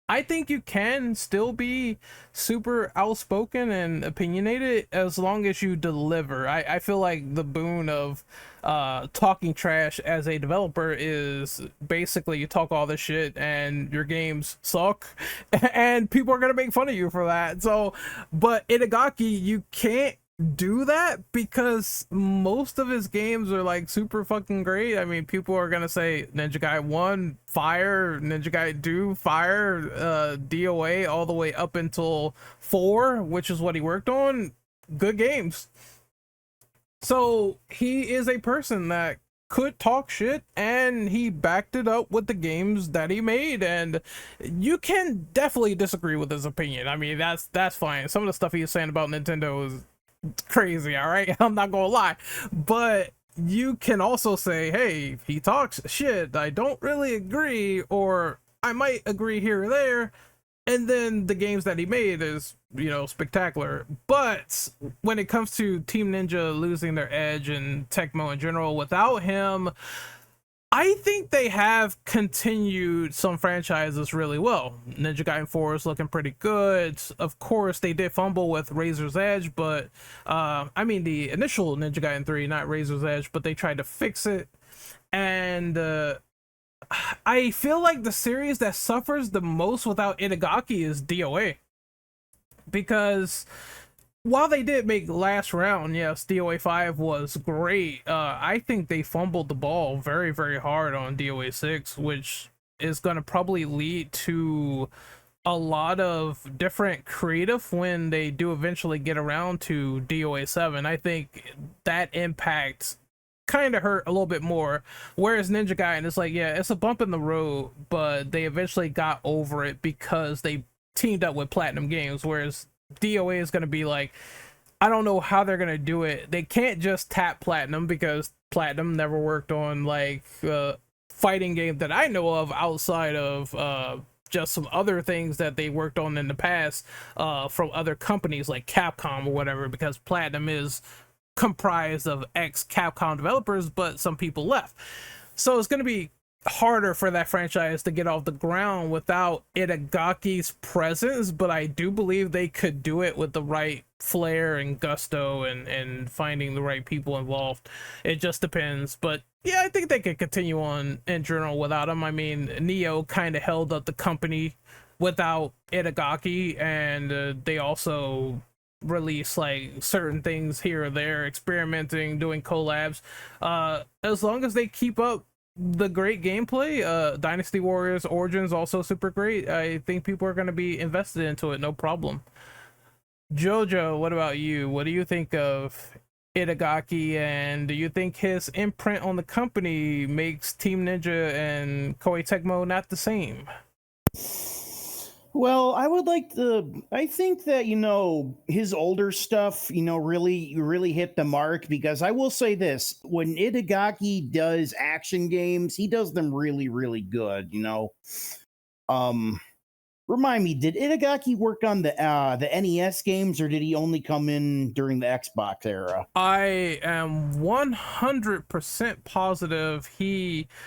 Speaker 1: I think you can still be super outspoken and opinionated as long as you deliver. I feel like the boon of talking trash as a developer is basically you talk all this shit and your games suck and people are gonna make fun of you for that. So, but Itagaki, you can't do that because most of his games are like super fucking great. I mean, people are gonna say Ninja Gaiden 1 fire, Ninja Gaiden 2 fire, DOA all the way up until 4, which is what he worked on, good games. So he is a person that could talk shit and he backed it up with the games that he made, and you can definitely disagree with his opinion. I mean, that's fine. Some of the stuff he was saying about Nintendo is crazy, all right? I'm not gonna lie, but you can also say, hey, he talks shit, I don't really agree, or I might agree here or there, and then the games that he made is, you know, spectacular. But when it comes to Team Ninja losing their edge and Tecmo in general without him, I think they have continued some franchises really well. Ninja Gaiden 4 is looking pretty good. Of course, they did fumble with Razor's Edge, but I mean the initial Ninja Gaiden 3, not Razor's Edge, but they tried to fix it. And I feel like the series that suffers the most without Itagaki is DOA. Because while they did make last round, yes, DOA 5 was great. I think they fumbled the ball very, very hard on DOA 6, which is going to probably lead to a lot of different creative when they do eventually get around to DOA 7. I think that impact kind of hurt a little bit more, whereas Ninja Gaiden is like, yeah, it's a bump in the road, but they eventually got over it because they teamed up with Platinum Games, whereas DOA is going to be like, I don't know how they're going to do it. They can't just tap Platinum because Platinum never worked on like fighting game that I know of outside of just some other things that they worked on in the past from other companies like Capcom or whatever, because Platinum is comprised of ex Capcom developers, but some people left. So it's going to be harder for that franchise to get off the ground without Itagaki's presence, but I do believe they could do it with the right flair and gusto and finding the right people involved. It just depends, but yeah, I think they could continue on in general without him. I mean, Nioh kind of held up the company without Itagaki, and they also release like certain things here or there, experimenting, doing collabs. As long as they keep up the great gameplay, Dynasty Warriors Origins also super great. I think people are going to be invested into it, no problem. Jojo, what about you? What do you think of Itagaki, and do you think his imprint on the company makes Team Ninja and Koei Tecmo not the same?
Speaker 4: Well, I think that, his older stuff, really hit the mark, because I will say this, when Itagaki does action games, he does them really, really good, Remind me, did Itagaki work on the NES games, or did he only come in during the Xbox era?
Speaker 1: I am 100% positive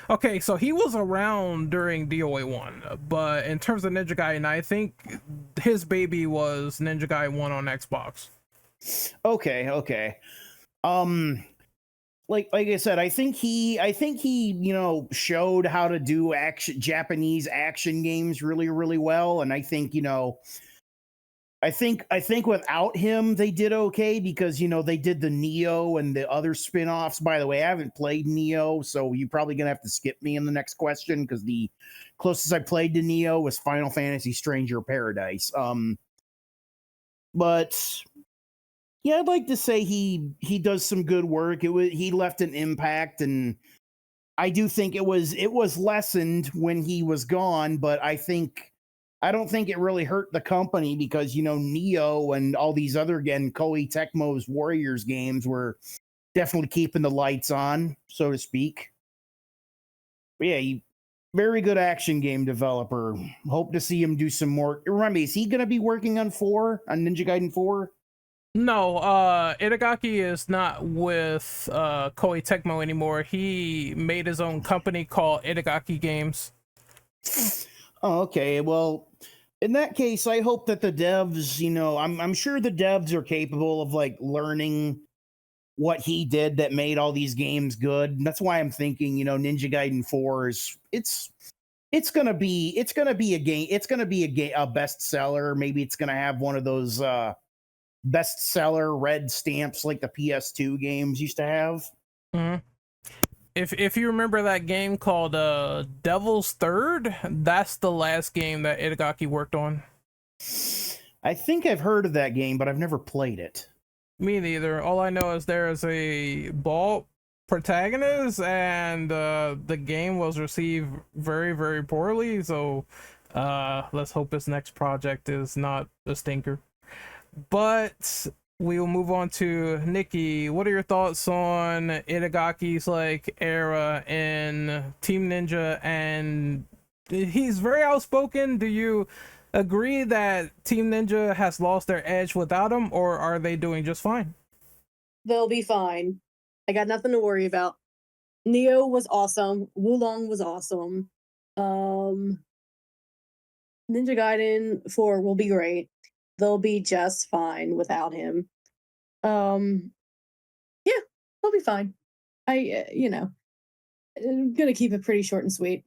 Speaker 1: okay, so he was around during DOA 1, but in terms of Ninja Gaiden, I think his baby was Ninja Gaiden 1 on Xbox.
Speaker 4: Okay. Like I said, I think he showed how to do Japanese action games really, really well, and I think I think without him they did okay, because they did the Nioh and the other spin-offs. By the way, I haven't played Nioh, so you're probably gonna have to skip me in the next question, because the closest I played to Nioh was Final Fantasy Stranger of Paradise. But yeah, I'd like to say he does some good work. He left an impact, and I do think it was lessened when he was gone, but I don't think it really hurt the company because Nioh and all these other Koei Tecmo's Warriors games were definitely keeping the lights on, so to speak. But yeah, very good action game developer. Hope to see him do some more. Remember, is he going to be working on Ninja Gaiden 4?
Speaker 1: No, Itagaki is not with Koei Tecmo anymore. He made his own company called Itagaki Games.
Speaker 4: Oh, okay. Well, in that case, I hope that the devs, I'm sure the devs are capable of like learning what he did that made all these games good. And that's why I'm thinking, Ninja Gaiden 4 it's gonna be a game. It's gonna be a bestseller. Maybe it's gonna have one of those bestseller red stamps like the PS2 games used to have.
Speaker 1: Mm-hmm. If you remember that game called Devil's Third, that's the last game that Itagaki worked on.
Speaker 4: I think I've heard of that game, but I've never played it.
Speaker 1: Me neither. All I know is there is a ball protagonist, and the game was received very, very poorly. So let's hope his next project is not a stinker. But we will move on to Nikki. What are your thoughts on Itagaki's like era in Team Ninja? And he's very outspoken. Do you agree that Team Ninja has lost their edge without him, or are they doing just fine?
Speaker 3: They'll be fine. I got nothing to worry about. Nioh was awesome. Wulong was awesome. Ninja Gaiden 4 will be great. They'll be just fine without him. Yeah, they'll be fine. I'm gonna keep it pretty short and sweet.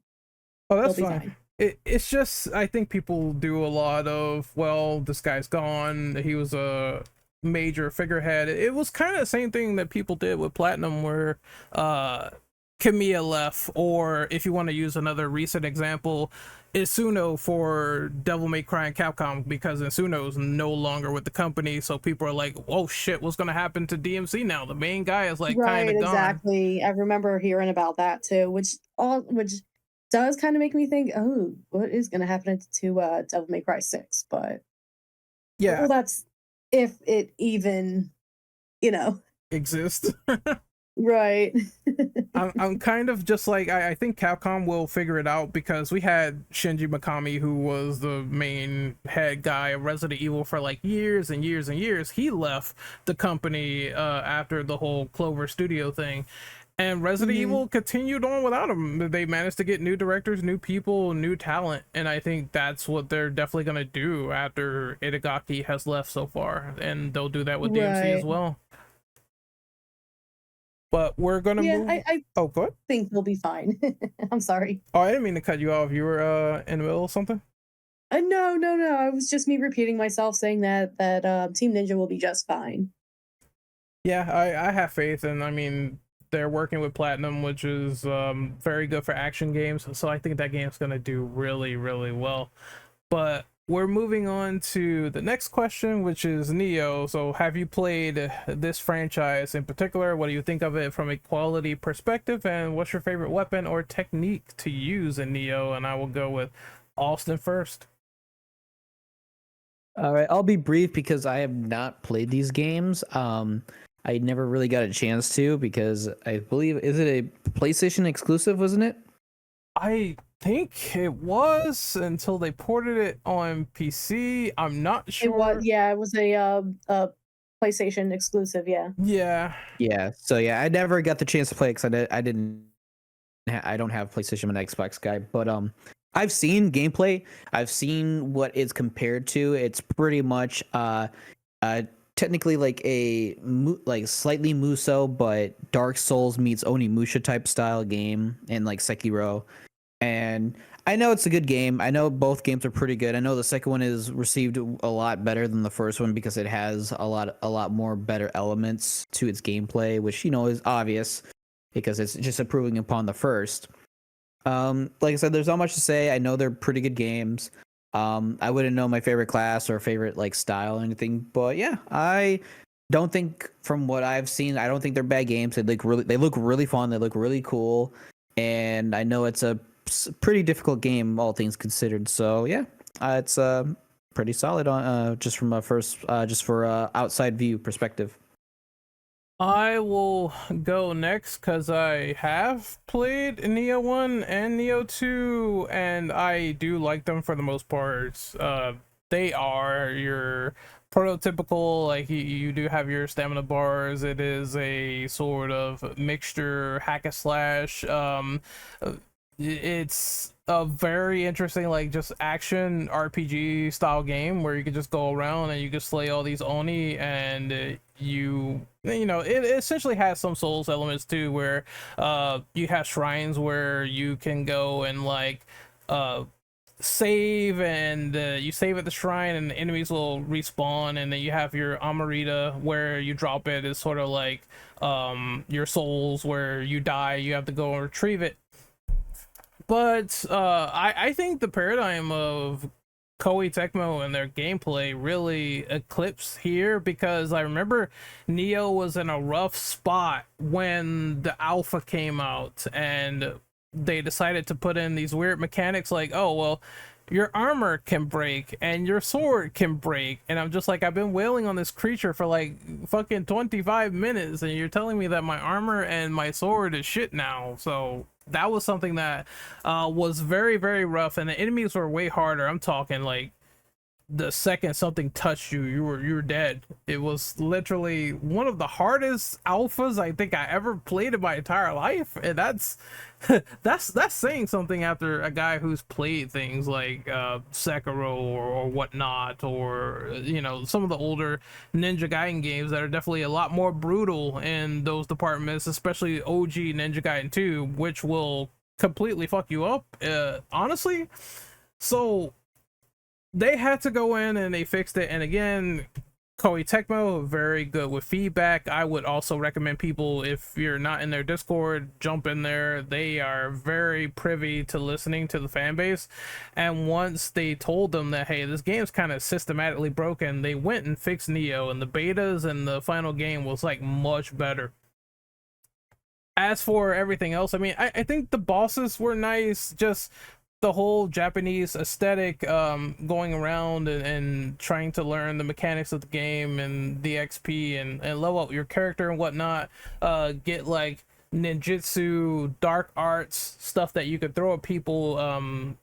Speaker 1: Oh, that's fine. It's just, I think people do a lot of, well, this guy's gone. He was a major figurehead. It was kind of the same thing that people did with Platinum, where Kamiya left, or if you want to use another recent example, Isuno for Devil May Cry and Capcom, because Isuno is no longer with the company, so people are like, oh shit, what's gonna happen to DMC now? The main guy is like kind of gone.
Speaker 3: Exactly. I remember hearing about that too, which does kind of make me think, oh, what is gonna happen to Devil May Cry 6? But
Speaker 1: yeah,
Speaker 3: well, that's if it even
Speaker 1: exists.
Speaker 3: Right.
Speaker 1: I'm kind of just like, I think Capcom will figure it out, because we had Shinji Mikami, who was the main head guy of Resident Evil for like years and years and years. He left the company after the whole Clover Studio thing, and Resident Evil continued on without him. They managed to get new directors, new people, new talent, and I think that's what they're definitely going to do after Itagaki has left so far, and they'll do that with DMC as well. But we're gonna move. Oh, go ahead.
Speaker 3: Think they'll be fine. I'm sorry.
Speaker 1: Oh, I didn't mean to cut you off. You were in the middle of something?
Speaker 3: No. I was just me repeating myself, saying that Team Ninja will be just fine.
Speaker 1: Yeah, I have faith, and I mean, they're working with Platinum, which is very good for action games. So I think that game's gonna do really, really well. But we're moving on to the next question, which is Nioh. So have you played this franchise in particular? What do you think of it from a quality perspective? And what's your favorite weapon or technique to use in Nioh? And I will go with Austin first.
Speaker 2: All right, I'll be brief because I have not played these games. I never really got a chance to, because I believe, is it a PlayStation exclusive, wasn't it?
Speaker 1: I think it was, until they ported it on PC. I'm not sure.
Speaker 3: It was a PlayStation exclusive.
Speaker 2: Yeah. So yeah, I never got the chance to play it because I don't have PlayStation. I'm an Xbox guy, but I've seen gameplay. I've seen what it's compared to. It's pretty much technically like slightly Musou, but Dark Souls meets Onimusha type style game, and like Sekiro. And I know it's a good game. I know both games are pretty good. I know the second one is received a lot better than the first one because it has a lot more better elements to its gameplay, which is obvious because it's just improving upon the first. Like I said, there's not much to say. I know they're pretty good games. I wouldn't know my favorite class or favorite like style or anything, but yeah, I don't think from what I've seen, I don't think they're bad games. They look really fun. They look really cool, and I know it's a pretty difficult game, all things considered. So yeah, it's pretty solid on just from a first just for outside view perspective.
Speaker 1: I will go next because I have played Nioh 1 and Nioh 2, and I do like them for the most part. They are your prototypical, like you do have your stamina bars. It is a sort of mixture hack and slash. Uh, it's a very interesting, like, just action RPG style game where you can just go around and you can slay all these Oni, and you know, it essentially has some Souls elements too, where you have shrines where you can go and like save, and you save at the shrine and the enemies will respawn, and then you have your Amarita where you drop it. Is sort of like your souls, where you die you have to go and retrieve it. But I think the paradigm of Koei Tecmo and their gameplay really eclipsed here, because I remember Nioh was in a rough spot when the alpha came out, and they decided to put in these weird mechanics like, oh well, your armor can break and your sword can break, and I'm just like, I've been wailing on this creature for like fucking 25 minutes and you're telling me that my armor and my sword is shit now. So that was something that was very, very rough, and the enemies were way harder. I'm talking like the second something touched you, you were dead. It was literally one of the hardest alphas I think I ever played in my entire life, and that's that's saying something after a guy who's played things like Sekiro or whatnot, or you know, some of the older Ninja Gaiden games that are definitely a lot more brutal in those departments, especially OG Ninja Gaiden 2, which will completely fuck you up, honestly. So they had to go in and they fixed it. And again, Koei Tecmo, very good with feedback. I would also recommend people, if you're not in their Discord, jump in there. They are very privy to listening to the fan base. And once they told them that, hey, this game's kind of systematically broken, they went and fixed Nioh, and the betas and the final game was like much better. As for everything else, I mean, I think the bosses were nice. Just the whole Japanese aesthetic, going around and trying to learn the mechanics of the game and the XP, and level up your character and whatnot, get like ninjutsu, dark arts, stuff that you could throw at people,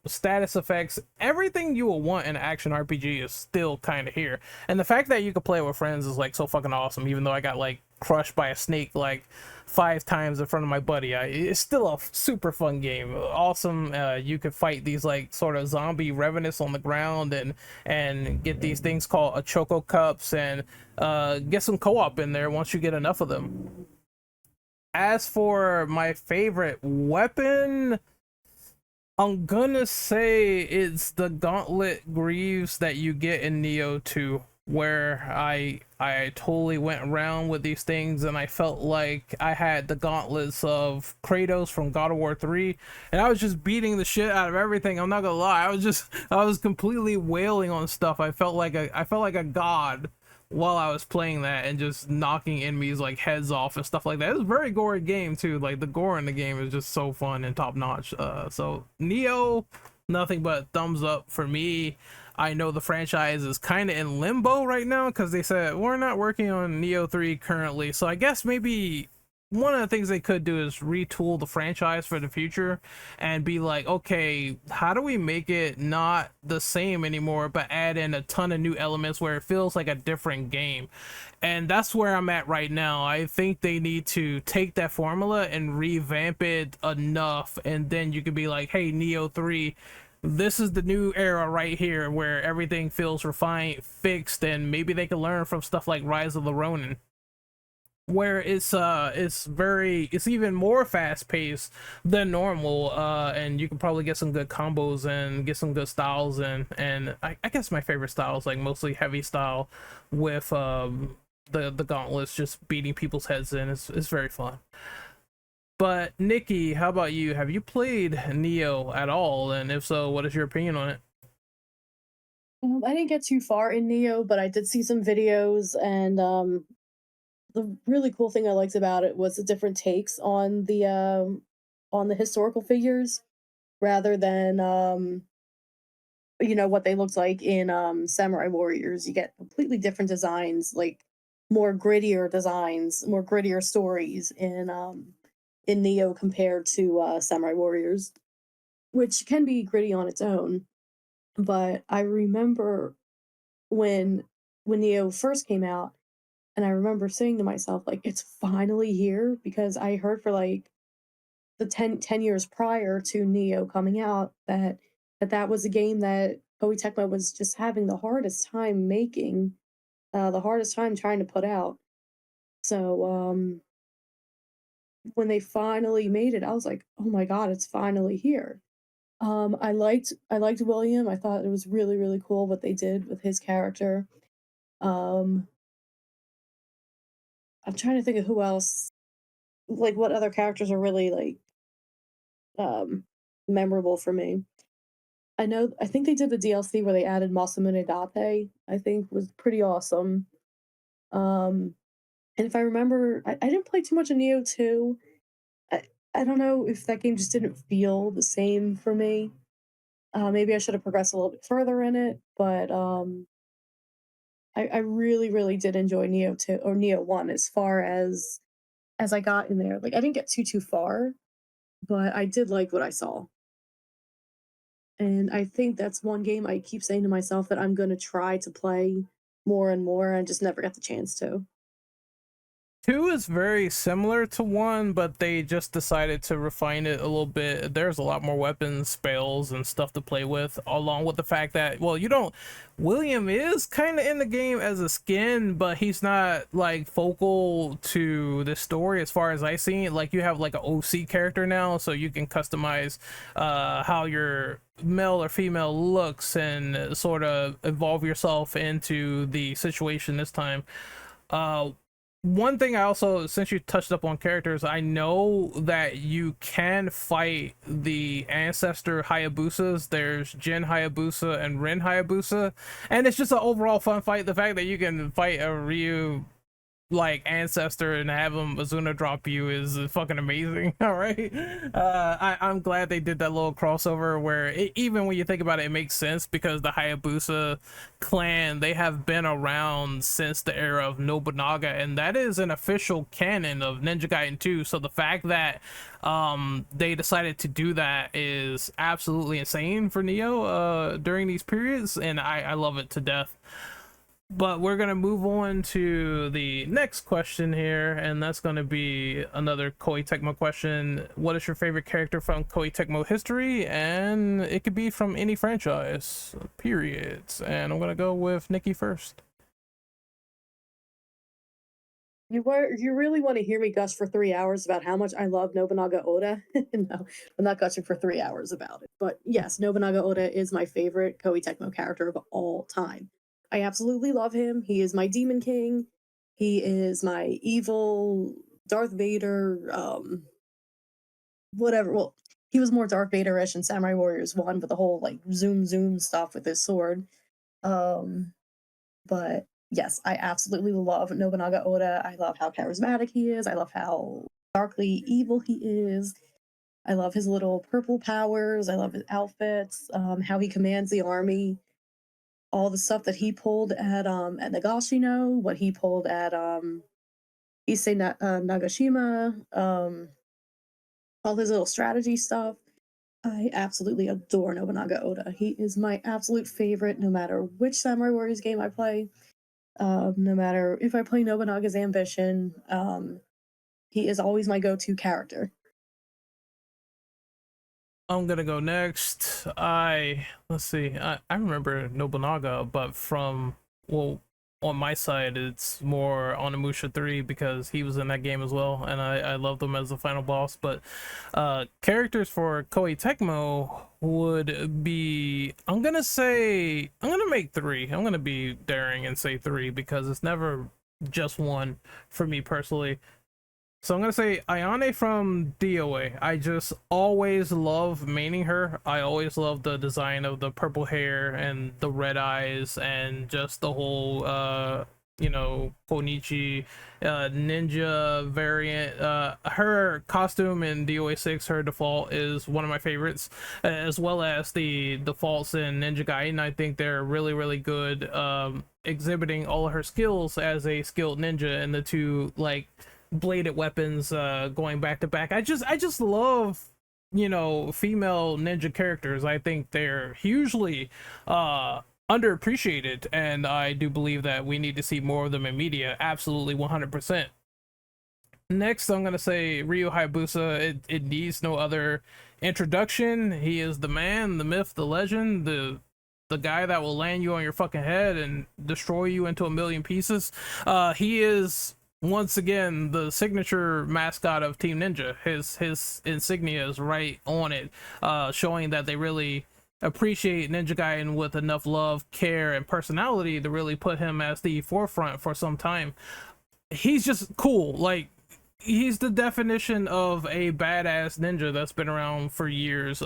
Speaker 1: status effects, everything you will want in an action RPG is still kind of here. And the fact that you could play with friends is like so fucking awesome, even though I got like crushed by a snake like 5 times in front of my buddy. It's still a super fun game. Awesome. You could fight these like sort of zombie revenants on the ground, and get these things called a choco cups, and get some co-op in there once you get enough of them. As for my favorite weapon, I'm gonna say it's the gauntlet greaves that you get in Nioh 2, where I totally went around with these things, and I felt like I had the gauntlets of Kratos from God of War 3, and I was just beating the shit out of everything. I'm not gonna lie, I was completely wailing on stuff. I felt like a god while I was playing that, and just knocking enemies like heads off and stuff like that. It's a very gory game too. Like the gore in the game is just so fun and top notch. So Nioh, nothing but thumbs up for me. I know the franchise is kind of in limbo right now because they said we're not working on Nioh 3 currently. So I guess maybe one of the things they could do is retool the franchise for the future and be like, okay, how do we make it not the same anymore, but add in a ton of new elements where it feels like a different game? And that's where I'm at right now. I think they need to take that formula and revamp it enough, and then you could be like, hey, Nioh 3, this is the new era right here where everything feels refined, fixed, and maybe they can learn from stuff like Rise of the Ronin, where it's even more fast paced than normal, and you can probably get some good combos and get some good styles, and I guess my favorite style is like mostly heavy style with the gauntlets, just beating people's heads in. It's very fun. But Nikki, how about you? Have you played Nioh at all? And if so, what is your opinion on it?
Speaker 3: I didn't get too far in Neo, but I did see some videos, and the really cool thing I liked about it was the different takes on the historical figures rather than what they looked like in Samurai Warriors. You get completely different designs, like more grittier designs, more grittier stories in Neo compared to Samurai Warriors, which can be gritty on its own. But I remember when Neo first came out, and I remember saying to myself, like, it's finally here, because I heard for like the ten years prior to Neo coming out that was a game that Koei Tecmo was just having the hardest time making, the hardest time trying to put out. So when they finally made it, I was like, oh my god, it's finally here. I liked William. I thought it was really really cool what they did with his character. Um, I'm trying to think of who else, like what other characters are really like um memorable for me. I think they did the DLC where they added Masamune Date, I think was pretty awesome. Um, and if I remember, I didn't play too much of Neo 2. I, I don't know if that game just didn't feel the same for me. Maybe I should have progressed a little bit further in it, but I really, really did enjoy Neo 2 or Neo 1 as far as I got in there. Like I didn't get too far, but I did like what I saw. And I think that's one game I keep saying to myself that I'm gonna try to play more and more, and just never get the chance to.
Speaker 1: Two is very similar to one, but they just decided to refine it a little bit. There's a lot more weapons, spells, and stuff to play with, along with the fact that, well, you don't. William is kind of in the game as a skin, but he's not like focal to the story as far as I see it. Like you have like an OC character now, so you can customize how your male or female looks and sort of evolve yourself into the situation this time. uh One thing I also, since you touched up on characters, I know that you can fight the ancestor Hayabusas. There's Jin Hayabusa and Rin Hayabusa, and it's just an overall fun fight. The fact that you can fight a Ryu like ancestor and have him Azuna drop you is fucking amazing. All right. I'm glad they did that little crossover where even when you think about it, it makes sense, because the Hayabusa clan, they have been around since the era of Nobunaga, and that is an official canon of Ninja Gaiden 2. So the fact that they decided to do that is absolutely insane for Neo during these periods, and I love it to death. But we're gonna move on to the next question here, and that's gonna be another Koei Tecmo question. What is your favorite character from Koei Tecmo history? And it could be from any franchise, periods. And I'm gonna go with Nikki first.
Speaker 3: You really want to hear me gush for 3 hours about how much I love Nobunaga Oda? No, I'm not gushing for 3 hours about it. But yes, Nobunaga Oda is my favorite Koei Tecmo character of all time. I absolutely love him. He is my Demon King. He is my evil Darth Vader. Whatever. Well, he was more Darth Vader-ish in Samurai Warriors 1, with the whole like zoom zoom stuff with his sword. Um, but yes, I absolutely love Nobunaga Oda. I love how charismatic he is. I love how darkly evil he is. I love his little purple powers. I love his outfits. How he commands the army. All the stuff that he pulled at Nagashino. What he pulled at Nagashima. All his little strategy stuff. I absolutely adore Nobunaga Oda. He is my absolute favorite, no matter which Samurai Warriors game I play. No matter if I play Nobunaga's Ambition, he is always my go-to character.
Speaker 1: I'm gonna go next. Let's see. I remember Nobunaga, but from, well, on my side, it's more Onimusha 3, because he was in that game as well, and I loved him as the final boss. But characters for Koei Tecmo would be, I'm gonna make three. I'm gonna be daring and say three, because it's never just one for me personally. So I'm gonna say Ayane from DOA. I just always love maining her. I always love the design of the purple hair and the red eyes and just the whole Konichi ninja variant. Her costume in DOA 6, her default is one of my favorites, as well as the defaults in Ninja Gaiden. I think they're really, really good, exhibiting all of her skills as a skilled ninja, and the two like bladed weapons going back to back. I just love female ninja characters. I think they're hugely underappreciated, and I do believe that we need to see more of them in media. Absolutely 100%. Next, I'm gonna say Ryu Hayabusa. It needs no other introduction. He is the man, the myth, the legend, the guy that will land you on your fucking head and destroy you into a million pieces. He is once again the signature mascot of Team Ninja. His insignia is right on it, showing that they really appreciate Ninja Gaiden with enough love, care, and personality to really put him as the forefront for some time. He's just cool. Like, he's the definition of a badass ninja that's been around for years.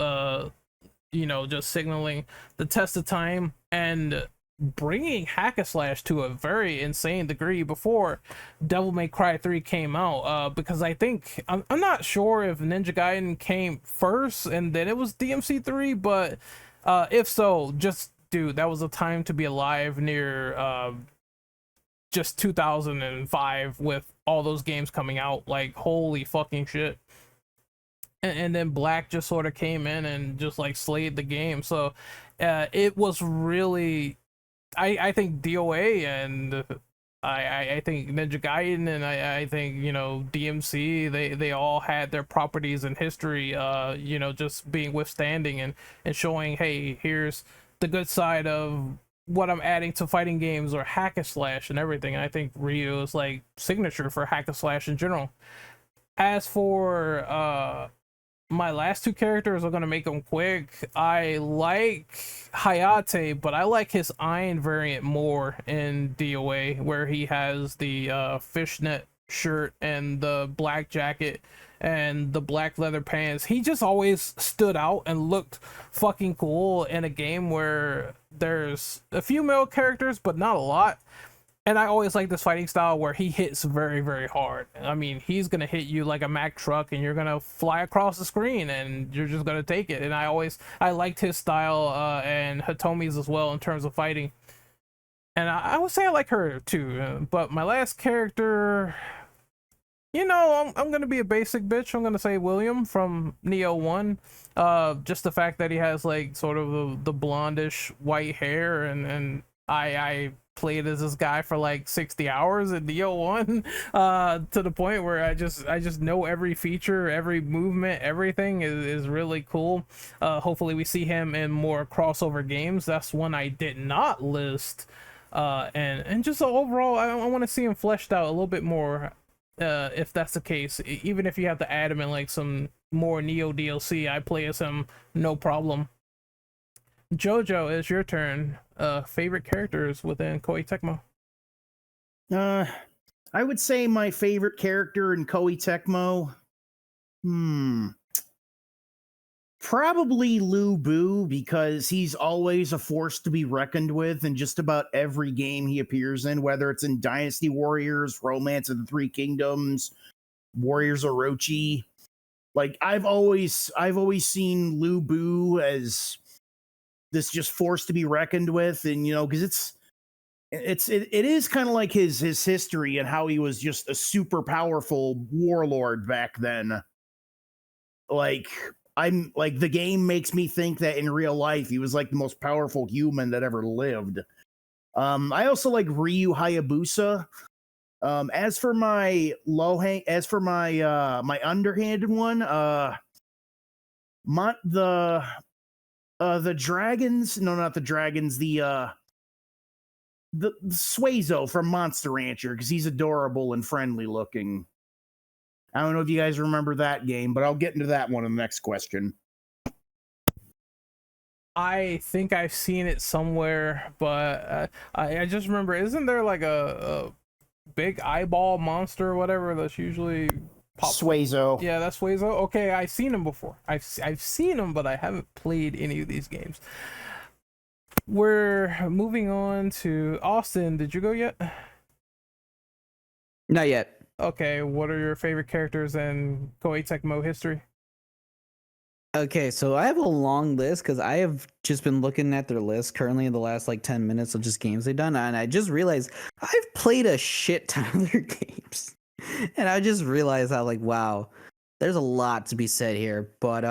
Speaker 1: Just signaling the test of time and bringing hack and slash to a very insane degree before Devil May Cry 3 came out, because I think I'm not sure if Ninja Gaiden came first and then it was DMC3, but if so, just dude, that was a time to be alive near just 2005 with all those games coming out. Like, holy fucking shit. And then Black just sort of came in and just like slayed the game. So it was really, I think DOA and I think Ninja Gaiden and I think DMC, they all had their properties in history, just being withstanding and showing, hey, here's the good side of what I'm adding to fighting games or hack and slash and everything. And I think Ryu is like signature for hack and slash in general. As for my last two characters, are gonna make them quick. I like Hayate, but I like his Iron variant more in DOA, where he has the fishnet shirt and the black jacket and the black leather pants. He just always stood out and looked fucking cool in a game where there's a few male characters, but not a lot. And I always like this fighting style where he hits very, very hard. I mean, he's gonna hit you like a Mack truck, and you're gonna fly across the screen, and you're just gonna take it. And I liked his style, and Hitomi's as well in terms of fighting. And I would say I like her too. But my last character, I'm gonna be a basic bitch. I'm gonna say William from Nioh 1. Just the fact that he has like sort of the blondish white hair, and I played as this guy for like 60 hours in Nioh 1, to the point where I just know every feature, every movement, everything is really cool. Hopefully we see him in more crossover games. That's one I did not list. And just overall, I want to see him fleshed out a little bit more, if that's the case. Even if you have to add him in like some more Nioh DLC, I play as him, no problem. Jojo, it's your turn. Favorite characters within Koei Tecmo?
Speaker 4: I would say my favorite character in Koei Tecmo, probably Lu Bu, because he's always a force to be reckoned with in just about every game he appears in, whether it's in Dynasty Warriors, Romance of the Three Kingdoms, Warriors Orochi. Like, I've always seen Lu Bu as this just force to be reckoned with, and because it is kind of like his history and how he was just a super powerful warlord back then. Like, the game makes me think that in real life he was like the most powerful human that ever lived. I also like Ryu Hayabusa. As for my my underhanded one, the dragons, no, not the dragons, the Suezo from Monster Rancher, because he's adorable and friendly looking. I don't know if you guys remember that game, but I'll get into that one in the next question.
Speaker 1: I think I've seen it somewhere, but I just remember, isn't there like a big eyeball monster or whatever that's usually
Speaker 4: Suezo.
Speaker 1: Yeah, that's Wazo. Okay, I've seen him before. I've seen him, but I haven't played any of these games. We're moving on to Austin. Did you go yet?
Speaker 2: Not yet.
Speaker 1: Okay, what are your favorite characters in Koei Tecmo history?
Speaker 2: Okay, so I have a long list because I have just been looking at their list currently in the last like 10 minutes of just games they've done, and I just realized I've played a shit ton of their games. And I just realized how like wow, there's a lot to be said here. But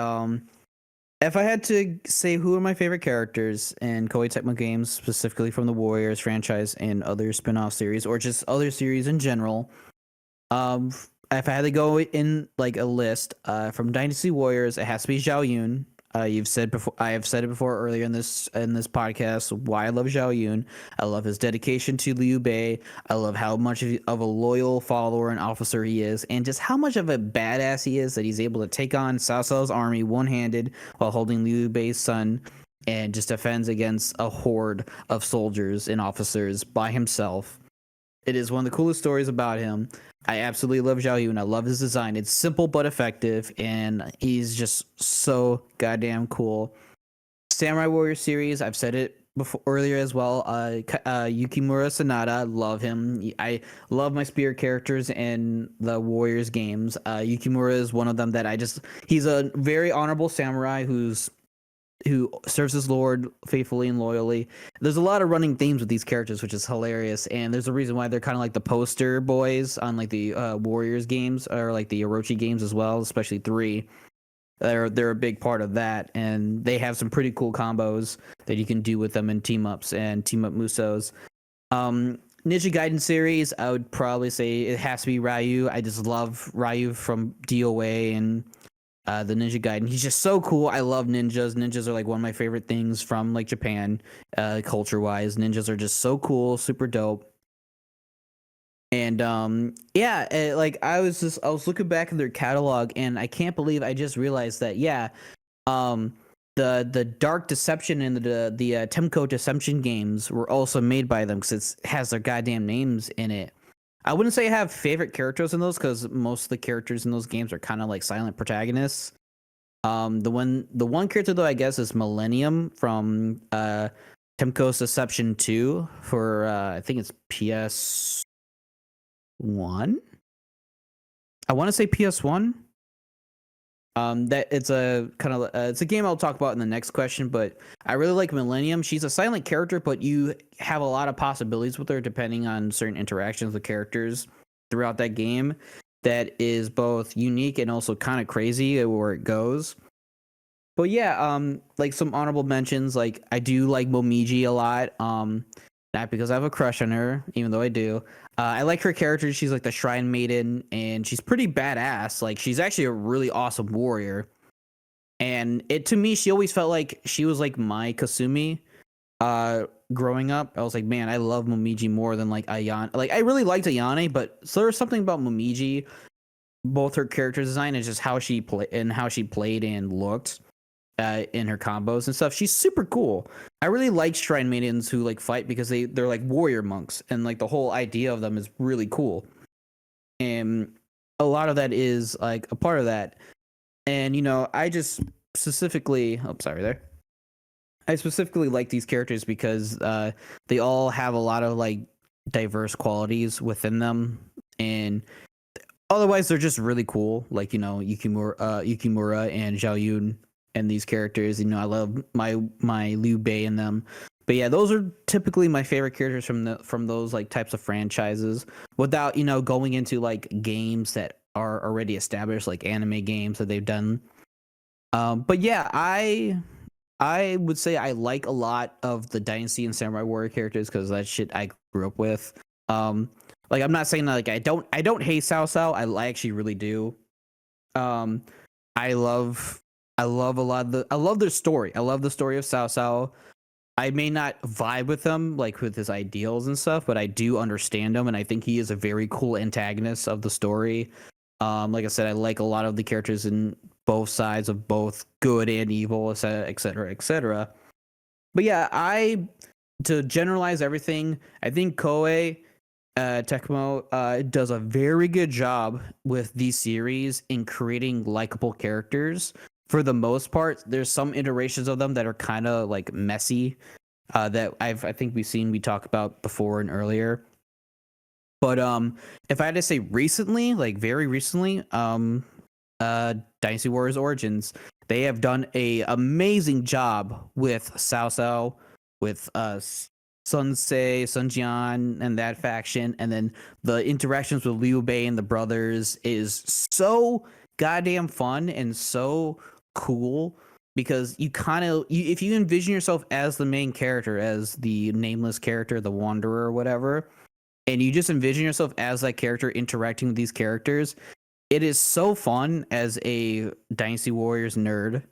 Speaker 2: if I had to say who are my favorite characters in Koei Tecmo games, specifically from the Warriors franchise and other spin-off series or just other series in general, if I had to go in like a list, from Dynasty Warriors, it has to be Zhao Yun. You've said before, I have said it before earlier in this podcast, why I love Zhao Yun. I love his dedication to Liu Bei. I love how much of a loyal follower and officer he is, and just how much of a badass he is that he's able to take on Cao Cao's army one-handed while holding Liu Bei's son, and just defends against a horde of soldiers and officers by himself. It is one of the coolest stories about him. I absolutely love Zhao Yun. I love his design. It's simple but effective, and he's just so goddamn cool. Samurai Warrior series, I've said it before earlier as well. Yukimura Sanada, love him. I love my spirit characters in the Warriors games. Yukimura is one of them that he's a very honorable samurai who serves his lord faithfully and loyally. There's a lot of running themes with these characters, which is hilarious, and there's a reason why they're kind of like the poster boys on like the Warriors games or like the Orochi games as well, especially 3. They're a big part of that, and they have some pretty cool combos that you can do with them in team ups and team up musos. Ninja Gaiden series, I would probably say it has to be Ryu. I just love Ryu from DOA and the Ninja Gaiden. He's just so cool. I love ninjas. Ninjas are like one of my favorite things from like Japan, culture wise. Ninjas are just so cool, super dope. And like I was looking back at their catalog, and I can't believe I just realized that the Dark Deception and the Temco Deception games were also made by them because it has their goddamn names in it. I wouldn't say I have favorite characters in those because most of the characters in those games are kind of like silent protagonists. The one character though I guess is Millennium from Temco's Deception 2 for I think it's PS1. I want to say PS1. That it's a kind of it's a game I'll talk about in the next question, but I really like Millennium. She's a silent character, but you have a lot of possibilities with her depending on certain interactions with characters throughout that game. That is both unique and also kind of crazy where it goes. But yeah, like some honorable mentions, like I do like Momiji a lot. Not because I have a crush on her, even though I do. I like her character. She's like the Shrine Maiden, and she's pretty badass. Like she's actually a really awesome warrior. And to me, she always felt like she was like my Kasumi. Growing up, I was like, man, I love Momiji more than like Ayane. Like I really liked Ayane, but there was something about Momiji, both her character design and just how she played and looked in her combos and stuff. She's super cool. I really like Shrine Maidens who like fight because they're like warrior monks, and like the whole idea of them is really cool. And a lot of that is like a part of that. And I just specifically I specifically like these characters because they all have a lot of like diverse qualities within them, and otherwise they're just really cool. Like Yukimura and Zhao Yun and these characters. I love my Liu Bei in them. But yeah, those are typically my favorite characters from those like types of franchises. Without going into like games that are already established, like anime games that they've done. But yeah, I would say I like a lot of the Dynasty and Samurai Warrior characters because that shit I grew up with. Like I'm not saying that like I don't hate Cao Cao. I actually really do. I love a lot of I love their story. I love the story of Cao Cao. I may not vibe with him like with his ideals and stuff, but I do understand him, and I think he is a very cool antagonist of the story. Like I said, I like a lot of the characters in both sides of both good and evil, etc., etc. But yeah, to generalize everything, I think Koei Tecmo does a very good job with these series in creating likable characters. For the most part, there's some iterations of them that are kind of like messy, that I think we talked about before and earlier. But if I had to say recently, like very recently, Dynasty Warriors Origins, they have done a amazing job with Cao Cao, with Sun Se, Sun Jian, and that faction, and then the interactions with Liu Bei and the brothers is so goddamn fun and so cool, because you kind of, if you envision yourself as the main character, as the nameless character, the wanderer or whatever, and you just envision yourself as that character interacting with these characters, it is so fun as a Dynasty Warriors nerd.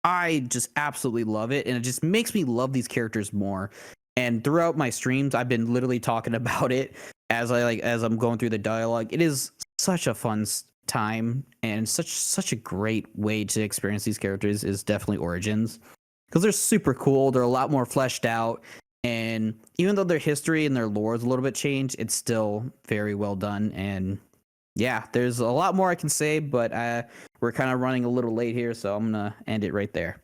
Speaker 2: I just absolutely love it, and it just makes me love these characters more. And throughout my streams, I've been literally talking about it as I'm going through the dialogue. It is such a fun time, and such a great way to experience these characters is definitely Origins, because they're super cool. They're a lot more fleshed out, and even though their history and their lore is a little bit changed, it's still very well done. And yeah, there's a lot more I can say, but we're kind of running a little late here, so I'm gonna end it right there.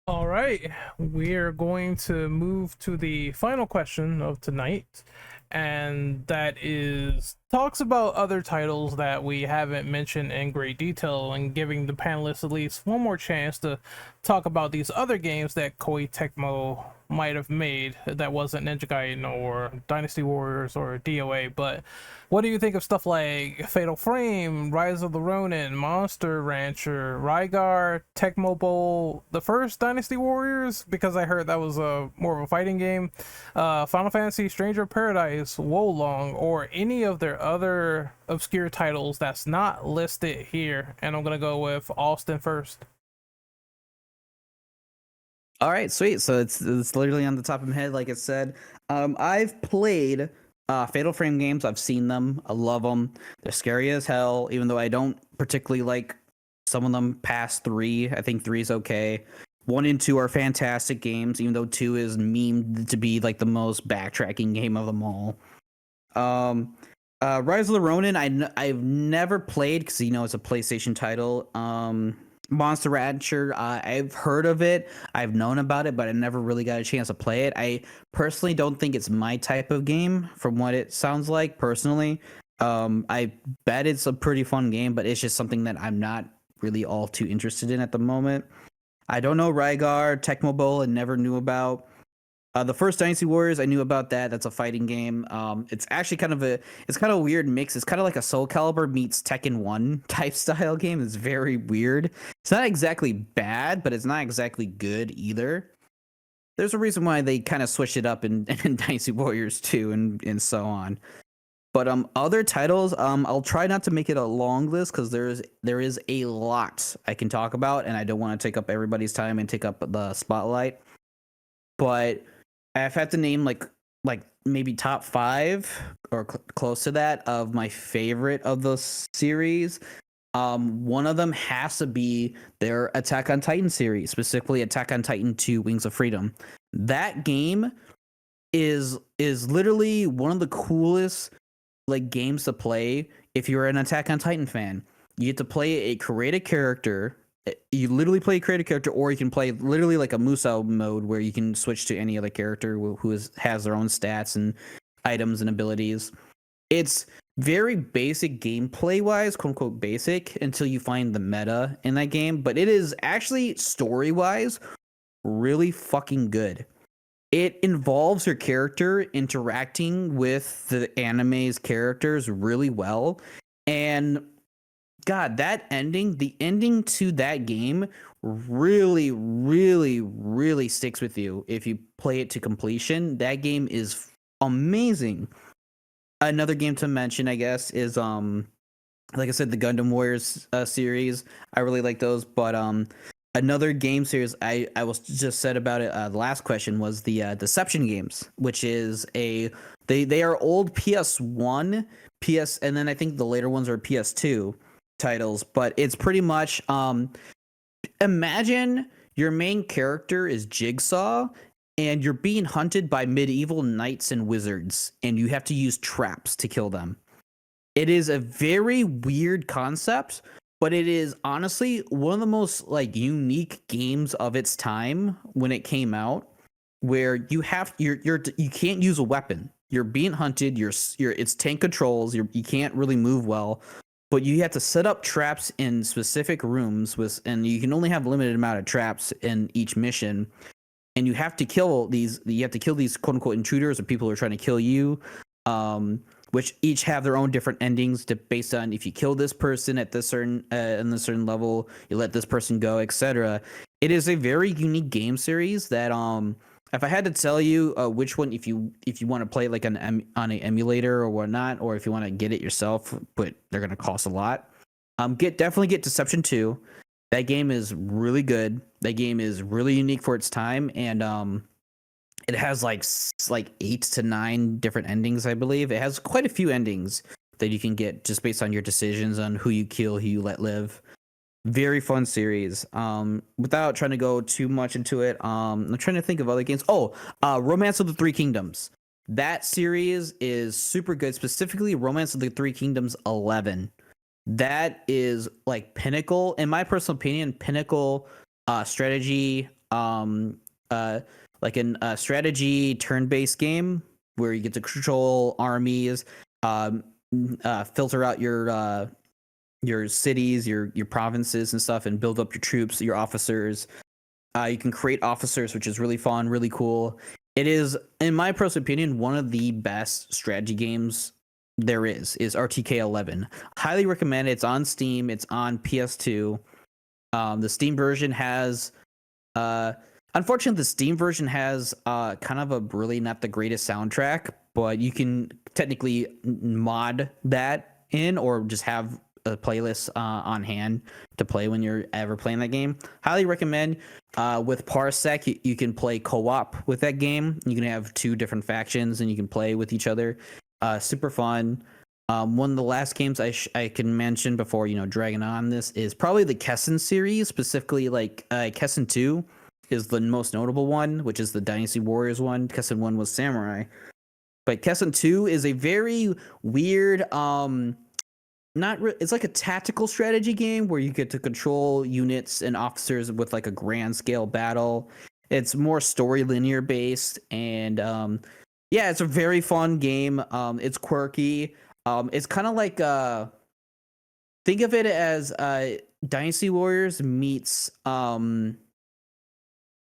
Speaker 1: All right, we're going to move to the final question of tonight, and that is talks about other titles that we haven't mentioned in great detail, and giving the panelists at least one more chance to talk about these other games that Koei Tecmo might have made that wasn't Ninja Gaiden or Dynasty Warriors or DOA. But what do you think of stuff like Fatal Frame, Rise of the Ronin, Monster Rancher, Rygar, Tecmo Bowl, the first Dynasty Warriors, because I heard that was more of a fighting game, Final Fantasy, Stranger of Paradise, Wolong, or any of their other obscure titles that's not listed here? And I'm gonna go with Austin first.
Speaker 2: All right, sweet. So it's literally on the top of my head, like it said. I've played Fatal Frame games. I've seen them. I love them. They're scary as hell, even though I don't particularly like some of them past 3. I think 3 is okay. 1 and 2 are fantastic games, even though 2 is memed to be like the most backtracking game of them all. Rise of the Ronin, I've never played because it's a PlayStation title. Monster Rancher, I've heard of it, I've known about it, but I never really got a chance to play it. I personally don't think it's my type of game, from what it sounds like. Personally, I bet it's a pretty fun game, but it's just something that I'm not really all too interested in at the moment. I don't know Rygar, Tecmo Bowl, and never knew about. The first Dynasty Warriors, I knew about that. That's a fighting game. It's actually kind of a weird mix. It's kind of like a Soul Calibur meets Tekken 1 type style game. It's very weird. It's not exactly bad, but it's not exactly good either. There's a reason why they kind of switched it up in Dynasty Warriors 2 and so on. But other titles, I'll try not to make it a long list, because there is a lot I can talk about, and I don't want to take up everybody's time and take up the spotlight. But I've had to name like maybe top 5 or close to that of my favorite of the series. One of them has to be their Attack on Titan series, specifically Attack on Titan 2: Wings of Freedom. That game is literally one of the coolest like games to play if you're an Attack on Titan fan. You get to play a created character. You literally play a created character, or you can play literally like a Musou mode where you can switch to any other character who has their own stats and items and abilities. It's very basic gameplay wise, quote unquote basic, until you find the meta in that game. But it is actually story wise really fucking good. It involves your character interacting with the anime's characters really well. And God, the ending to that game really, really, really sticks with you if you play it to completion. That game is amazing. Another game to mention, I guess, is like I said, the Gundam Warriors series. I really like those. But another game series I was just said about it. The last question was the Deception games, which is they are old PS1, and then I think the later ones are PS2 titles, but it's pretty much imagine your main character is Jigsaw, and you're being hunted by medieval knights and wizards, and you have to use traps to kill them. It is a very weird concept, but it is honestly one of the most like unique games of its time when it came out, where you can't use a weapon. You're being hunted. It's tank controls. You can't really move well, but you have to set up traps in specific rooms and you can only have a limited amount of traps in each mission. And you have to kill these. You have to kill these quote unquote intruders or people who are trying to kill you, which each have their own different endings based on if you kill this person at this certain in a certain level, you let this person go, etc. It is a very unique game series that if I had to tell you which one, if you want to play like on an emulator or whatnot, or if you want to get it yourself, but they're gonna cost a lot, definitely get Deception 2. That game is really good. That game is really unique for its time, and it has like 8 to 9 different endings, I believe. It has quite a few endings that you can get just based on your decisions on who you kill, who you let live. Very fun series. Without trying to go too much into it, I'm trying to think of other games. Romance of the Three Kingdoms. That series is super good. Specifically, Romance of the Three Kingdoms 11. That is like pinnacle, in my personal opinion, pinnacle strategy. Like a strategy turn-based game where you get to control armies, filter out your cities, your provinces and stuff, and build up your troops, your officers. You can create officers, which is really fun, really cool. It is, in my personal opinion, one of the best strategy games there is RTK 11. Highly recommend it. It's on Steam. It's on PS2. The Steam version has, unfortunately, the Steam version has kind of a really not the greatest soundtrack, but you can technically mod that in or just have a playlist on hand to play when you're ever playing that game. Highly recommend. With Parsec, you can play co-op with that game. You can have 2 different factions and you can play with each other. Super fun. One of the last games I can mention before dragging on this is probably the Kessen series, specifically like Kessen 2 is the most notable one, which is the Dynasty Warriors one. Kessen 1 was Samurai, but Kessen 2 is a very weird it's like a tactical strategy game where you get to control units and officers with like a grand scale battle. It's more story linear based, and yeah, it's a very fun game. It's quirky. It's kind of like think of it as Dynasty Warriors meets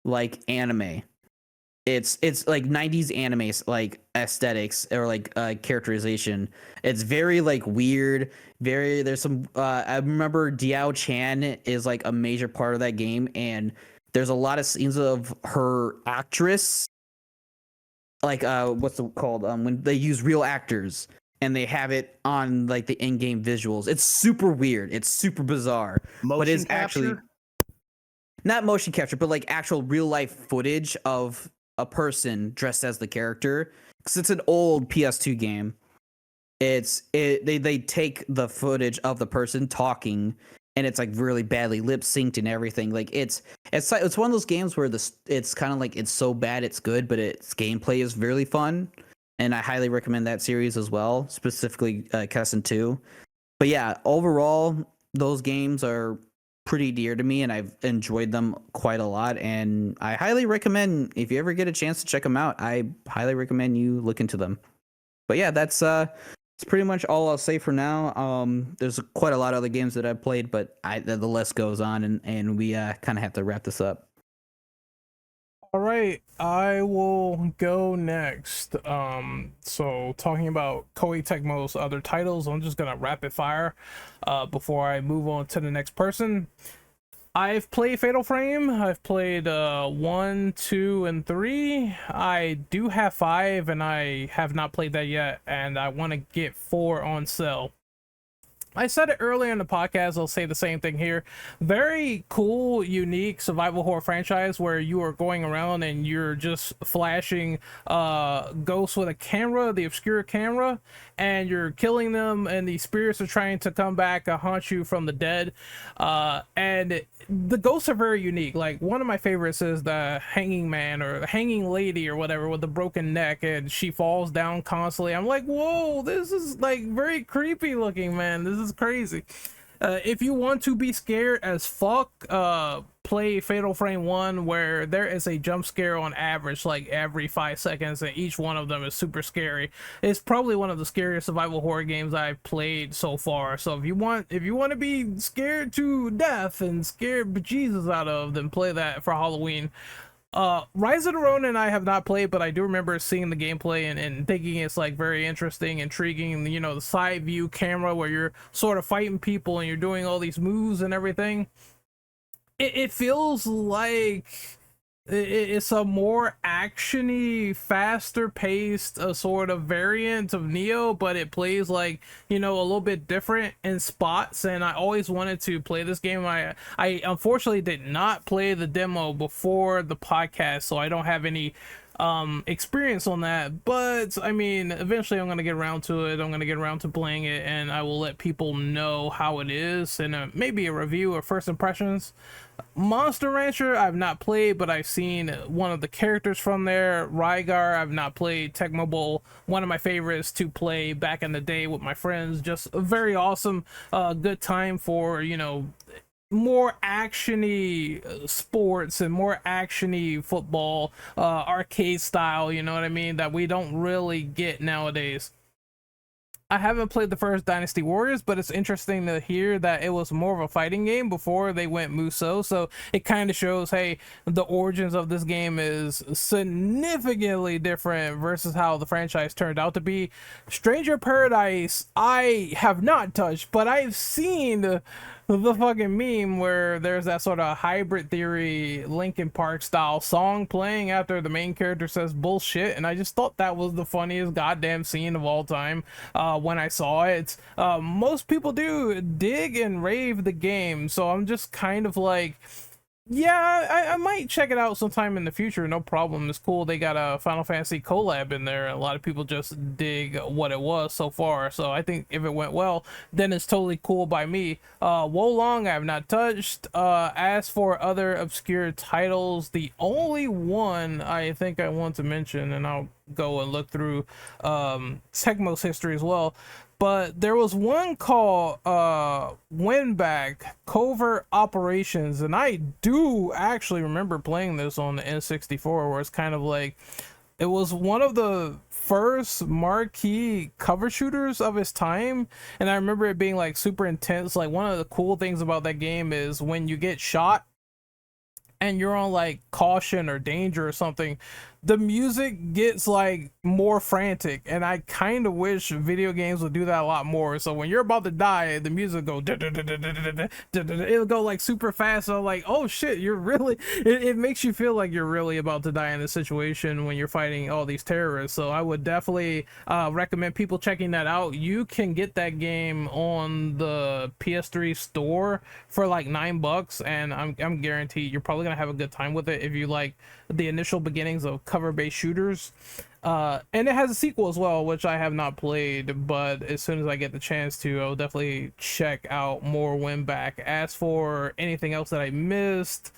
Speaker 2: like anime. It's like 90s anime like aesthetics or like characterization. It's very like weird. There's some I remember Diao Chan is like a major part of that game, and there's a lot of scenes of her actress, like what's it called, when they use real actors and they have it on like the in-game visuals. It's super weird. It's super bizarre. But it's actually not motion capture, but like actual real life footage of a person dressed as the character, because it's an old PS2 game. They take the footage of the person talking, and it's like really badly lip synced and everything. Like it's one of those games where it's kind of like it's so bad it's good, but its gameplay is really fun, and I highly recommend that series as well, specifically Kessen 2. But yeah, overall those games are pretty dear to me, and I've enjoyed them quite a lot, and I highly recommend, if you ever get a chance to check them out, I highly recommend you look into them. But yeah, that's pretty much all I'll say for now. There's quite a lot of other games that I've played, but the list goes on, and we kind of have to wrap this up.
Speaker 1: All right, I will go next. So talking about Koei Tecmo's other titles, I'm just gonna rapid fire before I move on to the next person. I've played Fatal Frame. I've played 1, 2, and 3. I do have 5, and I have not played that yet, and I want to get 4 on sale. I said it earlier in the podcast, I'll say the same thing here. Very cool, unique survival horror franchise where you are going around and you're just flashing ghosts with a camera, the obscure camera, and you're killing them, and the spirits are trying to come back and haunt you from the dead. And the ghosts are very unique. Like, one of my favorites is the hanging man or the hanging lady or whatever with the broken neck, and she falls down constantly. I'm like, whoa, this is like very creepy looking, man. This is crazy. If you want to be scared as fuck, play Fatal Frame 1, where there is a jump scare on average like every 5 seconds, and each one of them is super scary. It's probably one of the scariest survival horror games I've played so far. So if you want to be scared to death and scared bejesus out of, then play that for Halloween. Rise of the Ronin I have not played, but I do remember seeing the gameplay and thinking it's like very interesting, intriguing. You know, the side view camera where you're sort of fighting people and you're doing all these moves and everything. It feels like it's a more actiony, faster paced sort of variant of Nioh, but it plays like, you know, a little bit different in spots. And I always wanted to play this game. I unfortunately did not play the demo before the podcast, so I don't have any experience on that, but I mean, eventually I'm gonna get around to it. I'm gonna get around to playing it, and I will let people know how it is, and maybe a review or first impressions. Monster Rancher I've not played, but I've seen one of the characters from there. Rygar I've not played. Tecmo Bowl, one of my favorites to play back in the day with my friends. Just a very awesome good time for, you know, more actiony sports and more actiony football, arcade style, you know what I mean, that we don't really get nowadays. I haven't played the first Dynasty Warriors, but it's interesting to hear that it was more of a fighting game before they went Musou. So it kind of shows, hey, the origins of this game is significantly different versus how the franchise turned out to be. Stranger Paradise, I have not touched, but I've seen the fucking meme where there's that sort of hybrid theory Linkin Park style song playing after the main character says bullshit, and I just thought that was the funniest goddamn scene of all time when I saw it. Most people do dig and rave the game, so I'm just kind of like, yeah, I might check it out sometime in the future, no problem. It's cool they got a Final Fantasy collab in there. A lot of people just dig what it was so far, so I think if it went well, then it's totally cool by me. Wolong I have not touched. As for other obscure titles, the only one I think I want to mention, and I'll go and look through Tecmo's history as well, but there was one called Winback Covert Operations, and I do actually remember playing this on the N64, where it's kind of like, it was one of the first marquee cover shooters of its time, and I remember it being like super intense. Like, one of the cool things about that game is when you get shot and you're on like caution or danger or something, the music gets like more frantic, and I kind of wish video games would do that a lot more. So when you're about to die, the music go it'll go like super fast. So like, oh shit, you're really, it makes you feel like you're really about to die in this situation when you're fighting all these terrorists. So I would definitely recommend people checking that out. You can get that game on the PS3 store for like $9, and I'm guaranteed you're probably gonna have a good time with it if you like the initial beginnings of cover-based shooters. And it has a sequel as well, which I have not played, but as soon as I get the chance to, I'll definitely check out more Winback. As for anything else that I missed,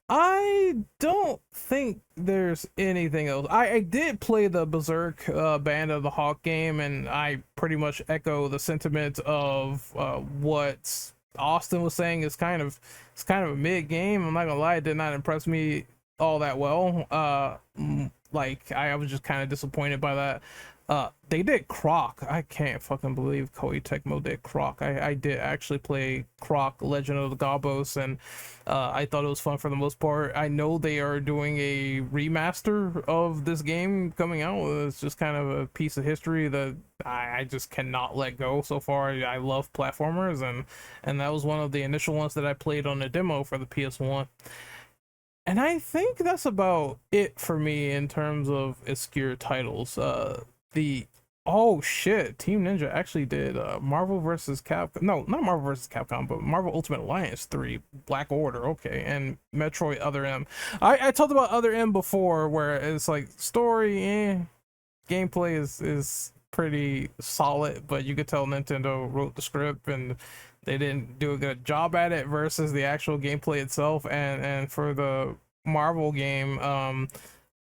Speaker 1: I don't think there's anything else. I did play the Berserk Band of the Hawk game, and I pretty much echo the sentiment of what Austin was saying. It's kind of a mid game. I'm not gonna lie, it did not impress me all that well. Like, I was just kind of disappointed by that. They did Croc. I can't fucking believe Koei Tecmo did Croc. I did actually play Croc Legend of the Gobos, and I thought it was fun for the most part. I know they are doing a remaster of this game coming out. It's just kind of a piece of history that I just cannot let go so far. I love platformers, and that was one of the initial ones that I played on the demo for the PS1. And I think that's about it for me in terms of obscure titles. The Oh shit! Team Ninja actually did Marvel versus Capcom. No, not Marvel versus Capcom, but Marvel Ultimate Alliance 3, Black Order. Okay, and Metroid Other M. I talked about Other M before, where it's like story, gameplay is pretty solid, but you could tell Nintendo wrote the script and they didn't do a good job at it versus the actual gameplay itself. And for the Marvel game,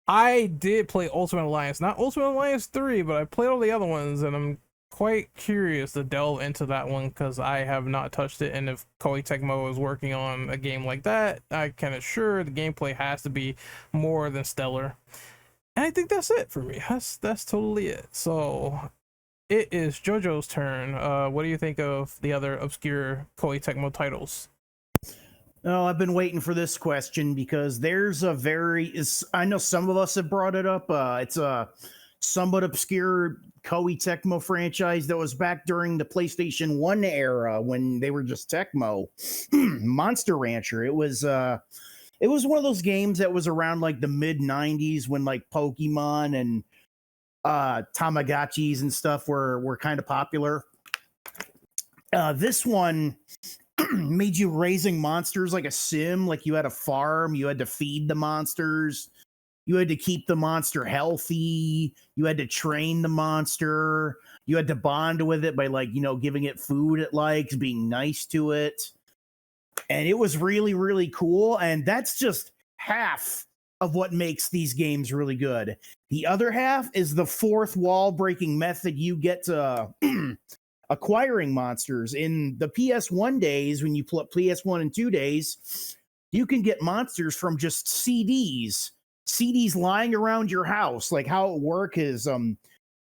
Speaker 1: I did play Ultimate Alliance, not Ultimate Alliance 3, but I played all the other ones, and I'm quite curious to delve into that one because I have not touched it. And if Koei Tecmo is working on a game like that, I can assure the gameplay has to be more than stellar. And I think that's it for me. That's totally it. So it is JoJo's turn. What do you think of the other obscure Koei Tecmo titles?
Speaker 4: Oh, I've been waiting for this question because there's a I know some of us have brought it up. It's a somewhat obscure Koei Tecmo franchise that was back during the PlayStation 1 era when they were just Tecmo. Monster Rancher. It was one of those games that was around like the mid 90s when like Pokemon and Tamagotchis and stuff were kind of popular. This one made you raising monsters like a sim, like you had a farm, you had to feed the monsters, you had to keep the monster healthy, you had to train the monster, you had to bond with it by like, giving it food it likes, being nice to it. And it was really, really cool. And that's just half of what makes these games really good. The other half is the fourth wall breaking method you get to acquiring monsters. In the PS1 days, when you play PS1 and 2 days, you can get monsters from just CDs lying around your house. Like how it work is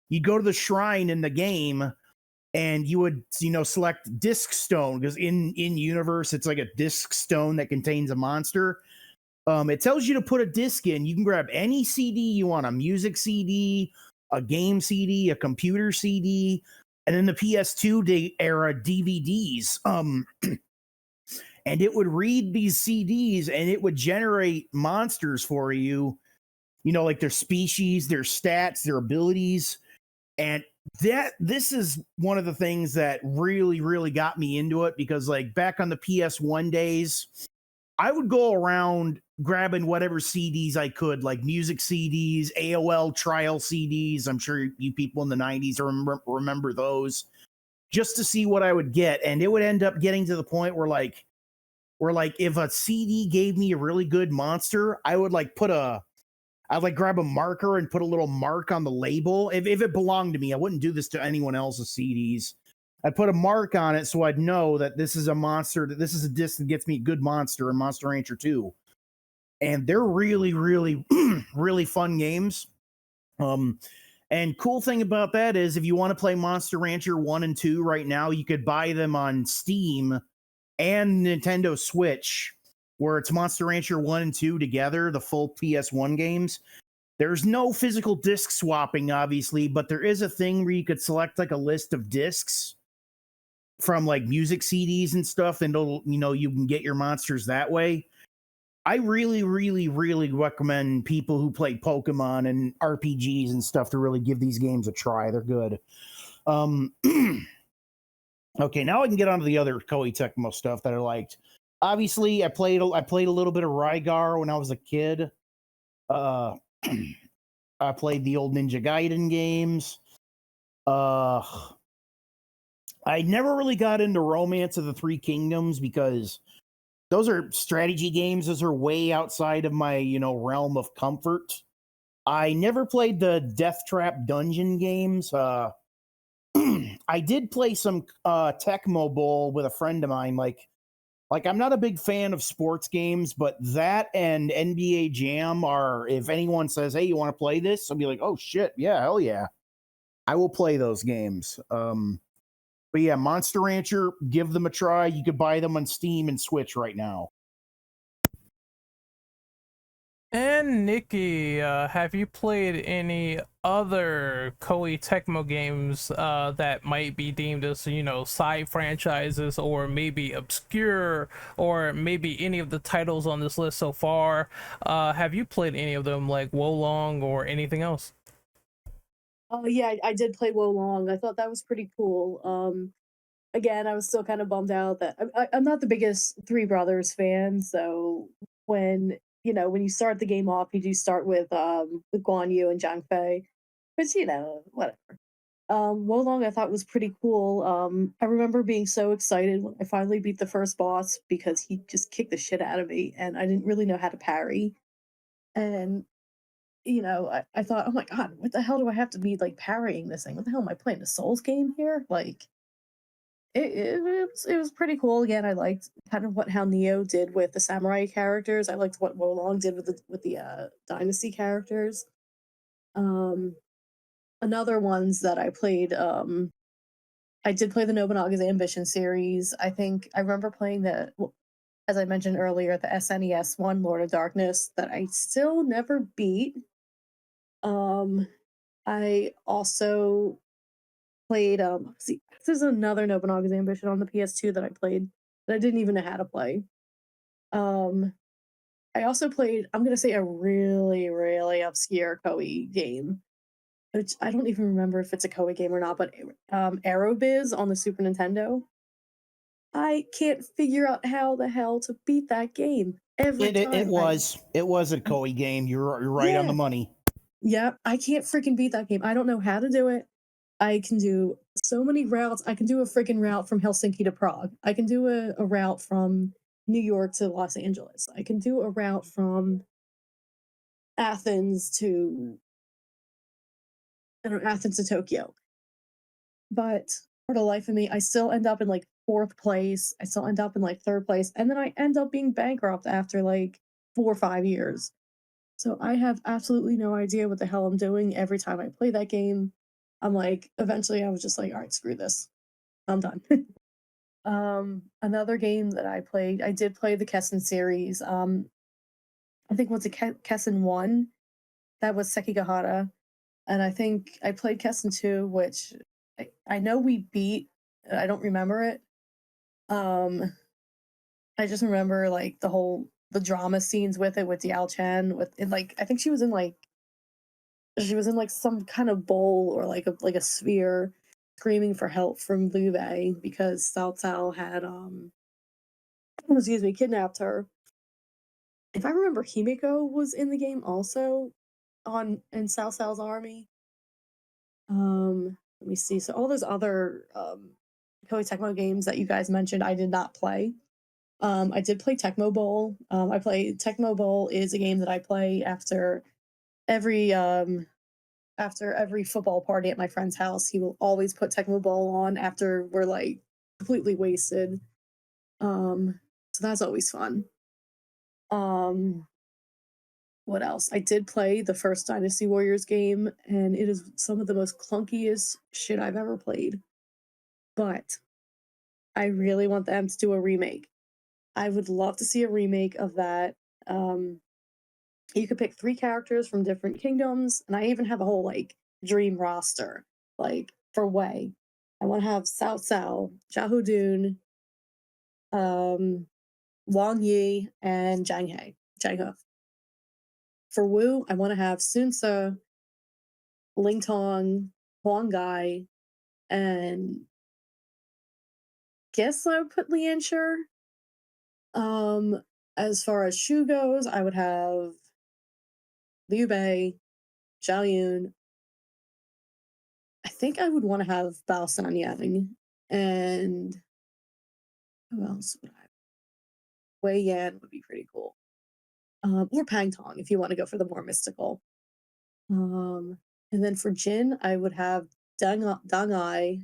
Speaker 4: you go to the shrine in the game and you would select disc stone, because in universe it's like a disc stone that contains a monster. It tells you to put a disc in. You can grab any CD you want, a music CD, a game CD, a computer CD, and in the PS2 era, DVDs. And it would read these CDs and it would generate monsters for you, like their species, their stats, their abilities. And this is one of the things that really, really got me into it, because like back on the PS1 days, I would go around grabbing whatever CDs I could, like music CDs, AOL trial CDs. I'm sure you people in the 90s remember those, just to see what I would get. And it would end up getting to the point where if a CD gave me a really good monster, I would I'd grab a marker and put a little mark on the label. If it belonged to me, I wouldn't do this to anyone else's CDs. I'd put a mark on it so I'd know that this is a monster, that this is a disc that gets me a good monster in Monster Rancher 2. And they're really, really, really fun games. And cool thing about that is if you want to play Monster Rancher 1 and 2 right now, you could buy them on Steam and Nintendo Switch, where it's Monster Rancher 1 and 2 together, the full PS1 games. There's no physical disc swapping, obviously, but there is a thing where you could select like a list of discs from like music CDs and stuff, and it'll, you can get your monsters that way. I really, really, really recommend people who play Pokemon and RPGs and stuff to really give these games a try. They're good. Okay, now I can get onto the other Koei Tecmo stuff that I liked. Obviously, I played a little bit of Rygar when I was a kid. I played the old Ninja Gaiden games. I never really got into Romance of the Three Kingdoms because those are strategy games. Those are way outside of my, realm of comfort. I never played the Death Trap dungeon games. I did play some Tecmo Bowl with a friend of mine. Like I'm not a big fan of sports games, but that and NBA Jam are, if anyone says, hey, you want to play this? I'll be like, oh shit, yeah, hell yeah. I will play those games. But yeah, Monster Rancher, give them a try. You could buy them on Steam and Switch right now.
Speaker 1: And Nikki, have you played any other Koei Tecmo games that might be deemed as, side franchises, or maybe obscure, or maybe any of the titles on this list so far? Have you played any of them, like Wolong or anything else?
Speaker 3: Oh yeah, I did play Wolong. I thought that was pretty cool. Again, I was still kind of bummed out that I'm not the biggest Three Brothers fan, so when when you start the game off, you do start with Guan Yu and Zhang Fei, which whatever. Wolong I thought was pretty cool. I remember being so excited when I finally beat the first boss because he just kicked the shit out of me, and I didn't really know how to parry. And I thought, oh my god, what the hell do I have to be like parrying this thing? What the hell am I playing a Souls game here? Like it was pretty cool. Again, I liked kind of what how Neo did with the samurai characters. I liked what Wolong did with the dynasty characters. Um, Another ones that I played. I did play the Nobunaga's Ambition series. I think I remember playing as I mentioned earlier, the SNES one, Lord of Darkness, that I still never beat. Um, I also played see, this is another Nobunaga's Ambition on the PS2 that I played that I didn't even know how to play. Um, I also played, I'm gonna say, a really, really obscure Koei game, which I don't even remember if it's a Koei game or not, but Aerobiz on the Super Nintendo. I can't figure out how the hell to beat that game every
Speaker 4: It
Speaker 3: time.
Speaker 4: was a Koei game. You're right on the
Speaker 3: Yeah,
Speaker 4: money.
Speaker 3: yeah, I can't freaking beat that game. I don't know how to do it. I can do so many routes. I can do a freaking route from Helsinki to Prague. I can do a route from New York to Los Angeles. I can do a route from Athens to I don't know, Athens to Tokyo. But for the life of me, I still end up in like fourth place. I still end up in like third place. And then I end up being bankrupt after like 4 or 5 years. So I have absolutely no idea what the hell I'm doing every time I play that game. I'm like, eventually I was just like, all right, screw this. I'm done. Another game that I played, I did play the Kessen series. I think what's it, Kessen 1? That was Sekigahara. And I think I played Kessen 2, which I know we beat. I don't remember it. Um, I just remember like the drama scenes with it with Diao Chen with and like I think she was in like some kind of bowl or like a sphere screaming for help from Liu Bei because Cao Cao had excuse me, kidnapped her. If I remember, Himiko was in the game also on in Cao Cao's army. Let me see. So all those other Koei Tecmo games that you guys mentioned, I did not play. I did play Tecmo Bowl. I play Tecmo Bowl is a game that I play every after every football party at my friend's house. He will always put Tecmo Bowl on after we're like completely wasted. So that's always fun. Um, what else? I did play the first Dynasty Warriors game, and it is some of the most clunkiest shit I've ever played. But I really want them to do a remake. I would love to see a remake of that. Um, you could pick 3 characters from different kingdoms, and I even have a whole like dream roster. Like for Wei, I want to have Cao Cao, Xiahou Dun, um, Wang Yi, and Zhang He. Zhang He. For Wu, I want to have Sun Ce, Ling Tong, Huang Gai, and guess I would put Lian Shi. Um, as far as Shu goes, I would have Liu Bei, Zhao Yun. I think I would want to have Bao Sanyang. And who else would I? Wei Yan would be pretty cool. Or Pang Tong if you want to go for the more mystical. And then for Jin, I would have Dang Ai.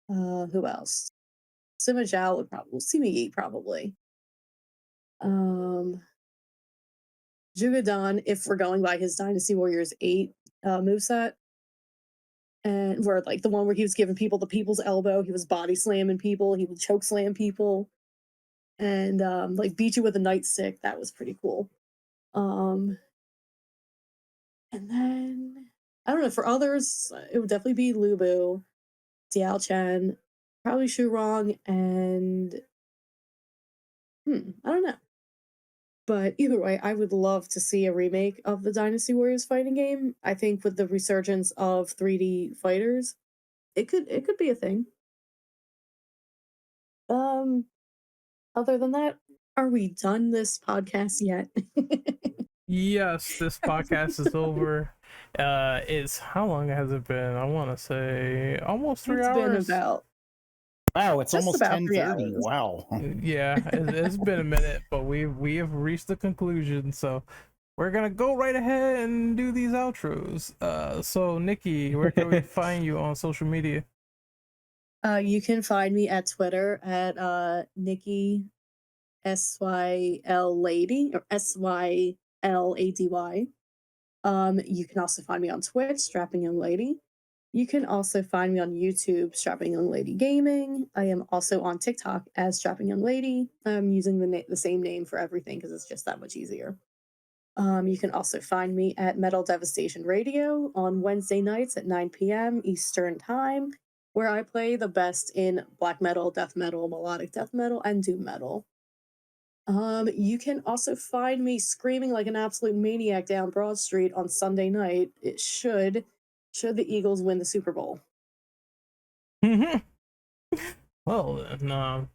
Speaker 3: Who else? Sima Zhao would probably Sima Yi probably. Um, Jugadan, if we're going by his Dynasty Warriors 8 moveset. And where like the one where he was giving people the people's elbow, he was body slamming people, he would choke slam people, and like beat you with a nightstick. That was pretty cool. Um, and then I don't know, for others, it would definitely be Lubu, Diao Chen, probably Shu Rong, and I don't know. But either way, I would love to see a remake of the Dynasty Warriors fighting game. I think with the resurgence of 3D fighters, it could be a thing. Um, Other than that, are we done this podcast yet?
Speaker 1: Yes, this podcast is over. It's how long has it been? I want to say almost 3
Speaker 3: It's been
Speaker 1: hours.
Speaker 3: about
Speaker 4: Wow, it's
Speaker 3: Just
Speaker 4: almost
Speaker 3: about 3
Speaker 4: 10:30.
Speaker 3: hours.
Speaker 4: Wow.
Speaker 1: Yeah, it's been a minute, but we have reached the conclusion. So we're gonna go right ahead and do these outros. So Nikki, where can we find you on social media?
Speaker 3: you can find me at Twitter at Nikki SYL Lady or SYLADY. You can also find me on Twitch, Strapping Young Lady. You can also find me on YouTube, Strapping Young Lady Gaming. I am also on TikTok as Strapping Young Lady. I'm using the same name for everything because it's just that much easier. You can also find me at Metal Devastation Radio on Wednesday nights at 9 p.m. Eastern Time, where I play the best in black metal, death metal, melodic death metal, and doom metal. You can also find me screaming like an absolute maniac down Broad Street on Sunday night. It should the Eagles win the Super Bowl.
Speaker 1: Well, then,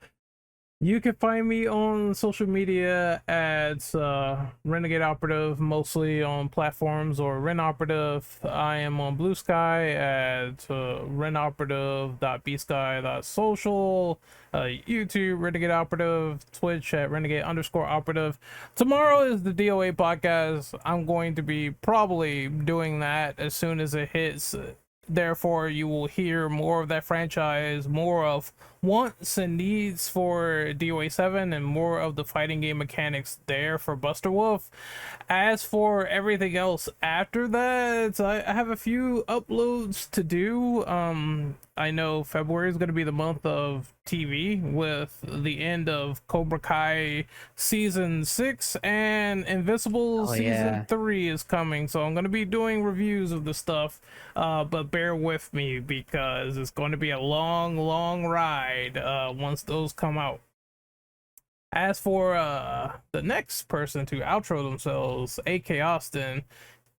Speaker 1: you can find me on social media at Renegade Operative, mostly on platforms, or Ren Operative. I am on Blue Sky at renoperative.bsky.social, YouTube Renegade Operative, Twitch at Renegade_Operative. Tomorrow is the DOA podcast. I'm going to be probably doing that as soon as it hits. Therefore, you will hear more of that franchise, more of wants and needs for DOA 7, and more of the fighting game mechanics there for Buster Wolf. As for everything else after that, I have a few uploads to do. I know February is going to be the month of TV with the end of Cobra Kai season 6, and Invincible season 3 is coming, so I'm going to be doing reviews of the stuff. But bear with me because it's going to be a long ride once those come out. As for the next person to outro themselves, AK Austin,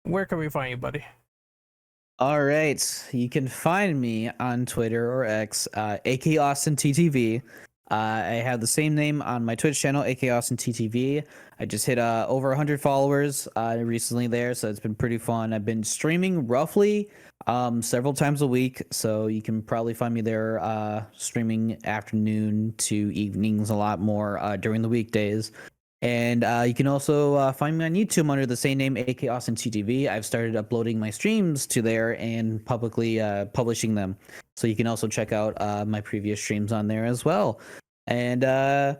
Speaker 1: where can we find you, buddy?
Speaker 2: All right, you can find me on Twitter or X, AK Austin TTV. I have the same name on my Twitch channel, AK Austin TTV. I just hit over 100 followers recently there, so it's been pretty fun. I've been streaming roughly several times a week, so you can probably find me there streaming afternoon to evenings a lot more during the weekdays. And you can also find me on YouTube under the same name, AK Austin TTV. I've started uploading my streams to there and publicly publishing them. So you can also check out my previous streams on there as well. And yeah,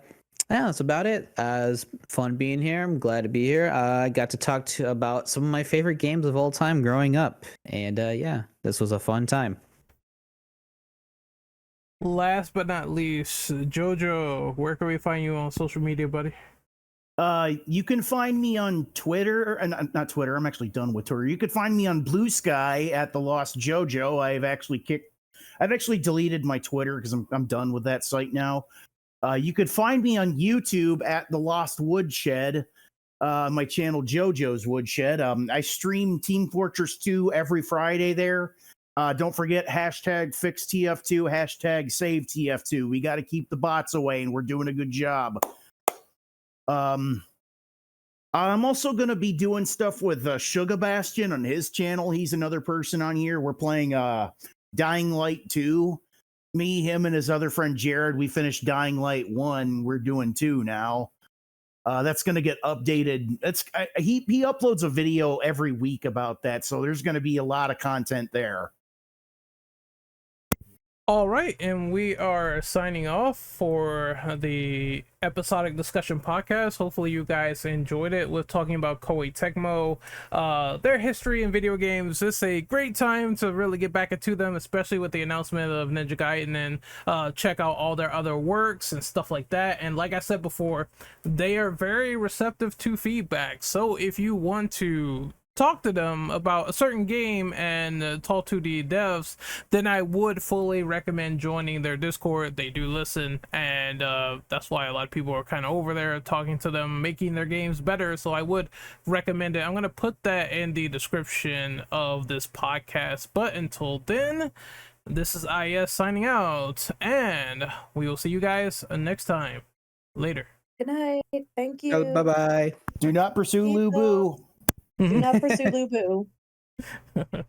Speaker 2: that's about it. It's fun being here. I'm glad to be here. I got to talk about some of my favorite games of all time growing up. And yeah, this was a fun time.
Speaker 1: Last but not least, Jojo, where can we find you on social media, buddy?
Speaker 4: You can find me on Twitter, and not Twitter. I'm actually done with Twitter. You can find me on Blue Sky at the Lost Jojo. I've actually deleted my Twitter because I'm done with that site now. You could find me on YouTube at the Lost Woodshed, my channel JoJo's Woodshed. I stream Team Fortress 2 every Friday there. Don't forget #FixTF2, #SaveTF2. We got to keep the bots away, and we're doing a good job. I'm also going to be doing stuff with Sugar Bastion on his channel. He's another person on here. We're playing Dying Light 2. Me, him, and his other friend Jared, we finished Dying Light 1. We're doing 2 now. That's going to get updated. He uploads a video every week about that, so there's going to be a lot of content there.
Speaker 1: All right, and we are signing off for the Episodic Discussion Podcast. Hopefully you guys enjoyed it. We're talking about Koei Tecmo, their history in video games. It's a great time to really get back into them, especially with the announcement of Ninja Gaiden, and check out all their other works and stuff like that. And like I said before, they are very receptive to feedback. So if you want to talk to them about a certain game and talk to the devs, then I would fully recommend joining their Discord. They do listen, and that's why a lot of people are kind of over there talking to them, making their games better. So I would recommend it. I'm going to put that in the description of this podcast. But until then, this is IS signing out, and we will see you guys next time. Later.
Speaker 3: Good night. Thank you.
Speaker 2: Bye bye.
Speaker 4: Do not pursue
Speaker 3: Peace
Speaker 4: Lubu.
Speaker 3: Do not pursue Lubu.